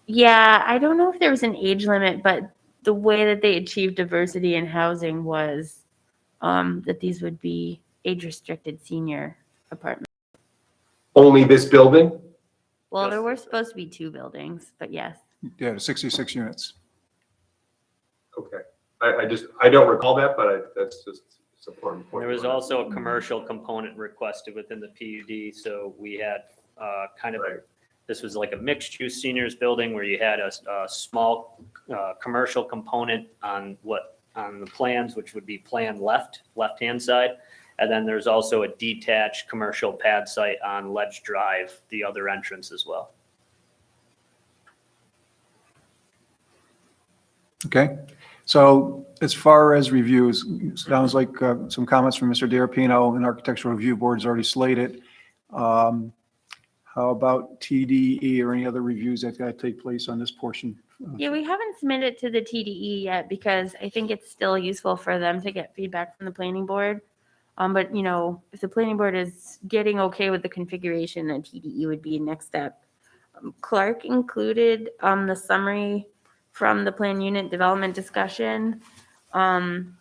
Yeah, I don't know if there was an age limit, but the way that they achieved diversity in housing was that these would be age-restricted senior apartments. Only this building? Well, there were supposed to be 2 buildings, but yes. Yeah, 66 units. Okay. I don't recall that, but that's just an important point. There was also a commercial component requested within the PUD, so we had this was like a mixed-use seniors building where you had a small commercial component on the plans, which would be plan left-hand side. And then there's also a detached commercial pad site on Ledge Drive, the other entrance as well. Okay, so as far as reviews, sounds like some comments from Mr. DiRapino, an architectural review board is already slated. How about TDE or any other reviews that got to take place on this portion? Yeah, we haven't submitted to the TDE yet because I think it's still useful for them to get feedback from the planning board. But, if the planning board is getting okay with the configuration, then TDE would be a next step. Clark included the summary from the plan unit development discussion. And,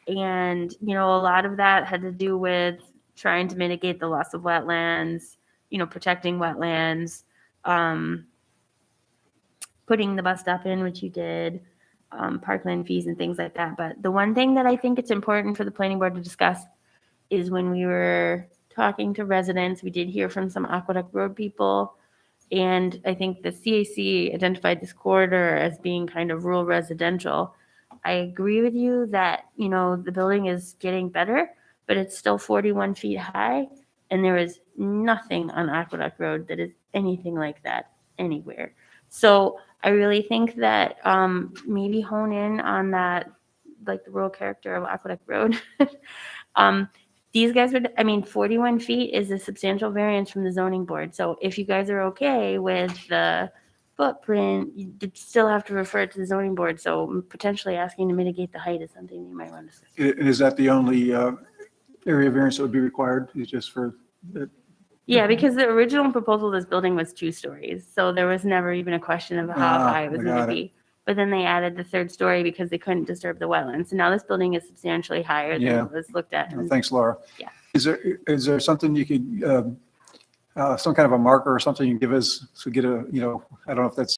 a lot of that had to do with trying to mitigate the loss of wetlands, protecting wetlands, putting the bus stop in, which you did, parkland fees and things like that. But the one thing that I think it's important for the planning board to discuss is when we were talking to residents. We did hear from some Aqueduct Road people. And I think the CAC identified this corridor as being kind of rural residential. I agree with you that, you know, the building is getting better, but it's still 41 feet high. And there is nothing on Aqueduct Road that is anything like that anywhere. So I really think that maybe hone in on that, like the rural character of Aqueduct Road. These guys would, I mean, 41 feet is a substantial variance from the zoning board. So if you guys are okay with the footprint, you still have to refer it to the zoning board. So potentially asking to mitigate the height is something you might want to discuss. Is that the only area variance that would be required? Is just for the Yeah, because the original proposal of this building was 2 stories. So there was never even a question of how high it was going to be. But then they added the 3rd story because they couldn't disturb the wetlands. So now this building is substantially higher than it was looked at. Thanks, Laura. Yeah. Is there something you could, some kind of a marker or something you can give us to get a, you know, I don't know if that's,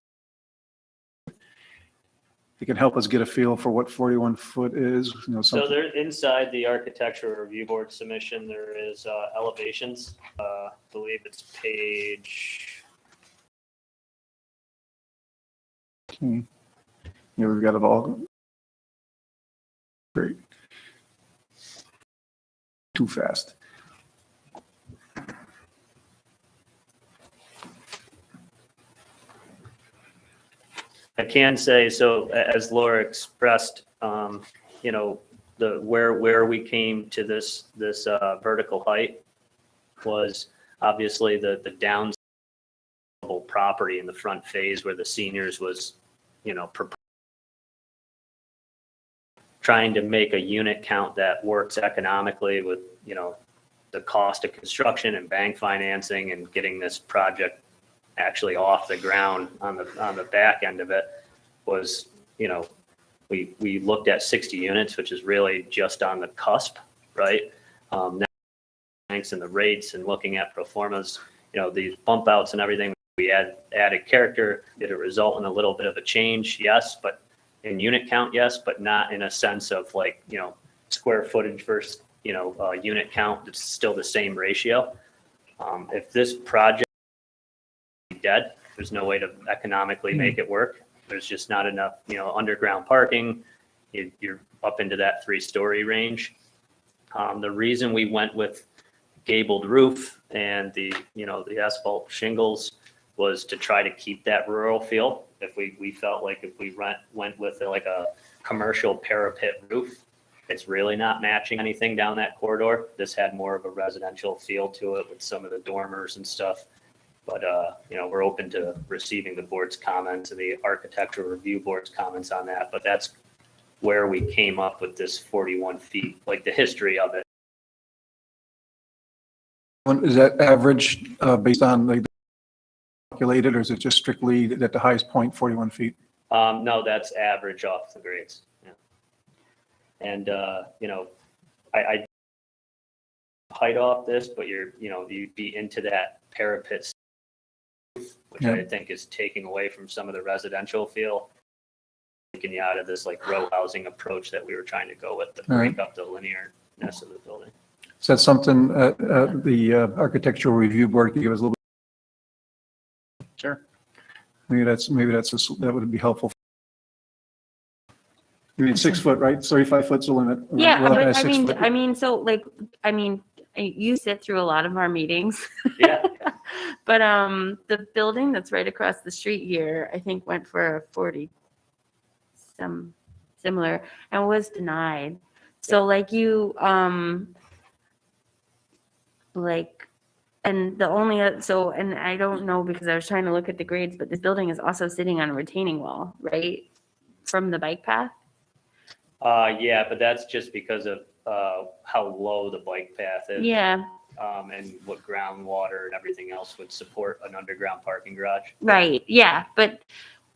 it can help us get a feel for what 41 foot is, you know, So something. there, inside the architecture review board submission, there is elevations. I believe it's page, Okay. Yeah, we've got it all. Great. Too fast. I can say, so as Laura expressed, you know, the, where we came to this vertical height was obviously the down property in the front phase where the seniors was, you know, trying to make a unit count that works economically with, you know, the cost of construction and bank financing and getting this project actually off the ground on the back end of it was, you know, we looked at 60 units, which is really just on the cusp, right? Now, thanks in the rates and looking at pro formas, you know, these bump outs and everything, we added character. Did it result in a little bit of a change? Yes, but in unit count, yes, but not in a sense of like, you know, square footage versus, you know, unit count. It's still the same ratio. If this project is dead, there's no way to economically make it work. There's just not enough, you know, underground parking. You're up into that 3-story range. The reason we went with gabled roof and the, you know, the asphalt shingles was to try to keep that rural feel. If we felt like if we went with like a commercial parapet roof, it's really not matching anything down that corridor. This had more of a residential feel to it with some of the dormers and stuff. But, you know, we're open to receiving the board's comments and the architectural review board's comments on that. But that's where we came up with this 41 feet, like the history of it. Is that average based on like calculated, or is it just strictly at the highest point, 41 feet? No, that's average off the grades. Yeah. And, you know, I height off this, but you know, you'd be into that parapet, which I think is taking away from some of the residential feel, taking you out of this like row housing approach that we were trying to go with to break up the linearness of the building. Is that something the architectural review board could give us a little bit? Sure. Maybe that would be helpful. You need 6 foot, right? 35 foot's the limit. Yeah, We're looking but at 6 foot. so like, you sit through a lot of our meetings. Yeah. But the building that's right across the street here, I think went for a 40, some similar, and was denied. So like you, like, and the only, and I don't know because I was trying to look at the grades, but this building is also sitting on a retaining wall, right? From the bike path? Yeah, but that's just because of how low the bike path is. Yeah. And what groundwater and everything else would support an underground parking garage. Right, yeah, but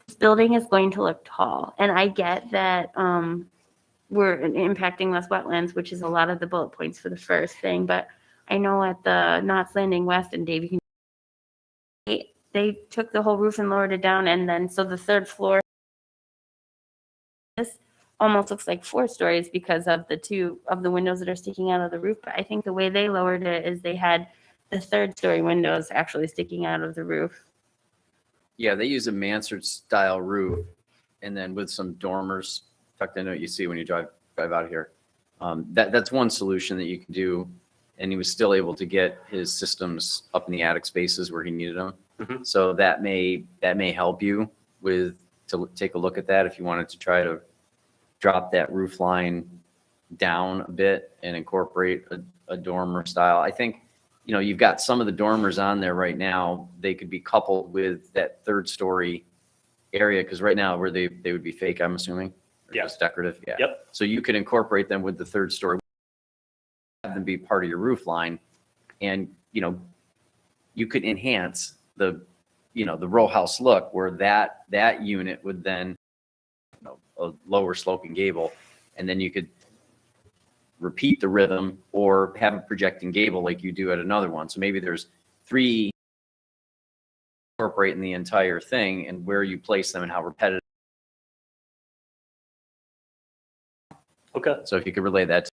this building is going to look tall, and I get that we're impacting less wetlands, which is a lot of the bullet points for the first thing, but I know at the Knott's Landing West, and Dave, you can, they took the whole roof and lowered it down, and then, so the 3rd floor, almost looks like 4 stories because of the 2 of the windows that are sticking out of the roof. But I think the way they lowered it is they had the 3rd-story windows actually sticking out of the roof. Yeah, they use a mansard style roof and then with some dormers tucked into what you see when you drive out here. That's one solution that you can do. And he was still able to get his systems up in the attic spaces where he needed them. Mhm. So that may help you to take a look at that if you wanted to try to drop that roof line down a bit and incorporate a dormer style. I think, you've got some of the dormers on there right now. They could be coupled with that 3rd-story area because right now where they would be fake, I'm assuming. Or Yeah. just decorative. Yeah. Yep. So you could incorporate them with the 3rd-story, have them be part of your roof line, and you could enhance the row house look where that unit would then a lower sloping gable, and then you could repeat the rhythm or have a projecting gable like you do at another one. So maybe there's 3 incorporating the entire thing and where you place them and how repetitive. Okay. So if you could relay that.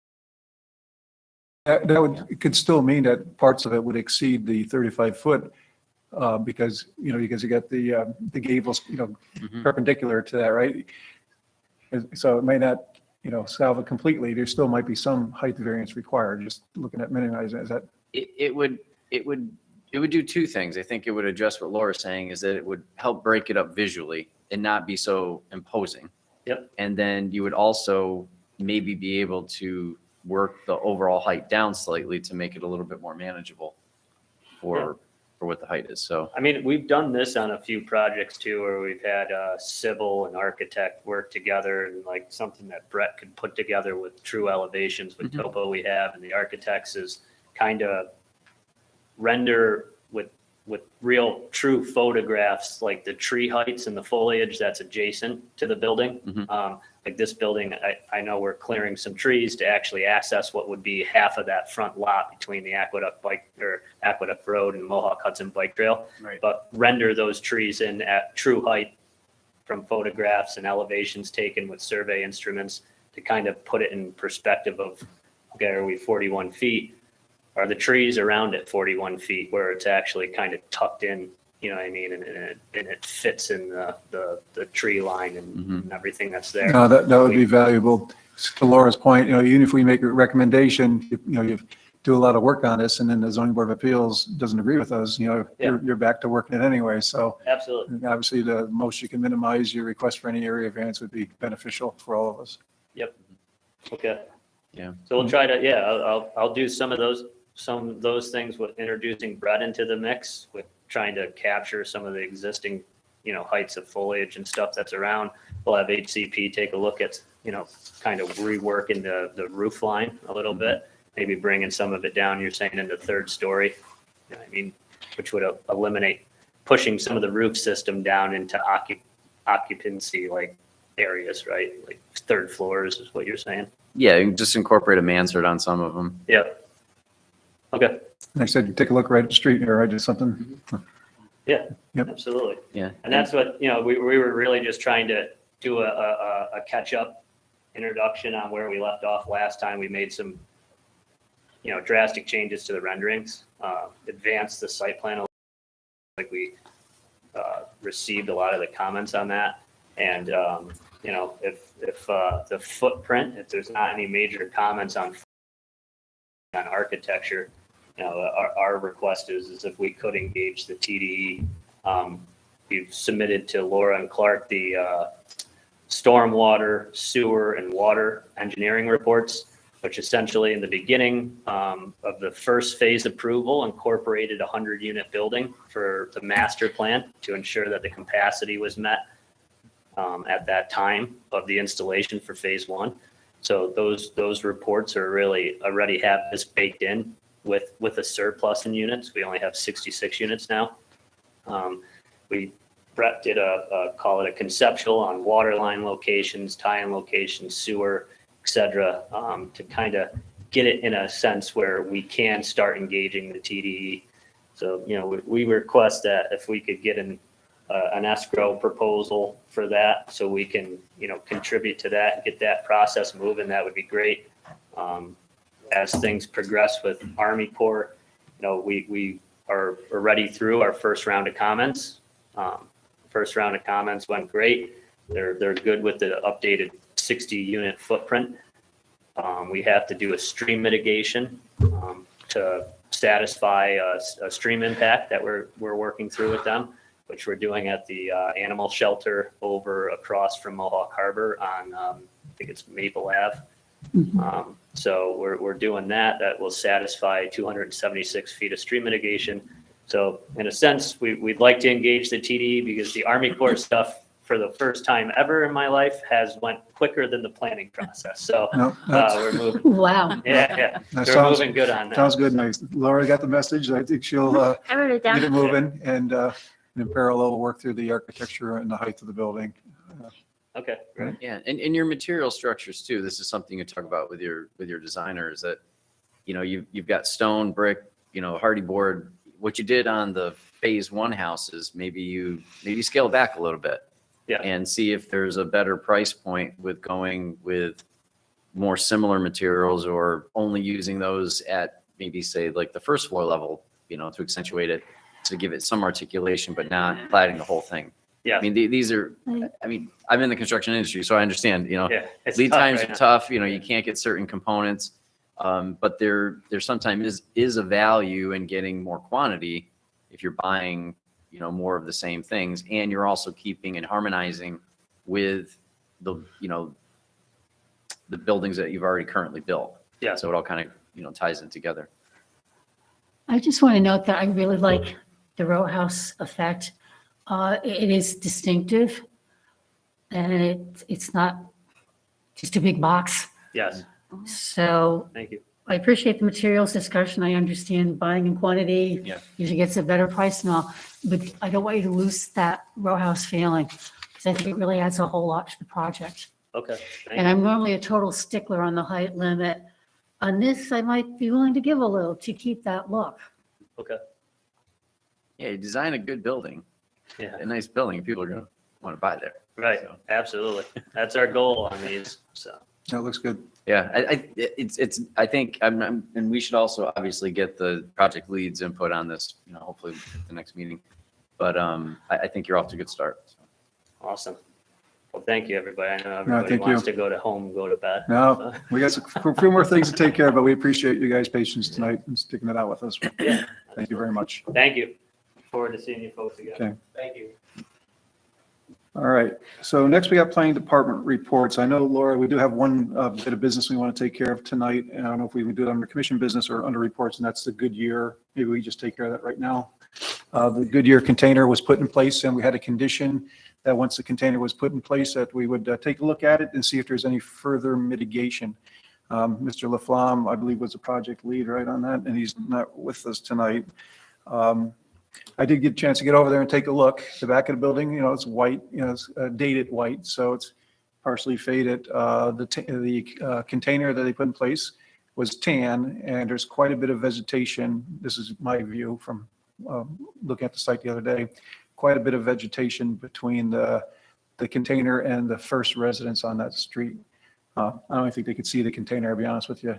It could still mean that parts of it would exceed the 35-foot because you got the gables, perpendicular to that, right? So it may not, solve it completely. There still might be some height variance required, just looking at minimizing. Is that? It would do 2 things. I think it would address what Laura's saying is that it would help break it up visually and not be so imposing. Yep. And then you would also maybe be able to work the overall height down slightly to make it a little bit more manageable for what the height is. So, I mean, we've done this on a few projects too, where we've had civil and architect work together, and like something that Brett could put together with true elevations with topo we have, and the architects is kind of render with real true photographs, like the tree heights and the foliage that's adjacent to the building. Like this building, I know we're clearing some trees to actually access what would be half of that front lot between the Aqueduct Road and Mohawk Hudson Bike Trail. Right. But render those trees in at true height from photographs and elevations taken with survey instruments to kind of put it in perspective of, okay, are we 41 feet? Are the trees around it 41 feet where it's actually kind of tucked in, you know what I mean? And it fits in the tree line and everything that's there. No, that would be valuable. To Laura's point, even if we make a recommendation, you do a lot of work on this and then the zoning board of appeals doesn't agree with us, you're back to working it anyway. So Absolutely. obviously the most you can minimize your request for any area variance would be beneficial for all of us. Yep. Okay. Yeah. So we'll try to, I'll do some of those things with introducing Brett into the mix, with trying to capture some of the existing, heights of foliage and stuff that's around. We'll have HCP take a look at, kind of reworking the roof line a little bit, maybe bringing some of it down, you're saying in the 3rd story, which would eliminate pushing some of the roof system down into occupancy like areas, right? Like 3rd floors is what you're saying. yeah, you can just incorporate a mansard on some of them. Yep. Okay. Like I said, you take a look right at the street here, right, just something. Yeah, Yep. absolutely. Yeah. And that's what, we were really just trying to do a catch-up introduction on where we left off last time. We made some, drastic changes to the renderings, advanced the site plan. Like we received a lot of the comments on that. And, if the footprint, if there's not any major comments on architecture, our request is if we could engage the TDE. We've submitted to Laura and Clark the stormwater, sewer, and water engineering reports, which essentially in the beginning of the first phase approval incorporated a 100-unit building for the master plan to ensure that the capacity was met at that time of the installation for phase 1. So those reports are really already have this baked in with a surplus in units. We only have 66 units now. Brett did call it a conceptual on water line locations, tie-in locations, sewer, et cetera, to kind of get it in a sense where we can start engaging the TDE. So, we request that if we could get an escrow proposal for that, so we can, contribute to that and get that process moving. That would be great. As things progress with Army Corps, we are already through our first round of comments. First round of comments went great. They're good with the updated 60 unit footprint. We have to do a stream mitigation to satisfy a stream impact that we're working through with them, which we're doing at the animal shelter over across from Mohawk Harbor on, I think it's Maple Ave. So we're doing that. That will satisfy 276 feet of stream mitigation. So in a sense, we'd like to engage the TD because the Army Corps stuff, for the first time ever in my life, has went quicker than the planning process. So No, we're moving. Wow. Yeah. That We're sounds- moving good on that. Sounds good. Nice. Laura got the message. I think she'll I wrote it down. get it moving and in parallel, work through the architecture and the height of the building. Okay. Right. Yeah, and your material structures too, this is something you talk about with your designers, that, you've got stone, brick, hardy board. What you did on the phase one houses, maybe scale back a little bit. Yeah. And see if there's a better price point with going with more similar materials, or only using those at maybe say like the first floor level, to accentuate it, to give it some articulation, but not plating the whole thing. Yeah. I mean, these are, I'm in the construction industry, so I understand, Yeah. It's lead tough times right are now. tough, you can't get certain components. But there sometimes is a value in getting more quantity if you're buying, more of the same things, and you're also keeping and harmonizing with the buildings that you've already currently built. Yeah. So it all kind of, ties in together. I just want to note that I really like the row house effect. It is distinctive, and it's not just a big box. Yes. So Thank you. I appreciate the materials discussion. I understand buying in quantity Yeah. usually gets a better price and all, but I don't want you to lose that row house feeling, because I think it really adds a whole lot to the project. Okay. Thank And you. I'm normally a total stickler on the height limit. On this, I might be willing to give a little to keep that look. Okay. Yeah, you design a good building, Yeah. a nice building, people are going to want to buy there. Right. So. Absolutely. That's our goal on these. So. That looks good. Yeah, I think, and we should also obviously get the project leads input on this, hopefully at the next meeting. But I think you're off to a good start. So. Awesome. Well, thank you, everybody. I know everybody thank wants you. to go to home, go to bed. No, we got a few more things to take care of, but we appreciate you guys' patience tonight and sticking it out with us. Yeah. Thank you very much. Thank you. Look forward to seeing you folks again. Okay. Thank you. All right. So next we got planning department reports. I know, Laura, we do have one bit of business we want to take care of tonight. And I don't know if we would do it under commission business or under reports, and that's the Goodyear. Maybe we just take care of that right now. The Goodyear container was put in place, and we had a condition that once the container was put in place, that we would take a look at it and see if there's any further mitigation. Mr. Laflamme, I believe, was the project lead right on that, and he's not with us tonight. I did get a chance to get over there and take a look. The back of the building, it's white, it's dated white, so it's partially faded. The container that they put in place was tan, and there's quite a bit of vegetation. This is my view from looking at the site the other day. Quite a bit of vegetation between the container and the first residence on that street. I don't think they could see the container, I'll be honest with you.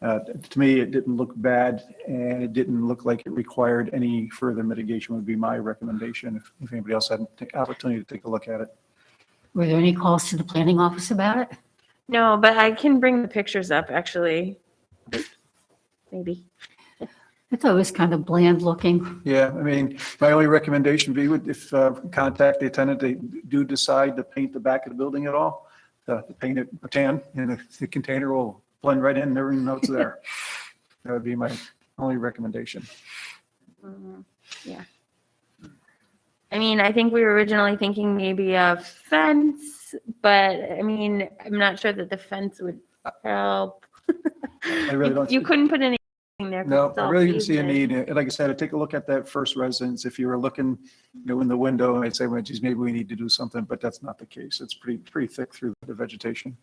To me, it didn't look bad, and it didn't look like it required any further mitigation would be my recommendation if anybody else had an opportunity to take a look at it. Were there any calls to the planning office about it? No, but I can bring the pictures up actually. Maybe. I thought it was kind of bland looking. Yeah, I mean, my only recommendation would be if contact the tenant, they do decide to paint the back of the building at all, to paint it tan, and the container will blend right in, never even know it's there. That would be my only recommendation. Yeah. I mean, I think we were originally thinking maybe a fence, but I mean, I'm not sure that the fence would help. I really don't. You couldn't put anything there. 'cause No, it's I all really didn't see a pavement. need. Like I said, I'd take a look at that first residence. If you were looking, in the window, I'd say, well, geez, maybe we need to do something, but that's not the case. It's pretty thick through the vegetation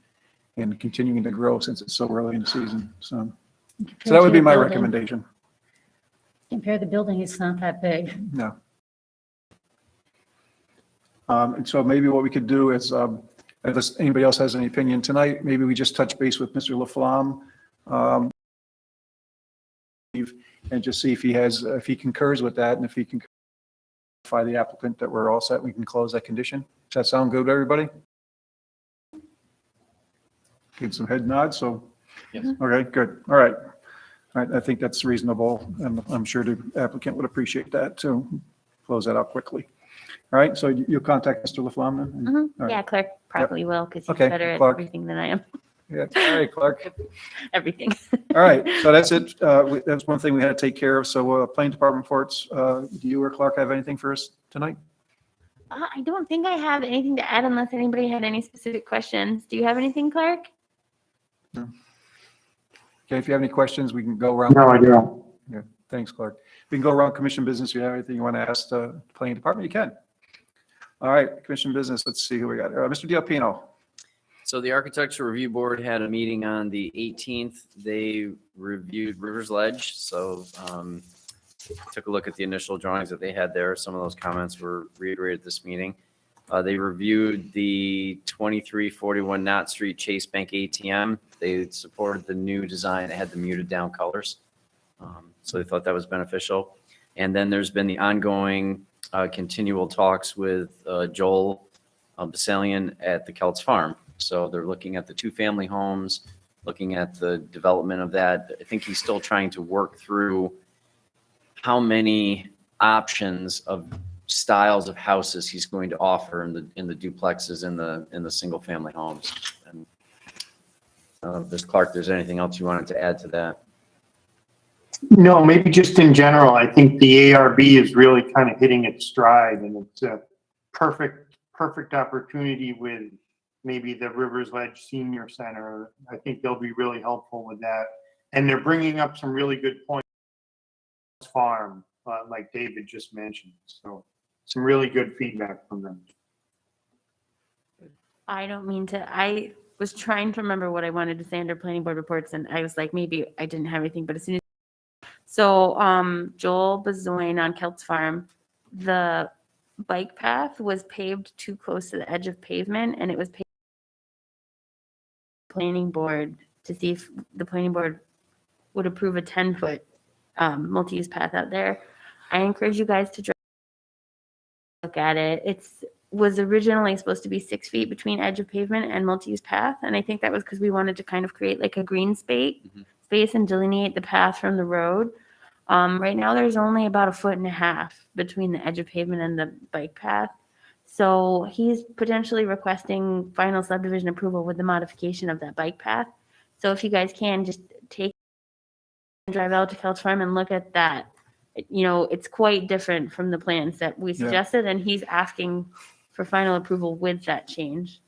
and continuing to grow since it's so early in the season. So that would be my recommendation. Compare the building, it's not that big. No. And so maybe what we could do is, unless anybody else has any opinion tonight, maybe we just touch base with Mr. Laflamme, and just see if if he concurs with that, and if he can notify the applicant that we're all set, we can close that condition. Does that sound good to everybody? Get some head nods, so. Yes. Okay, good. All right. All right, I think that's reasonable, and I'm sure the applicant would appreciate that too. Close that out quickly. All right, so you'll contact Mr. Laflamme then? All right. Yeah, Clark probably will because he's Okay, better at Clark. everything than I am. Yeah, all right, Clark. Everything. All right, so that's it. That's one thing we had to take care of. So planning department reports, do you or Clark have anything for us tonight? I don't think I have anything to add unless anybody had any specific questions. Do you have anything, Clark? No. Okay, if you have any questions, we can go around. No, I don't. Yeah, thanks, Clark. We can go around commission business. If you have anything you want to ask the planning department, you can. All right, commission business, let's see who we got. Mr. Dialpino. So the Architecture Review Board had a meeting on the 18th. They reviewed Rivers Ledge, so took a look at the initial drawings that they had there. Some of those comments were reiterated at this meeting. They reviewed the 2341 Knott Street Chase Bank ATM. They supported the new design that had the muted down colors. So they thought that was beneficial. And then there's been the ongoing continual talks with Joel Basalian at the Kelts Farm. So they're looking at the 2-family homes, looking at the development of that. I think he's still trying to work through how many options of styles of houses he's going to offer in the duplexes in the single family homes. And Ms. Clark, there's anything else you wanted to add to that? No, maybe just in general, I think the ARB is really kind of hitting its stride, and it's a perfect opportunity with maybe the Rivers Ledge Senior Center. I think they'll be really helpful with that. And they're bringing up some really good points. Farm, like David just mentioned. So some really good feedback from them. I don't mean to. I was trying to remember what I wanted to say under planning board reports, and I was like, maybe I didn't have anything, but as soon as Joel Bazoin on Kelts Farm, the bike path was paved too close to the edge of pavement, and it was paved planning board to see if the planning board would approve a 10-foot multi-use path out there. I encourage you guys to look at it. It was originally supposed to be 6 feet between edge of pavement and multi-use path, and I think that was because we wanted to kind of create like a green space and delineate the path from the road. Right now, there's only about 1.5 feet between the edge of pavement and the bike path. So he's potentially requesting final subdivision approval with the modification of that bike path. So if you guys can just drive out to Kelts Farm and look at that. You know, it's quite different from the plans that we suggested, and he's asking for final approval with that change.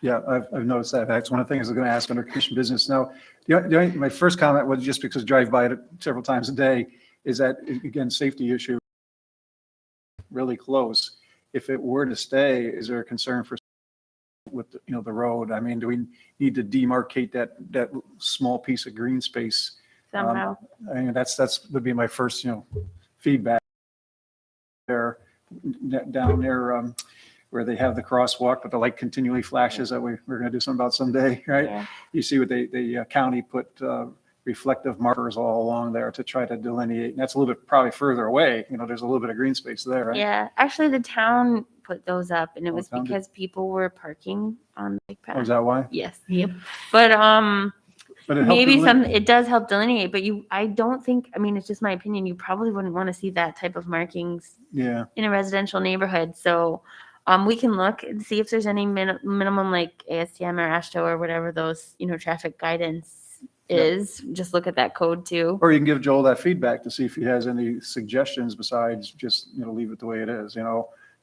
Yeah, I've noticed that. That's one of the things I was going to ask under commission business. Now, my first comment was just because I drive by it several times a day, is that, again, safety issue really close. If it were to stay, is there a concern for with the road? I mean, do we need to demarcate that small piece of green space? Somehow. I mean, that's would be my first, feedback there, down there, where they have the crosswalk, but the light continually flashes that we're going to do something about someday, right? Yeah. You see what the county put reflective markers all along there to try to delineate. And that's a little bit probably further away. There's a little bit of green space there, right? Yeah, actually, the town put those up, and it was town did? because people were parking on the bike path. Oh, is that why? Yes. Yep. But But it helped maybe delineate. it does help delineate, but I don't think, I mean, it's just my opinion, you probably wouldn't want to see that type of markings Yeah. in a residential neighborhood. So we can look and see if there's any minimum like ASTM or ASHTO or whatever those, traffic guidance is. Just look at that code too. Or you can give Joel that feedback to see if he has any suggestions besides just, leave it the way it is,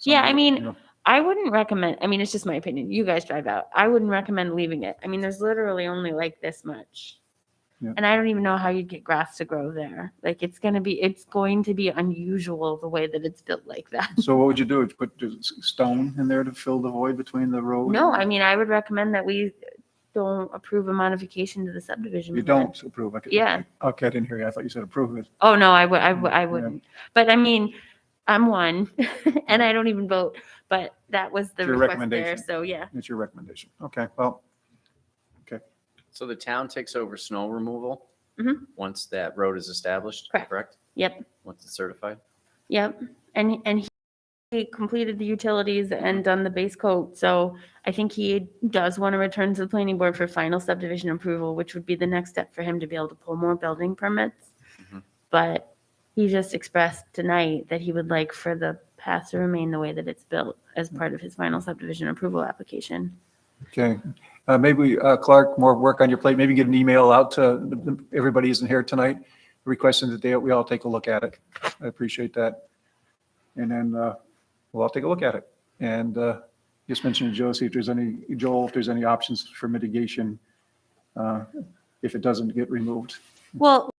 Yeah, I mean, I wouldn't recommend, I mean, it's just my opinion. You guys drive out. I wouldn't recommend leaving it. I mean, there's literally only like this much. Yeah. And I don't even know how you'd get grass to grow there. Like it's going to be unusual the way that it's built like that. So what would you do? Put stone in there to fill the void between the road? No, I mean, I would recommend that we don't approve a modification to the subdivision. You plan. don't approve? Okay. Yeah. Okay, I didn't hear you. I thought you said approve it. Oh, no, I wouldn't. But I mean, I'm one, and I don't even vote, but that was the Your request there, recommendation. so yeah. It's your recommendation. Okay, well, So the town takes over snow removal Mhm. once that road is established, Correct. correct? Yep, Once it's certified? yep, and he completed the utilities and done the base coat, so I think he does want to return to the planning board for final subdivision approval, which would be the next step for him to be able to pull more building permits. Mhm. But he just expressed tonight that he would like for the path to remain the way that it's built as part of his final subdivision approval application. okay. Maybe, Clark, more work on your plate. Maybe get an email out to everybody who's in here tonight, requesting that we all take a look at it. I appreciate that. And then we'll all take a look at it. And just mention to Joel, if there's any options for mitigation if it doesn't get removed. Well,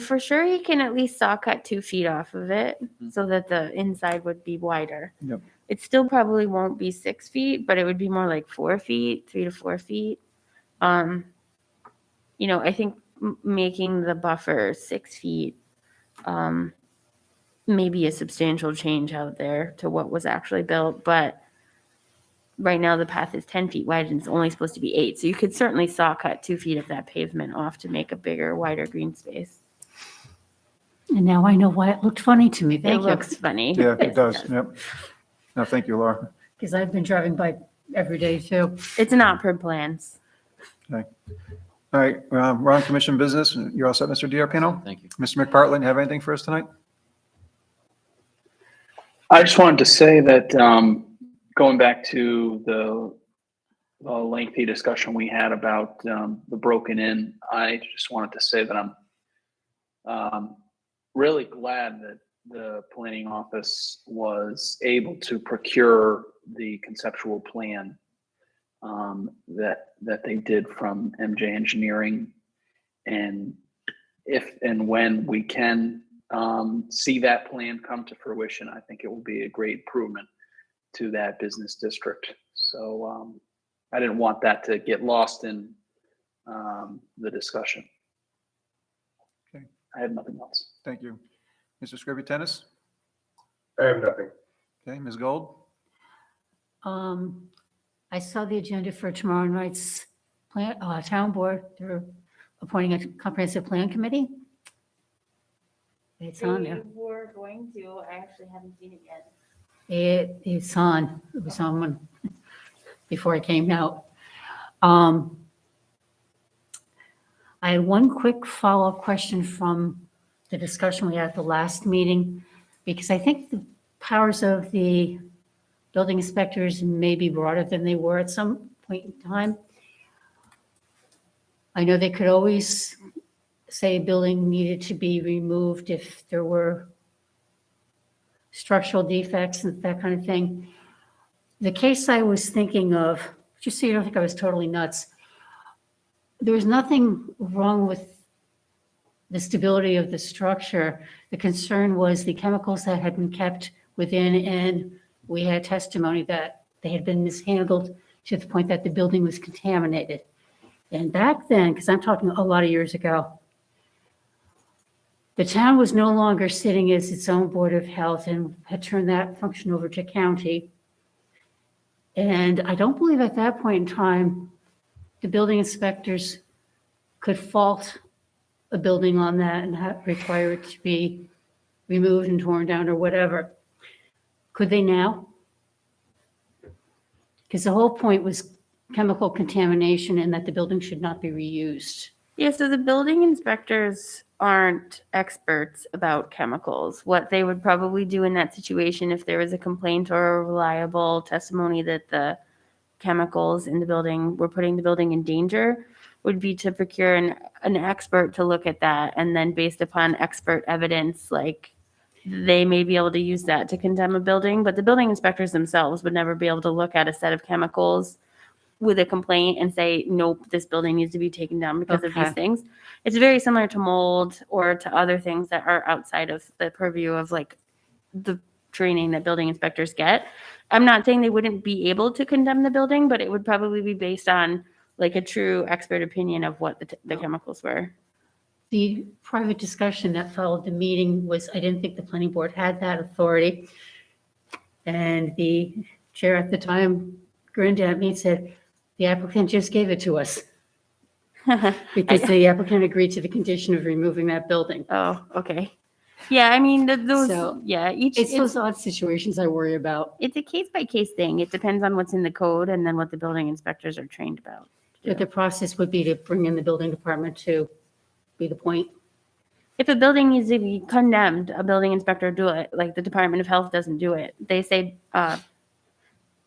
for sure, he can at least saw cut 2 feet off of it so that the inside would be wider. Yep. It still probably won't be 6 feet, but it would be more like 4 feet, 3 to 4 feet. I think making the buffer 6 feet may be a substantial change out there to what was actually built, but right now the path is 10 feet wide and it's only supposed to be 8. So you could certainly saw cut 2 feet of that pavement off to make a bigger, wider green space. And now I know why it looked funny to me. It Thank you. looks funny. Yeah, Yes, it does. Yep. No, thank you, Laura. Because I've been driving by every day too. It's not per plans. Okay. All right, we're on commission business. You're all set, Mr. DiArpino? Thank you. Mr. McPartlin, have anything for us tonight? I just wanted to say that going back to the lengthy discussion we had about the broken in, I just wanted to say that I'm really glad that the planning office was able to procure the conceptual plan that they did from MJ Engineering. And if and when we can see that plan come to fruition, I think it will be a great improvement to that business district. So I didn't want that to get lost in the discussion. Okay. I have nothing else. Thank you. Mr. Scrivby Tennis? I have nothing. Okay, Ms. Gold? I saw the agenda for tomorrow night's town board. They're appointing a comprehensive plan committee. It's on there. We're going to. I actually haven't seen it yet. It's on. It was on when, before I came out. I had one quick follow-up question from the discussion we had at the last meeting, because I think the powers of the building inspectors may be broader than they were at some point in time. I know they could always say a building needed to be removed if there were structural defects and that kind of thing. The case I was thinking of, just so you don't think I was totally nuts, there was nothing wrong with the stability of the structure. The concern was the chemicals that had been kept within, and we had testimony that they had been mishandled to the point that the building was contaminated. And back then, because I'm talking a lot of years ago, the town was no longer sitting as its own board of health and had turned that function over to county. And I don't believe at that point in time, the building inspectors could fault a building on that and require it to be removed and torn down or whatever. Could they now? Because the whole point was chemical contamination and that the building should not be reused. Yeah, so the building inspectors aren't experts about chemicals. What they would probably do in that situation, if there was a complaint or a reliable testimony that the chemicals in the building were putting the building in danger, would be to procure an expert to look at that. And then based upon expert evidence, like they may be able to use that to condemn a building, but the building inspectors themselves would never be able to look at a set of chemicals with a complaint and say, nope, this building needs to be taken down because of these things. It's very similar to mold or to other things that are outside of the purview of like the training that building inspectors get. I'm not saying they wouldn't be able to condemn the building, but it would probably be based on like a true expert opinion of what the chemicals were. the private discussion that followed the meeting was, I didn't think the planning board had that authority. And the chair at the time grinned at me and said, the applicant just gave it to us because the applicant agreed to the condition of removing that building. Oh, okay. Yeah, I mean, those, So, yeah, It's those odd situations I worry about. it's a case by case thing. It depends on what's in the code and then what the building inspectors are trained about. But the process would be to bring in the building department to be the point. If a building needs to be condemned, a building inspector do it. Like the Department of Health doesn't do it. They say,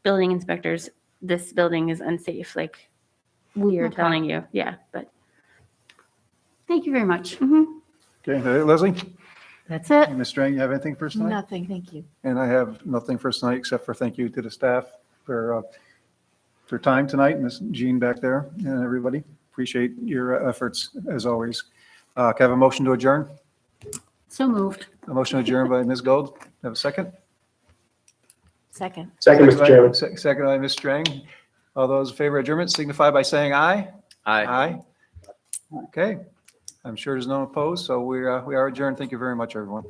building inspectors, this building is unsafe. Like we are Okay. telling you, yeah, but. Thank you very much. Okay, Leslie? That's it. Ms. Strang, you have anything for us tonight? Nothing, thank you. And I have nothing for us tonight except for thank you to the staff for time tonight, Ms. Jean back there and everybody. Appreciate your efforts as always. Can I have a motion to adjourn? So moved. A motion adjourned by Ms. Gold. Have a second? Second. Second, Mr. Chairman. Second by Ms. Strang. All those in favor of adjournment signify by saying aye. Aye. Aye. Okay. I'm sure there's no opposed, so we are adjourned. Thank you very much, everyone.